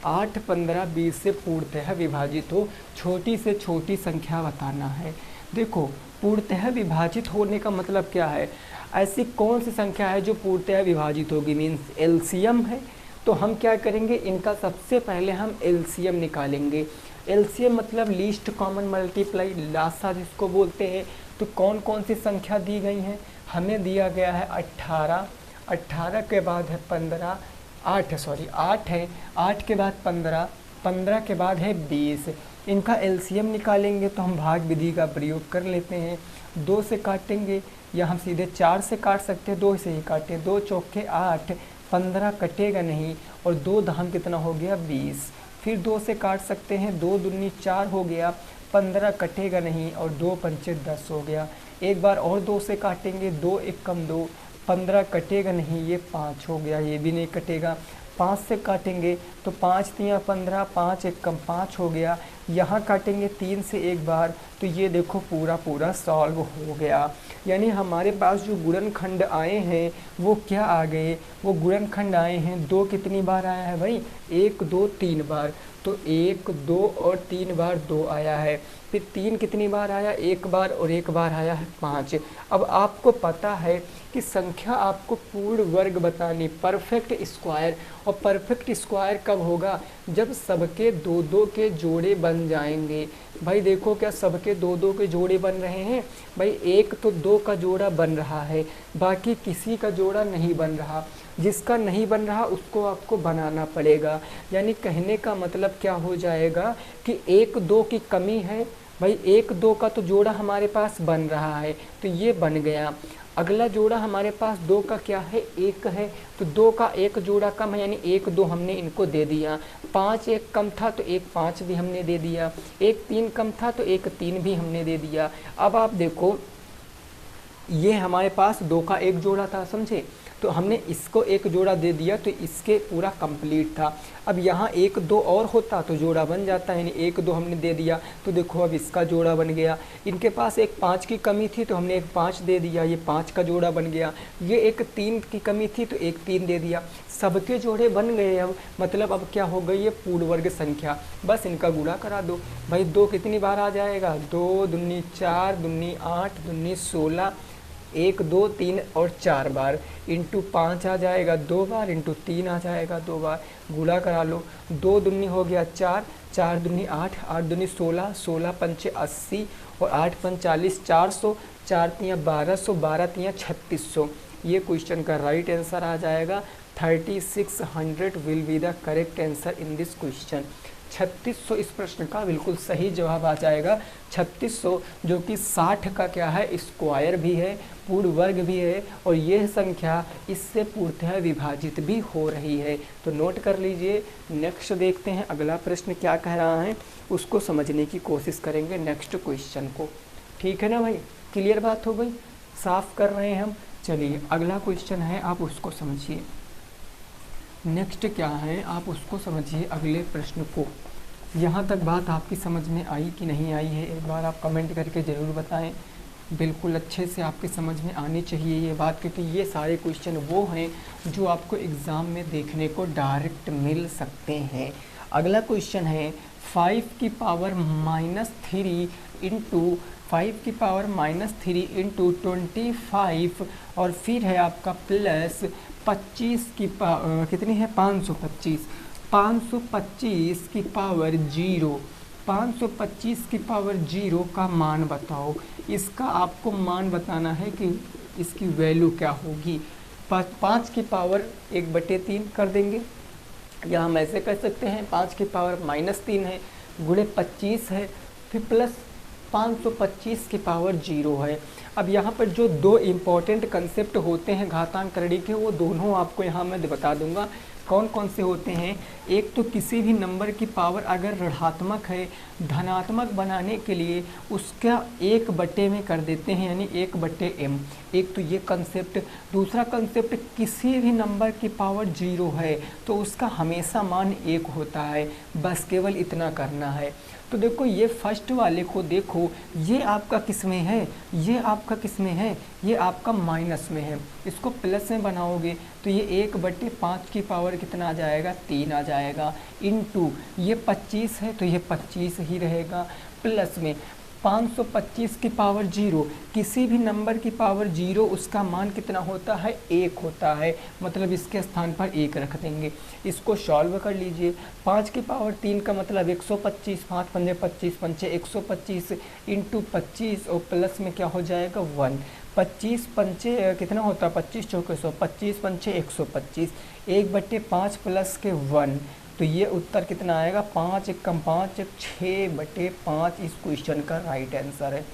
8, 15, 20 से पूर्णतः विभाजित हो, छोटी से छोटी संख्या बताना है। देखो पूर्णतः विभाजित होने का मतलब क्या है, ऐसी कौन सी संख्या है जो पूर्णतः विभाजित होगी, मीन्स एलसीएम है। तो हम क्या करेंगे, इनका सबसे पहले हम एलसीएम निकालेंगे। एलसीएम मतलब लीस्ट कॉमन मल्टीप्लाई, लासा जिसको बोलते हैं। तो कौन कौन सी संख्या दी गई हैं, हमें दिया गया है 18, 18 के बाद है 15, 8 है, 8 के बाद 15, 15 के बाद है 20। इनका एलसीएम निकालेंगे तो हम भाग विधि का प्रयोग कर लेते हैं। 2 से काटेंगे या हम सीधे 4 से काट सकते हैं, 2 से ही काटें। 2 चौके 8, 15 कटेगा नहीं, और 2 धाम कितना हो गया 20। फिर 2 से काट सकते हैं, 2 दूनी 4 हो गया, 15 कटेगा नहीं, और 2 पंचे 10 हो गया। एक बार और 2 से काटेंगे, 2 एक कम 2, 15 कटेगा नहीं, ये 5 हो गया, ये भी नहीं कटेगा। 5 से काटेंगे तो 5 तियाँ 15, 5 एक कम 5 हो गया। यहाँ काटेंगे 3 से एक बार, तो ये देखो पूरा पूरा सॉल्व हो गया। यानी हमारे पास जो गुणनखंड आए हैं वो क्या आ गए, वो गुणनखंड आए हैं। 2 कितनी बार आया है भाई, 1, 2, 3 बार। तो 1, 2 और 3 बार 2 आया है। फिर 3 कितनी बार आया, 1 बार, और 1 बार आया है 5। अब आपको पता है कि संख्या आपको पूर्ण वर्ग बतानी, परफेक्ट स्क्वायर। और परफेक्ट स्क्वायर कब होगा, जब सबके 2-2 के जोड़े बन जाएंगे। भाई देखो क्या सबके 2-2 के जोड़े बन रहे हैं, भाई एक तो 2 का जोड़ा बन रहा है, बाकी किसी का जोड़ा नहीं बन रहा। जिसका नहीं बन रहा उसको आपको बनाना पड़ेगा। यानी कहने का मतलब क्या हो जाएगा कि 1-2 की कमी है। भाई 1-2 का तो जोड़ा हमारे पास बन रहा है, तो ये बन गया। अगला जोड़ा हमारे पास 2 का क्या है, 1 है, तो 2 का 1 जोड़ा कम है, यानी 1-2 हमने इनको दे दिया। 5 1 कम था तो 1 5 भी हमने दे दिया। 1 3 कम था तो 1 3 भी हमने दे दिया। अब आप देखो ये हमारे पास 2 का 1 जोड़ा था, समझे, तो हमने इसको 1 जोड़ा दे दिया, तो इसके पूरा कंप्लीट था। अब यहाँ 1-2 और होता तो जोड़ा बन जाता है, यानी 1-2 हमने दे दिया, तो देखो अब इसका जोड़ा बन गया। इनके पास 1 5 की कमी थी तो हमने 1 5 दे दिया, ये 5 का जोड़ा बन गया। ये 1 3 की कमी थी तो 1 3 दे दिया। सबके जोड़े बन गए। अब मतलब अब क्या हो गई, ये पूर्ण वर्ग संख्या, बस इनका गुणा करा दो। भाई 2 कितनी बार आ जाएगा, 2 दूनी 4, दूनी 8, दूनी 16, 1 2 3 और 4 बार, इंटू 5 आ जाएगा 2 बार, इंटू 3 आ जाएगा 2 बार। गुणा करा लो, 2 दूनी हो गया 4, 4 दूनी 8, 8 दूनी 16, 16 पंचे 80, और 8 पंच 40, 400, 4 तियाँ 1200, 12 तियाँ 3600। ये क्वेश्चन का राइट आंसर आ जाएगा। 3600 will be the correct answer in this question. 3600 इस प्रश्न का बिल्कुल सही जवाब आ जाएगा। 3600 जो कि 60 का क्या है, स्क्वायर भी है, पूर्ण वर्ग भी है, और यह संख्या इससे पूर्णतः विभाजित भी हो रही है। तो नोट कर लीजिए। नेक्स्ट देखते हैं अगला प्रश्न क्या कह रहा है, उसको समझने की कोशिश करेंगे नेक्स्ट क्वेश्चन को। ठीक है ना भाई, क्लियर बात हो गई, साफ कर रहे हैं हम। चलिए अगला क्वेश्चन है, आप उसको समझिए। नेक्स्ट क्या है आप उसको समझिए, अगले प्रश्न को। यहाँ तक बात आपकी समझ में आई कि नहीं आई है, एक बार आप कमेंट करके ज़रूर बताएं। बिल्कुल अच्छे से आपकी समझ में आनी चाहिए ये बात, क्योंकि ये सारे क्वेश्चन वो हैं जो आपको एग्ज़ाम में देखने को डायरेक्ट मिल सकते हैं। अगला क्वेश्चन है 5 की पावर -3 इंटू 5 की पावर -3 इंटू 25, और फिर है आपका प्लस 25 की कितनी है 525, 525 की पावर 0, 525 की पावर 0 का मान बताओ। इसका आपको मान बताना है कि इसकी वैल्यू क्या होगी। 5 की पावर 1/3 कर देंगे, या हम ऐसे कर सकते हैं 5 की पावर -3 है, गुणे 25 है, फिर प्लस 525 की पावर 0 है। अब यहाँ पर जो 2 इम्पॉर्टेंट कंसेप्ट होते हैं घातांकरणीय के, वो दोनों आपको यहाँ मैं बता दूंगा कौन कौन से होते हैं। एक तो किसी भी नंबर की पावर अगर ऋणात्मक है, धनात्मक बनाने के लिए उसका 1 बटे में कर देते हैं, यानी 1/m। एक तो ये कंसेप्ट। दूसरा कंसेप्ट, किसी भी नंबर की पावर 0 है तो उसका हमेशा मान 1 होता है, बस केवल इतना करना है। तो देखो ये फर्स्ट वाले को देखो, ये आपका किस में है, ये आपका किस में है, ये आपका माइनस में है। इसको प्लस में बनाओगे तो ये 1/5 की पावर कितना आ जाएगा, 3 आ जाएगा। इनटू ये 25 है तो ये 25 ही रहेगा, प्लस में 525 की पावर 0, किसी भी नंबर की पावर 0 उसका मान कितना होता है, 1 होता है, मतलब इसके स्थान पर 1 रख देंगे। इसको सॉल्व कर लीजिए। 5 की पावर 3 का मतलब 125, 5 पंजे 25, पंचे 125 इंटू 25 और प्लस में क्या हो जाएगा 1। 25 पंचे कितना होता है, 25 चौके 100, 25 पंचे 125, 1/5 प्लस के 1, तो ये उत्तर कितना आएगा, 5 एकम 5, 6/5 इस क्वेश्चन का राइट आंसर है।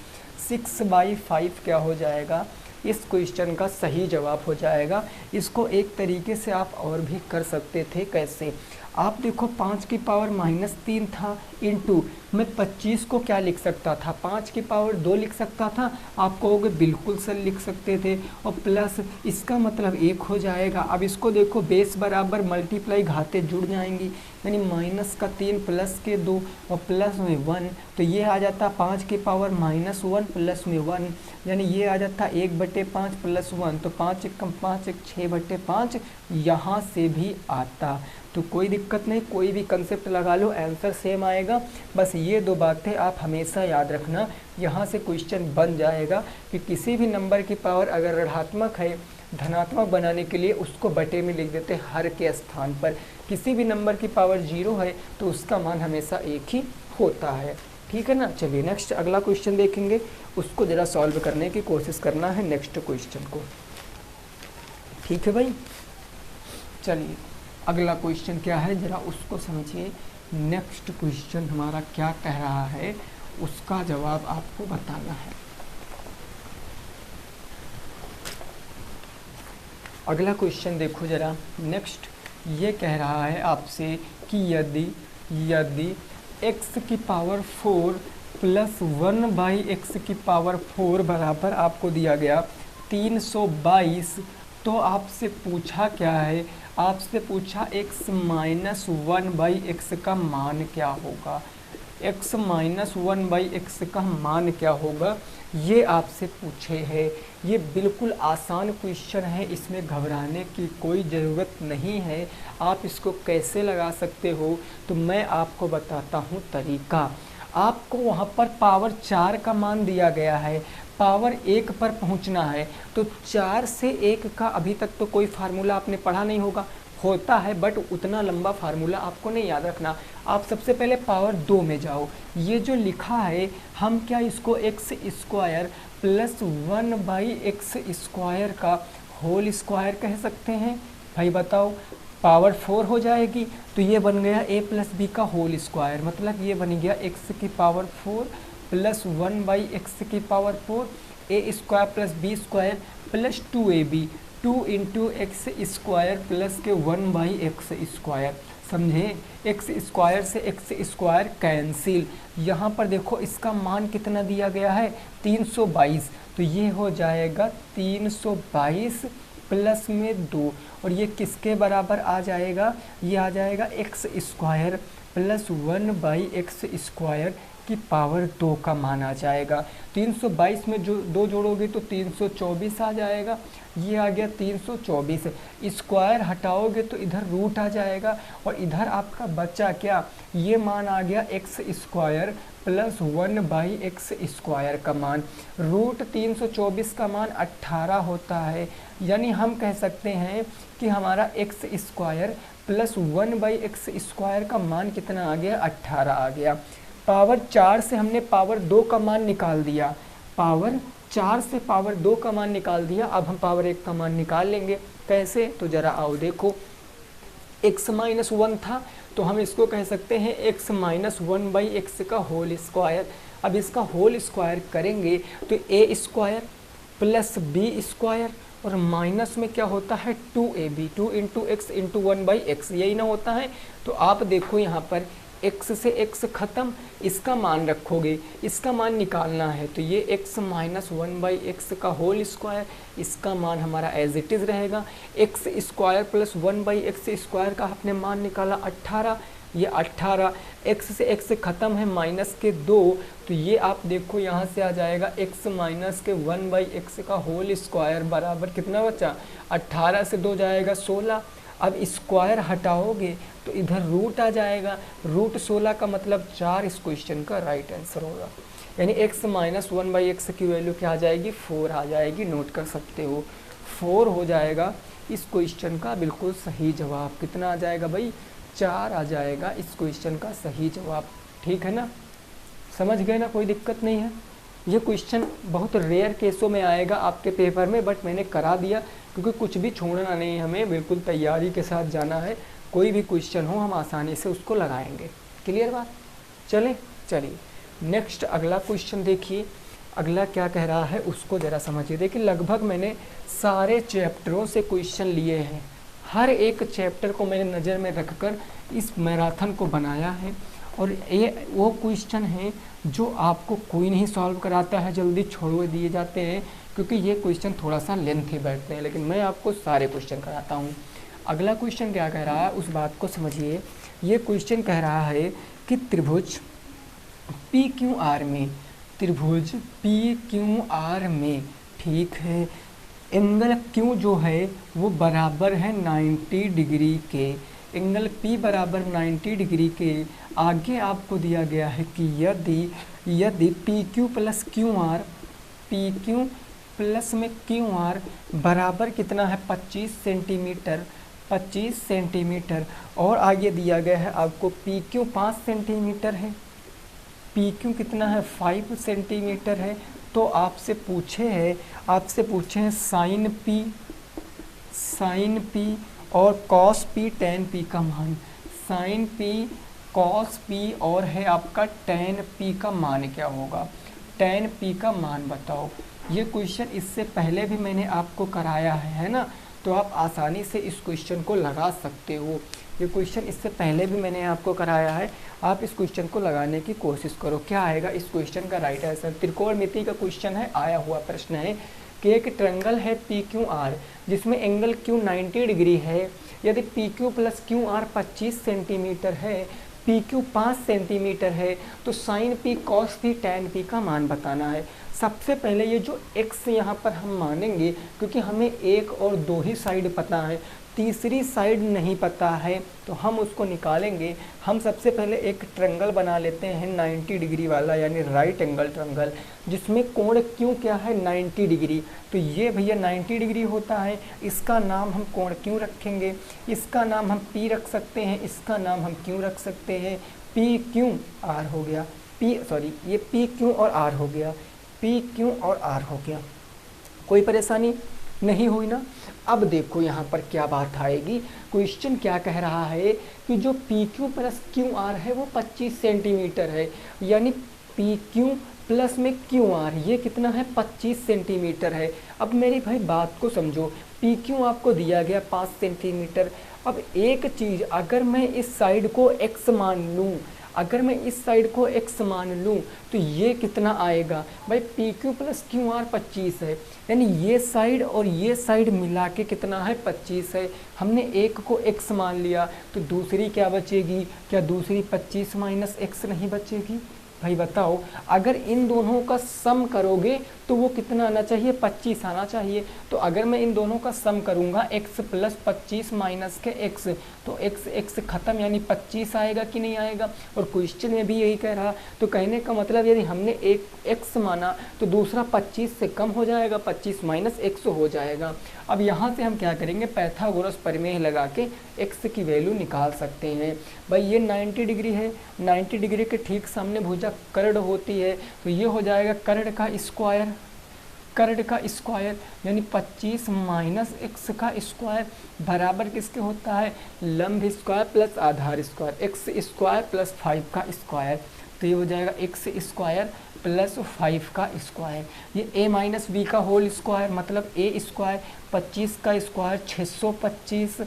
6/5 क्या हो जाएगा, इस क्वेश्चन का सही जवाब हो जाएगा। इसको एक तरीके से आप और भी कर सकते थे, कैसे, आप देखो 5 की पावर -3 था, इनटू मैं 25 को क्या लिख सकता था, 5 की पावर 2 लिख सकता था, आप कहोगे बिल्कुल सर लिख सकते थे, और प्लस इसका मतलब 1 हो जाएगा। अब इसको देखो, बेस बराबर मल्टीप्लाई घाते जुड़ जाएंगी, यानी -3 प्लस के 2 और प्लस में 1, तो ये आ जाता 5 की पावर -1 प्लस में 1, यानी ये आ जाता 1/5 प्लस 1, तो 5 एकम 5, 6/5 यहाँ से भी आता। तो कोई दिक्कत नहीं, कोई भी कंसेप्ट लगा लो, आंसर सेम आएगा। बस ये 2 बातें आप हमेशा याद रखना, यहाँ से क्वेश्चन बन जाएगा कि किसी भी नंबर की पावर अगर ऋणात्मक है, धनात्मक बनाने के लिए उसको बटे में लिख देते हर के स्थान पर। किसी भी नंबर की पावर 0 है तो उसका मान हमेशा 1 ही होता है, ठीक है ना। चलिए नेक्स्ट अगला क्वेश्चन देखेंगे, उसको ज़रा सॉल्व करने की कोशिश करना है नेक्स्ट क्वेश्चन को, ठीक है भाई। चलिए अगला क्वेश्चन क्या है, ज़रा उसको समझिए। नेक्स्ट क्वेश्चन हमारा क्या कह रहा है, उसका जवाब आपको बताना है। अगला क्वेश्चन देखो ज़रा, नेक्स्ट ये कह रहा है आपसे कि यदि x की पावर 4 प्लस 1/x की पावर 4 बराबर आपको दिया गया 322, तो आपसे पूछा क्या है, आपसे पूछा x माइनस 1/x का मान क्या होगा, x माइनस 1/x का मान क्या होगा, ये आपसे पूछे है। ये बिल्कुल आसान क्वेश्चन है, इसमें घबराने की कोई ज़रूरत नहीं है। आप इसको कैसे लगा सकते हो, तो मैं आपको बताता हूँ तरीका। आपको वहाँ पर पावर 4 का मान दिया गया है, पावर 1 पर पहुँचना है, तो 4 से 1 का अभी तक तो कोई फार्मूला आपने पढ़ा नहीं होता है, बट उतना लंबा फार्मूला आपको नहीं याद रखना। आप सबसे पहले पावर 2 में जाओ, ये जो लिखा है हम क्या इसको x² प्लस 1/x² का होल स्क्वायर कह सकते हैं, भाई बताओ। पावर 4 हो जाएगी तो ये बन गया a प्लस बी का होल स्क्वायर, मतलब ये बन गया x की पावर 4 प्लस 1/x की power 4, a² plus b² plus 2ab, 2 into x² plus के 1/x², समझे। x² से x² कैंसिल, यहाँ पर देखो इसका मान कितना दिया गया है 322, तो ये हो जाएगा 322 प्लस में 2, और ये किसके बराबर आ जाएगा, ये आ जाएगा x² प्लस 1/x² की पावर 2 का मान आ जाएगा। 322 में जो 2 जोड़ोगे तो 324 आ जाएगा, ये आ गया 324। स्क्वायर हटाओगे तो इधर रूट आ जाएगा, और इधर आपका बचा क्या, ये मान आ गया x² प्लस 1/x² का मान। रूट 324 का मान 18 होता है, यानी हम कह सकते हैं कि हमारा x² प्लस 1/x² का मान कितना आ गया, 18 आ गया। पावर 4 से हमने पावर 2 का मान निकाल दिया, पावर 4 से पावर 2 का मान निकाल दिया। अब हम पावर 1 का मान निकाल लेंगे, कैसे, तो ज़रा आओ देखो। x माइनस 1 था तो हम इसको कह सकते हैं x माइनस 1/x का होल स्क्वायर। अब इसका होल स्क्वायर करेंगे तो a² प्लस b² और माइनस में क्या होता है 2ab, 2 into x into 1/x, यही ना होता है। तो आप देखो यहाँ पर x से x खत्म, इसका मान रखोगे, इसका मान निकालना है तो ये x माइनस 1/x का होल स्क्वायर, इसका मान हमारा एज इट इज़ रहेगा। x square plus 1/x square का आपने मान निकाला 18, ये 18, x से x ख़त्म है माइनस के 2, तो ये आप देखो यहाँ से आ जाएगा x माइनस के 1/x का होल स्क्वायर बराबर कितना बचा, 18 से 2 जाएगा 16। अब स्क्वायर हटाओगे तो इधर रूट आ जाएगा, रूट 16 का मतलब 4 इस क्वेश्चन का राइट आंसर होगा। यानी x माइनस 1/x की वैल्यू क्या आ जाएगी, 4 आ जाएगी, नोट कर सकते हो 4 हो जाएगा इस क्वेश्चन का बिल्कुल सही जवाब। कितना आ जाएगा भाई, 4 आ जाएगा इस क्वेश्चन का सही जवाब। ठीक है ना, समझ गए ना, कोई दिक्कत नहीं है। ये क्वेश्चन बहुत रेयर केसों में आएगा आपके पेपर में, बट मैंने करा दिया क्योंकि कुछ भी छोड़ना नहीं, हमें बिल्कुल तैयारी के साथ जाना है। कोई भी क्वेश्चन हो हम आसानी से उसको लगाएंगे। क्लियर बात, चलिए नेक्स्ट अगला क्वेश्चन देखिए, अगला क्या कह रहा है उसको ज़रा समझिए। देखिए लगभग मैंने सारे चैप्टरों से क्वेश्चन लिए हैं, हर एक चैप्टर को मैंने नज़र में रखकर इस मैराथन को बनाया है, और ये वो क्वेश्चन हैं जो आपको कोई नहीं सॉल्व कराता है, जल्दी छोड़ दिए जाते हैं क्योंकि ये क्वेश्चन थोड़ा सा लेंथी बैठते हैं, लेकिन मैं आपको सारे क्वेश्चन कराता हूँ। अगला क्वेश्चन क्या कह रहा है उस बात को समझिए। ये क्वेश्चन कह रहा है कि त्रिभुज PQR में, त्रिभुज PQR में, ठीक है, एंगल Q जो है वो बराबर है 90 डिग्री के, एंगल P बराबर 90 डिग्री के। आगे आपको दिया गया है कि यदि PQ plus QR, PQ plus में QR बराबर कितना है 25 सेंटीमीटर, 25 सेंटीमीटर, और आगे दिया गया है आपको PQ 5 सेंटीमीटर है, PQ कितना है 5 सेंटीमीटर है। तो आपसे पूछे हैं साइन P और कॉस P tan P का मान, साइन P कॉस P और है आपका tan P का मान क्या होगा, tan P का मान बताओ। ये क्वेश्चन इससे पहले भी मैंने आपको कराया है ना, तो आप आसानी से इस क्वेश्चन को लगा सकते हो। ये क्वेश्चन इससे पहले भी मैंने आपको कराया है, आप इस क्वेश्चन को लगाने की कोशिश करो। क्या आएगा इस क्वेश्चन का राइट आंसर, त्रिकोणमिति का क्वेश्चन है, आया हुआ प्रश्न है कि एक ट्रायंगल है PQR जिसमें एंगल Q 90 डिग्री है, यदि PQ प्लस QR 25 सेंटीमीटर है, PQ 5 सेंटीमीटर है, तो sine P cos P tan P का मान बताना है। सबसे पहले ये जो x यहाँ पर हम मानेंगे, क्योंकि हमें 1 और 2 ही साइड पता है, तीसरी साइड नहीं पता है, तो हम उसको निकालेंगे। हम सबसे पहले एक ट्रायंगल बना लेते हैं 90 डिग्री वाला, यानी राइट एंगल ट्रायंगल, जिसमें कोण क्यों क्या है 90 डिग्री। तो ये भैया 90 डिग्री होता है, इसका नाम हम कोण क्यों रखेंगे, इसका नाम हम P रख सकते हैं, इसका नाम हम क्यों रख सकते हैं, PQR हो गया, ये PQ और R हो गया, PQ और R हो गया। कोई परेशानी नहीं हुई ना। अब देखो यहाँ पर क्या बात आएगी, क्वेश्चन क्या कह रहा है कि जो PQ प्लस QR है वो 25 सेंटीमीटर है, यानी PQ प्लस में QR ये कितना है 25 सेंटीमीटर है। अब मेरी भाई बात को समझो, PQ आपको दिया गया 5 सेंटीमीटर। अब एक चीज़, अगर मैं इस साइड को x मान लूँ, अगर मैं इस साइड को x मान लूँ तो ये कितना आएगा भाई, PQ प्लस QR 25 है, यानी ये साइड और ये साइड मिला के कितना है 25 है। हमने एक को x मान लिया तो दूसरी क्या बचेगी, क्या दूसरी 25 माइनस x नहीं बचेगी। भाई बताओ, अगर इन दोनों का सम करोगे तो वो कितना आना चाहिए, 25 आना चाहिए। तो अगर मैं इन दोनों का सम करूँगा x प्लस 25 माइनस के x, तो x ख़त्म, यानी 25 आएगा कि नहीं आएगा। और क्वेश्चन में भी यही कह रहा, तो कहने का मतलब यदि हमने एक x माना तो दूसरा 25 से कम हो जाएगा, 25 माइनस x हो जाएगा। अब यहाँ से हम क्या करेंगे, पाइथागोरस प्रमेय लगा के x की वैल्यू निकाल सकते हैं। भाई ये 90 डिग्री है, 90 डिग्री के ठीक सामने भुजा कर्ण होती है, तो ये हो जाएगा कर्ण का स्क्वायर, कर्ण का स्क्वायर यानी 25 माइनस x का स्क्वायर बराबर किसके होता है, लंब स्क्वायर प्लस आधार स्क्वायर, x स्क्वायर प्लस 5 का स्क्वायर। तो ये हो जाएगा x स्क्वायर प्लस 5 का स्क्वायर, ये a माइनस बी का होल स्क्वायर मतलब a स्क्वायर, 25 का square 625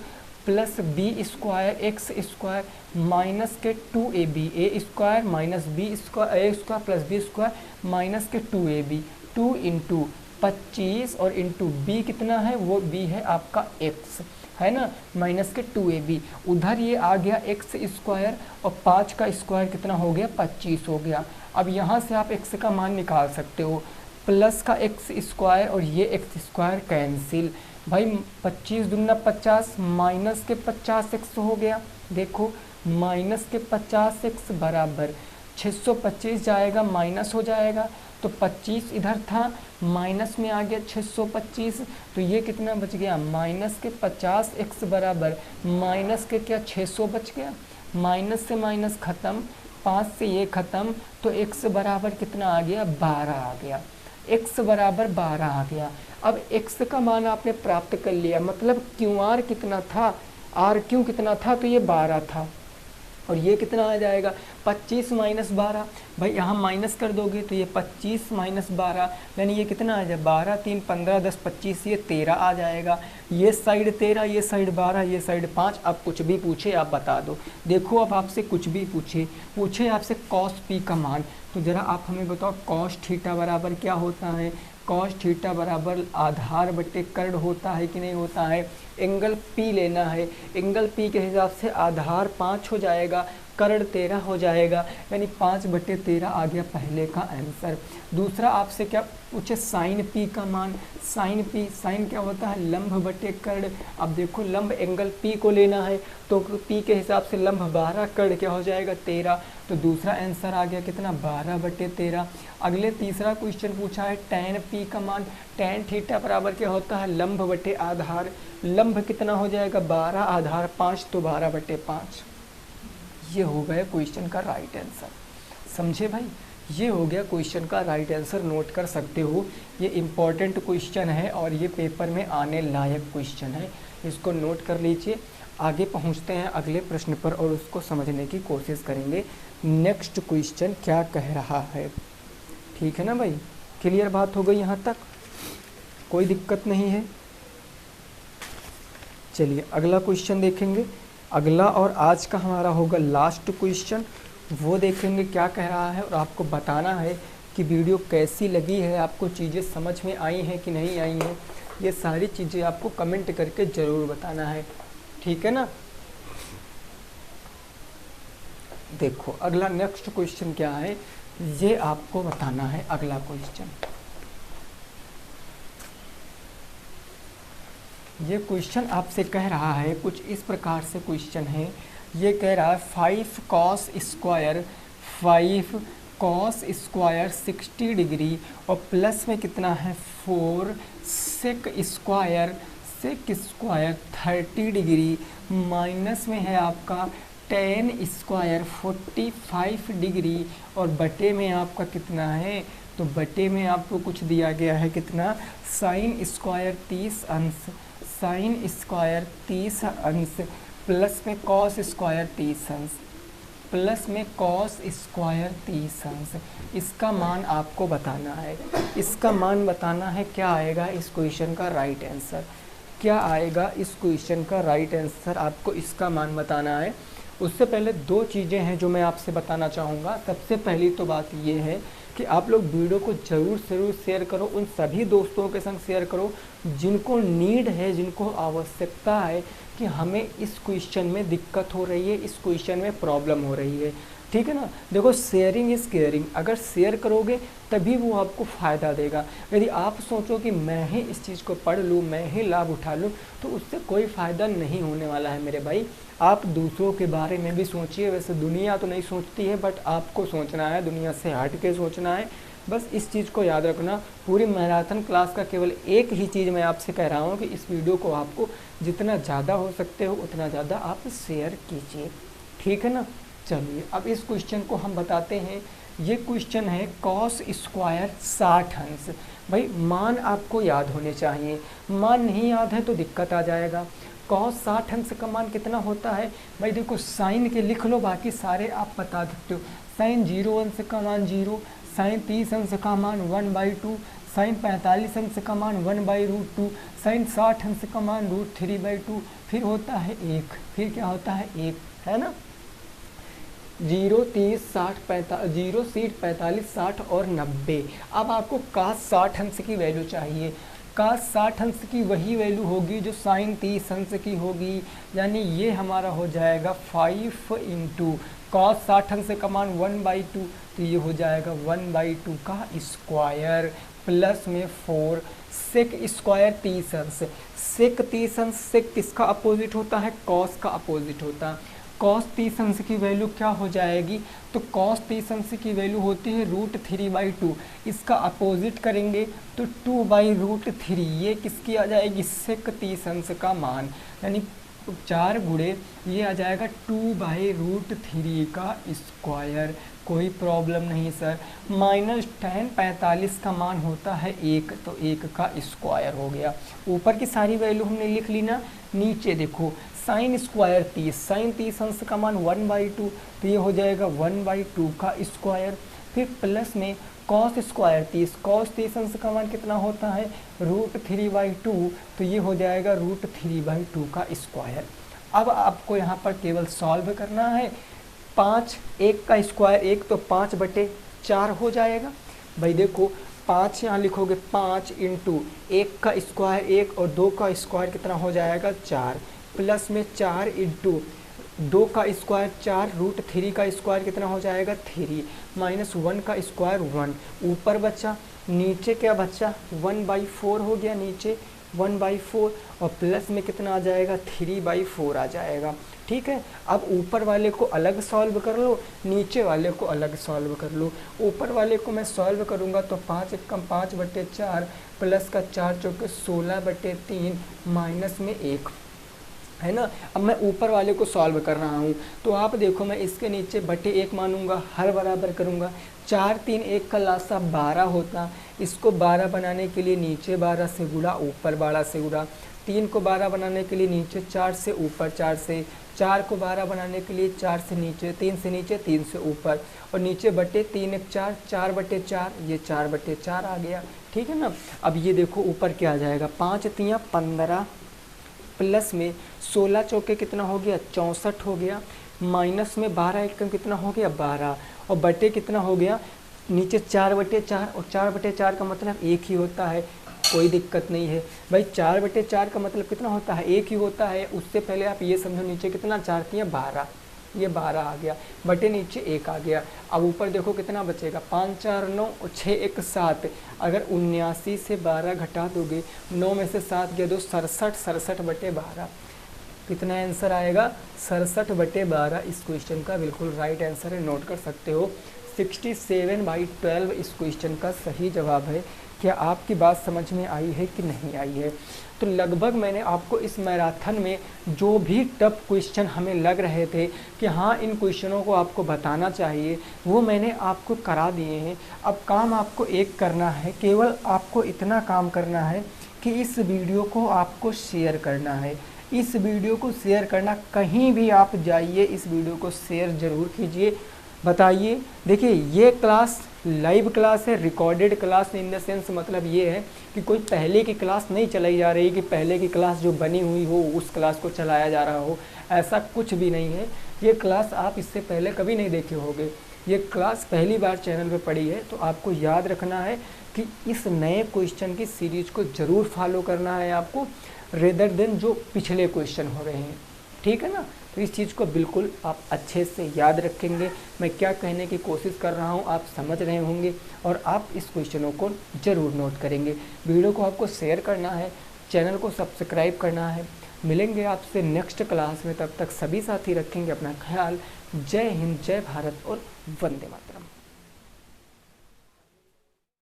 plus B square X square minus के 2ab, A square minus B square A square plus B square minus के 2ab, 2 इंटू 25 और into B कितना है, वो बी है आपका x है ना, माइनस के 2ab। उधर ये आ गया एक्स स्क्वायर और 5 का स्क्वायर कितना हो गया, 25 हो गया। अब यहाँ से आप x का मान निकाल सकते हो, प्लस का एक्स स्क्वायर और ये एक्स स्क्वायर कैंसिल, भाई 25 दूना 50 माइनस के 50x हो गया। देखो माइनस के 50x बराबर 625 जाएगा माइनस हो जाएगा, तो 25 इधर था माइनस में आ गया 625, तो ये कितना बच गया, माइनस के 50x बराबर माइनस के क्या 600 बच गया, माइनस से माइनस ख़त्म, 5 से ये ख़त्म, तो x बराबर कितना आ गया, 12 आ गया, x बराबर 12 आ गया। अब x का मान आपने प्राप्त कर लिया, मतलब QR कितना था, RQ कितना था, तो ये 12 था और ये कितना आ जाएगा 25 माइनस 12, भाई यहाँ माइनस कर दोगे तो ये 25 माइनस 12 यानी ये कितना आ जाए 12 3 15 10 25, ये 13 आ जाएगा। ये साइड 13, ये साइड 12, ये साइड 5। अब कुछ भी पूछे आप बता दो। देखो अब आपसे कुछ भी पूछे आपसे कॉस पी का मान, तो ज़रा आप हमें बताओ कॉस थीटा बराबर क्या होता है। कॉस थीटा बराबर आधार बटे कर्ण होता है कि नहीं होता है। एंगल पी लेना है, एंगल पी के हिसाब से आधार 5 हो जाएगा, कर्ण 13 हो जाएगा, यानी 5/13 आ गया पहले का आंसर। दूसरा आपसे क्या पूछे, साइन पी का मान। साइन पी, साइन क्या होता है, लंब बटे कर्ण। अब देखो लंब एंगल पी को लेना है तो पी के हिसाब से लंब 12, कर्ण क्या हो जाएगा 13, तो दूसरा आंसर आ गया कितना 12/13। अगले तीसरा क्वेश्चन पूछा है टैन पी का मान। टैन थीटा बराबर क्या होता है, लंब बटे आधार। लंब कितना हो जाएगा 12, आधार 5, तो 12/5। ये हो गया क्वेश्चन का राइट आंसर। समझे भाई, ये हो गया क्वेश्चन का राइट आंसर, नोट कर सकते हो। ये इम्पॉर्टेंट क्वेश्चन है और ये पेपर में आने लायक क्वेश्चन है, इसको नोट कर लीजिए। आगे पहुंचते हैं अगले प्रश्न पर और उसको समझने की कोशिश करेंगे। नेक्स्ट क्वेश्चन क्या कह रहा है, ठीक है ना भाई, क्लियर बात हो गई यहाँ तक, कोई दिक्कत नहीं है। चलिए अगला क्वेश्चन देखेंगे। अगला और आज का हमारा होगा लास्ट क्वेश्चन, वो देखेंगे क्या कह रहा है और आपको बताना है कि वीडियो कैसी लगी है, आपको चीज़ें समझ में आई हैं कि नहीं आई हैं। ये सारी चीज़ें आपको कमेंट करके ज़रूर बताना है, ठीक है ना। देखो अगला नेक्स्ट क्वेश्चन क्या है, ये आपको बताना है। अगला क्वेश्चन, ये क्वेश्चन आपसे कह रहा है कुछ इस प्रकार से क्वेश्चन है। ये कह रहा है 5 cos स्क्वायर 60 डिग्री और प्लस में कितना है 4 sec स्क्वायर 30 डिग्री, माइनस में है आपका tan स्क्वायर 45 डिग्री और बटे में आपका कितना है, तो बटे में आपको कुछ दिया गया है कितना, साइन स्क्वायर 30 अंश, साइन स्क्वायर 30 अंश प्लस में कॉस स्क्वायर 30 अंश, प्लस में कॉस स्क्वायर 30 अंश। इसका मान आपको बताना है, इसका मान बताना है। क्या आएगा इस क्वेश्चन का राइट आंसर, क्या आएगा इस क्वेश्चन का राइट आंसर, आपको इसका मान बताना है। उससे पहले दो चीज़ें हैं जो मैं आपसे बताना चाहूँगा। सबसे पहली तो बात ये है कि आप लोग वीडियो को ज़रूर शेयर करो, उन सभी दोस्तों के संग शेयर करो जिनको नीड है, जिनको आवश्यकता है कि हमें इस क्वेश्चन में दिक्कत हो रही है, इस क्वेश्चन में प्रॉब्लम हो रही है, ठीक है ना। देखो शेयरिंग इज़ केयरिंग, अगर शेयर करोगे तभी वो आपको फ़ायदा देगा। यदि आप सोचो कि मैं ही इस चीज़ को पढ़ लूँ, मैं ही लाभ उठा लूँ, तो उससे कोई फ़ायदा नहीं होने वाला है मेरे भाई। आप दूसरों के बारे में भी सोचिए। वैसे दुनिया तो नहीं सोचती है, बट आपको सोचना है, दुनिया से हट के सोचना है। बस इस चीज़ को याद रखना। पूरी मैराथन क्लास का केवल एक ही चीज़ मैं आपसे कह रहा हूँ कि इस वीडियो को आपको जितना ज़्यादा हो सकते हो उतना ज़्यादा आप शेयर कीजिए, ठीक है ना। चलिए अब इस क्वेश्चन को हम बताते हैं। ये क्वेश्चन है कॉस स्क्वायर 60 अंश। भाई मान आपको याद होने चाहिए, मान नहीं याद है तो दिक्कत आ जाएगा। कॉस 60 अंश का मान कितना होता है, भाई देखो साइन के लिख लो, बाकी सारे आप बता सकते हो। साइन 0 अंश का मान 0, साइन 30 अंश का मान 1/2, साइन 45 अंश का मान 1/√2, साइन 60 अंश का मान √3/2, फिर होता है 1, फिर क्या होता है 1, है ना। 0, 30, 60, 45 60 और 90। अब आपको cos 60 अंश की वैल्यू चाहिए। cos 60 अंश की वही वैल्यू होगी जो साइन 30 अंश की होगी, यानी ये हमारा हो जाएगा 5 इंटू cos 60 अंश का मान 1/2, तो ये हो जाएगा 1/2 का स्क्वायर प्लस में 4 सेक स्क्वायर 30 अंश। सेक 30 अंश सेक किसका अपोजिट होता है, कॉस का अपोजिट होता है। कॉस 30 अंश की वैल्यू क्या हो जाएगी, तो कॉस 30 अंश की वैल्यू होती है √3/2, इसका अपोजिट करेंगे तो 2/√3, ये किसकी आ जाएगी, सेक 30 अंश का मान, यानी 4 गुणे ये आ जाएगा 2/√3 का स्क्वायर। कोई प्रॉब्लम नहीं सर। -tan 45 का मान होता है 1, तो 1 का स्क्वायर हो गया। ऊपर की सारी वैल्यू हमने लिख ली ना। नीचे देखो साइन स्क्वायर 30, साइन 30 अंश का मान 1/2, तो ये हो जाएगा 1/2 का स्क्वायर। फिर प्लस में कॉस स्क्वायर 30, कॉस 30 अंश का मान कितना होता है √3/2, तो ये हो जाएगा √3/2 का स्क्वायर। अब आपको यहाँ पर केवल सॉल्व करना है। 5, 1 का स्क्वायर 1, तो 5/4 हो जाएगा। भाई देखो 5 यहाँ लिखोगे 5 इंटू 1 का स्क्वायर 1 और 2 का स्क्वायर कितना हो जाएगा 4, प्लस में 4 इंटू 2 का स्क्वायर 4, √3 का स्क्वायर कितना हो जाएगा 3, माइनस 1 का स्क्वायर 1, ऊपर बचा, नीचे क्या बचा 1/4 हो गया, नीचे 1/4 और प्लस में कितना आ जाएगा 3/4 आ जाएगा। ठीक है, अब ऊपर वाले को अलग सॉल्व कर लो, नीचे वाले को अलग सॉल्व कर लो। ऊपर वाले को मैं सॉल्व करूँगा तो 5 एकम 5/4 प्लस का 4 चौके 16/3 माइनस में 1, है ना। अब मैं ऊपर वाले को सॉल्व कर रहा हूँ, तो आप देखो मैं इसके नीचे /1 मानूंगा, हर बराबर करूँगा। 4, 3, 1 का लासा 12 होता, इसको 12 बनाने के लिए नीचे 12 से गुणा, ऊपर 12 से गुणा। 3 को 12 बनाने के लिए नीचे 4 से, ऊपर 4 से। 4 को 12 बनाने के लिए 4 से नीचे, 3 से नीचे, 3 से ऊपर, और नीचे बटे 3 1 4, 4/4, ये 4/4 आ गया। ठीक है ना। अब ये देखो ऊपर क्या आ जाएगा, 5 3 15 प्लस में 16 चौके कितना हो गया 64 हो गया, माइनस में 12 एकम कितना हो गया 12, और बटे कितना हो गया नीचे 4/4, और 4/4 का मतलब 1 ही होता है, कोई दिक्कत नहीं है भाई। 4/4 का मतलब कितना होता है 1 ही होता है। उससे पहले आप ये समझो नीचे कितना 4 3 12, ये 12 आ गया, बटे नीचे 1 आ गया। अब ऊपर देखो कितना बचेगा 5 4 9 और 6 1 7, अगर 79 से 12 घटा दोगे, 9 में से 7 गया 2, 67, 67/12 कितना आंसर आएगा 67/12। इस क्वेश्चन का बिल्कुल राइट आंसर है, नोट कर सकते हो। 67/12 इस क्वेश्चन का सही जवाब है। क्या आपकी बात समझ में आई है कि नहीं आई है। तो लगभग मैंने आपको इस मैराथन में जो भी टफ क्वेश्चन हमें लग रहे थे कि हाँ इन क्वेश्चनों को आपको बताना चाहिए, वो मैंने आपको करा दिए हैं। अब काम आपको एक करना है, केवल आपको इतना काम करना है कि इस वीडियो को आपको शेयर करना है। इस वीडियो को शेयर करना, कहीं भी आप जाइए इस वीडियो को शेयर ज़रूर कीजिए। बताइए, देखिए ये क्लास लाइव क्लास है, recorded class in the sense मतलब ये है कि कोई पहले की क्लास नहीं चलाई जा रही कि पहले की क्लास जो बनी हुई हो उस क्लास को चलाया जा रहा हो, ऐसा कुछ भी नहीं है। ये क्लास आप इससे पहले कभी नहीं देखे होंगे, ये क्लास पहली बार चैनल पे पड़ी है। तो आपको याद रखना है कि इस नए क्वेश्चन की सीरीज को ज़रूर फॉलो करना है आपको, रेदर देन जो पिछले क्वेश्चन हो रहे हैं। ठीक है ना। तो इस चीज़ को बिल्कुल आप अच्छे से याद रखेंगे। मैं क्या कहने की कोशिश कर रहा हूँ आप समझ रहे होंगे, और आप इस क्वेश्चनों को ज़रूर नोट करेंगे। वीडियो को आपको शेयर करना है, चैनल को सब्सक्राइब करना है। मिलेंगे आपसे नेक्स्ट क्लास में, तब तक सभी साथी रखेंगे अपना ख्याल। जय हिंद, जय भारत और वंदे मातरम।